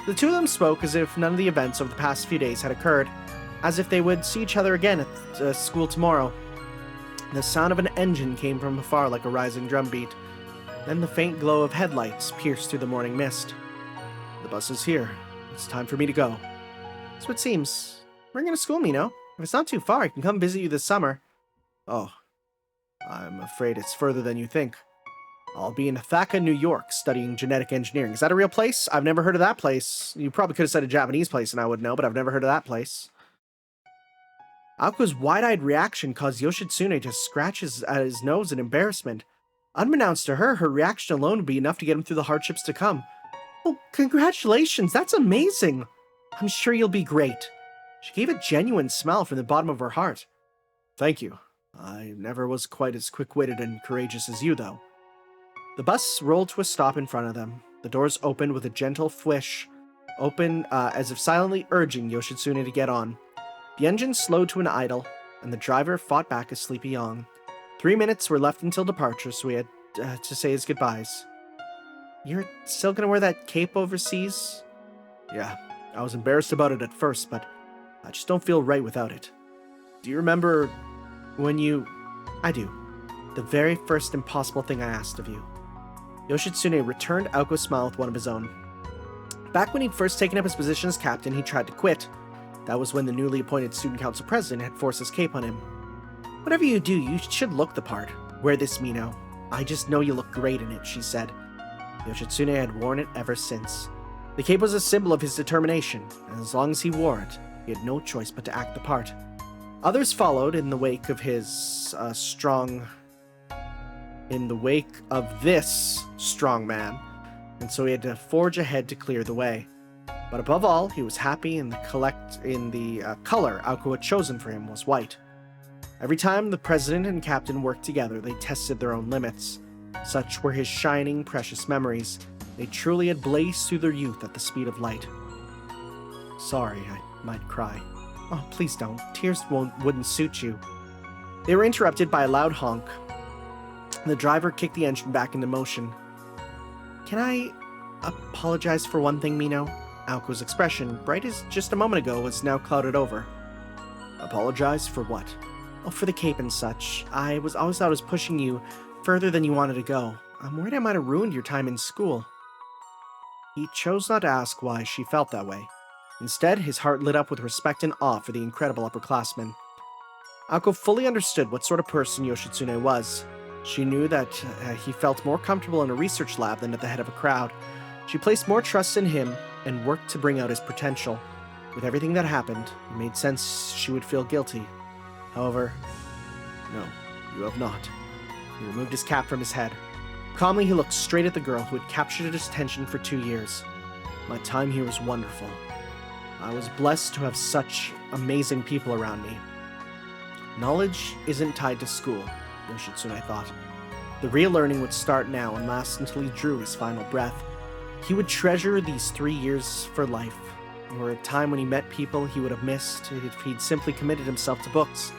The two of them spoke as if none of the events of the past few days had occurred, as if they would see each other again at school tomorrow. The sound of an engine came from afar like a rising drumbeat. Then the faint glow of headlights pierced through the morning mist. The bus is here. It's time for me to go. So it seems. We're going to school, Mino. If it's not too far, I can come visit you this summer. Oh, I'm afraid it's further than you think. I'll be in Ithaca, New York, studying genetic engineering. Is that a real place? I've never heard of that place. You probably could have said a Japanese place and I would know, but I've never heard of that place. Aoko's wide-eyed reaction caused Yoshitsune to scratch at his nose in embarrassment. Unbeknownst to her, her reaction alone would be enough to get him through the hardships to come. Oh, congratulations! That's amazing! I'm sure you'll be great. She gave a genuine smile from the bottom of her heart. Thank you. I never was quite as quick-witted and courageous as you, though. The bus rolled to a stop in front of them. The doors opened with a gentle fwish, as if silently urging Yoshitsune to get on. The engine slowed to an idle, and the driver fought back a sleepy yawn. 3 minutes were left until departure, so we had to say his goodbyes. You're still gonna wear that cape overseas? Yeah, I was embarrassed about it at first, but I just don't feel right without it. Do you remember when you... I do. The very first impossible thing I asked of you. Yoshitsune returned Aoko's smile with one of his own. Back when he'd first taken up his position as captain, he tried to quit. That was when the newly appointed student council president had forced his cape on him. Whatever you do, you should look the part. Wear this, Mino. I just know you look great in it, she said. Yoshitsune had worn it ever since. The cape was a symbol of his determination, and as long as he wore it, he had no choice but to act the part. Others followed in the wake of this strong man, and so he had to forge ahead to clear the way. But above all, he was happy in the color Aoko had chosen for him was white. Every time the president and captain worked together, they tested their own limits. Such were his shining, precious memories. They truly had blazed through their youth at the speed of light. Sorry, I might cry. Oh, please don't. Tears wouldn't suit you. They were interrupted by a loud honk. The driver kicked the engine back into motion. Can I apologize for one thing, Mino? Aoko's expression, bright as just a moment ago, was now clouded over. Apologize for what? Oh, for the cape and such. I always thought I was pushing you further than you wanted to go. I'm worried I might have ruined your time in school. He chose not to ask why she felt that way. Instead, his heart lit up with respect and awe for the incredible upperclassman. Aoko fully understood what sort of person Yoshitsune was. She knew that he felt more comfortable in a research lab than at the head of a crowd. She placed more trust in him and worked to bring out his potential. With everything that happened, it made sense she would feel guilty. However, no, you have not. He removed his cap from his head. Calmly, he looked straight at the girl who had captured his attention for 2 years. My time here was wonderful. I was blessed to have such amazing people around me. Knowledge isn't tied to school, Yoshitsune thought. The real learning would start now and last until he drew his final breath. He would treasure these 3 years for life. They were a time when he met people he would have missed if he'd simply committed himself to books.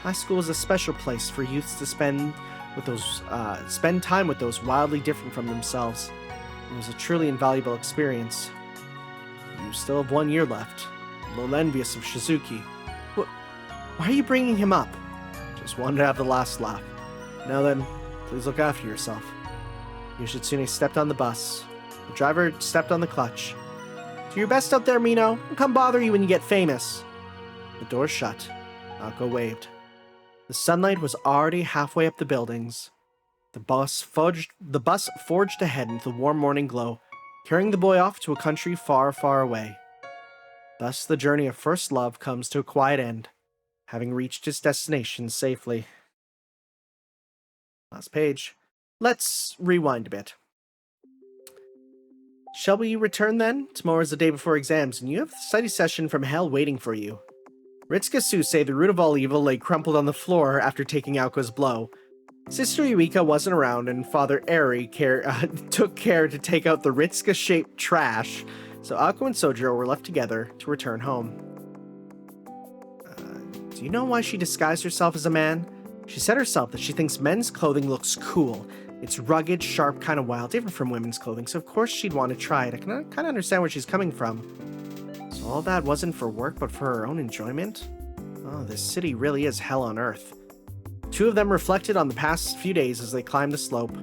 High school is a special place for youths to spend time with those wildly different from themselves. It was a truly invaluable experience. You still have 1 year left. I'm a little envious of Shizuki. Why are you bringing him up? Just wanted to have the last laugh. Now then, please look after yourself. Yoshitsune stepped on the bus. The driver stepped on the clutch. Do your best out there, Mino. I'll come bother you when you get famous. The door shut. Aoko waved. The sunlight was already halfway up the buildings. The bus forged ahead into the warm morning glow, carrying the boy off to a country far, far away. Thus the journey of first love comes to a quiet end, having reached its destination safely. Last page. Let's rewind a bit. Shall we return then? Tomorrow's the day before exams, and you have a study session from hell waiting for you. Ritsuka Susei, the root of all evil, lay crumpled on the floor after taking Aoko's blow. Sister Yuika wasn't around, and Father Eri took care to take out the Ritsuka-shaped trash, so Aoko and Sojiro were left together to return home. Do you know why she disguised herself as a man? She said herself that she thinks men's clothing looks cool. It's rugged, sharp, kind of wild, different from women's clothing, so of course she'd want to try it. I can kind of understand where she's coming from. So all that wasn't for work, but for her own enjoyment? Oh, this city really is hell on earth. Two of them reflected on the past few days as they climbed the slope.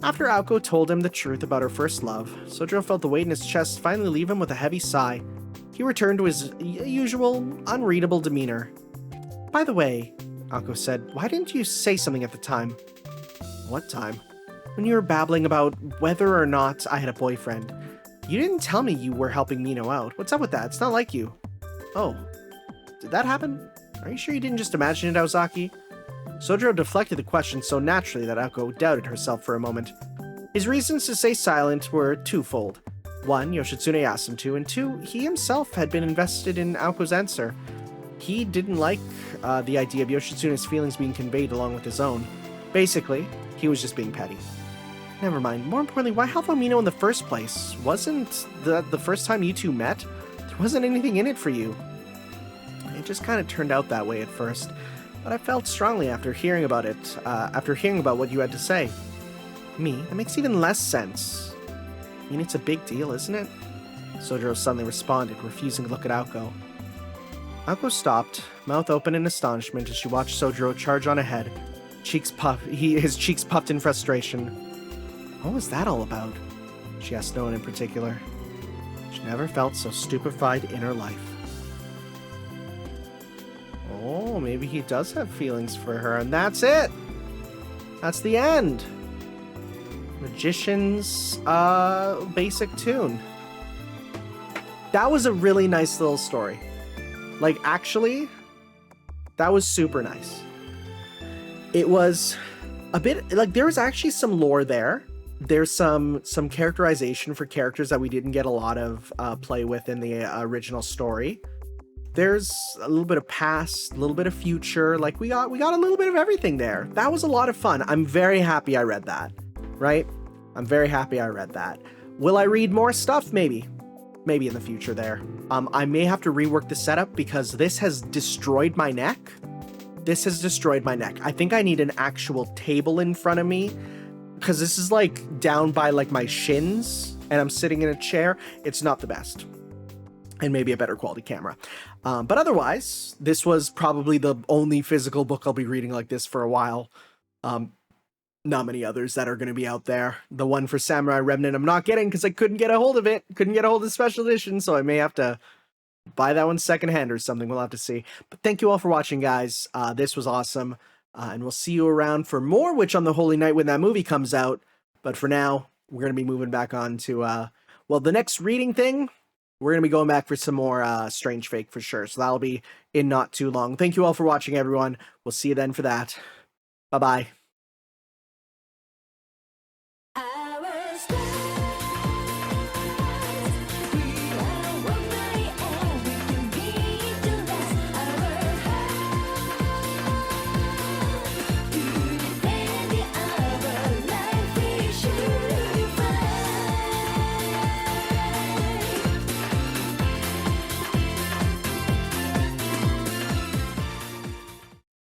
After Aoko told him the truth about her first love, Sojiro felt the weight in his chest finally leave him with a heavy sigh. He returned to his usual, unreadable demeanor. By the way, Aoko said, why didn't you say something at the time? What time? When you were babbling about whether or not I had a boyfriend. You didn't tell me you were helping Mino out. What's up with that? It's not like you. Oh, did that happen? Are you sure you didn't just imagine it, Aozaki? Sojiro deflected the question so naturally that Aoko doubted herself for a moment. His reasons to stay silent were twofold. One, Yoshitsune asked him to, and two, he himself had been invested in Aoko's answer. He didn't like the idea of Yoshitsune's feelings being conveyed along with his own. Basically, he was just being petty. Never mind. More importantly, why help Mino in the first place? Wasn't the first time you two met? There wasn't anything in it for you. It just kind of turned out that way at first, but I felt strongly after hearing about it, after hearing about what you had to say. Me? That makes even less sense. I mean, it's a big deal, isn't it? Sojiro suddenly responded, refusing to look at Aoko. Aoko stopped, mouth open in astonishment as she watched Sojiro charge on ahead. His cheeks puffed in frustration. What was that all about? She asked no one in particular. She never felt so stupefied in her life. Oh, maybe he does have feelings for her, and that's it! That's the end! Magician's, basic tune. That was a really nice little story. Like, actually, that was super nice. It was a bit, like, there was actually some lore there. There's some characterization for characters that we didn't get a lot of play with in the original story. There's a little bit of past, a little bit of future. Like, we got a little bit of everything there. That was a lot of fun. I'm very happy I read that, right? I'm very happy I read that. Will I read more stuff? Maybe in the future there. I may have to rework the setup because this has destroyed my neck. This has destroyed my neck. I think I need an actual table in front of me because this is like down by like my shins and I'm sitting in a chair. It's not the best. And maybe a better quality camera. But otherwise, this was probably the only physical book I'll be reading like this for a while. Not many others that are going to be out there. The one for Samurai Remnant I'm not getting because I couldn't get a hold of it. Couldn't get a hold of the special edition, so I may have to buy that one secondhand or something. We'll have to see. But thank you all for watching, guys. This was awesome. And we'll see you around for more Witch on the Holy Night when that movie comes out. But for now, we're going to be moving back on to, well, the next reading thing. We're going to be going back for some more Strange Fake for sure. So that'll be in not too long. Thank you all for watching, everyone. We'll see you then for that. Bye-bye.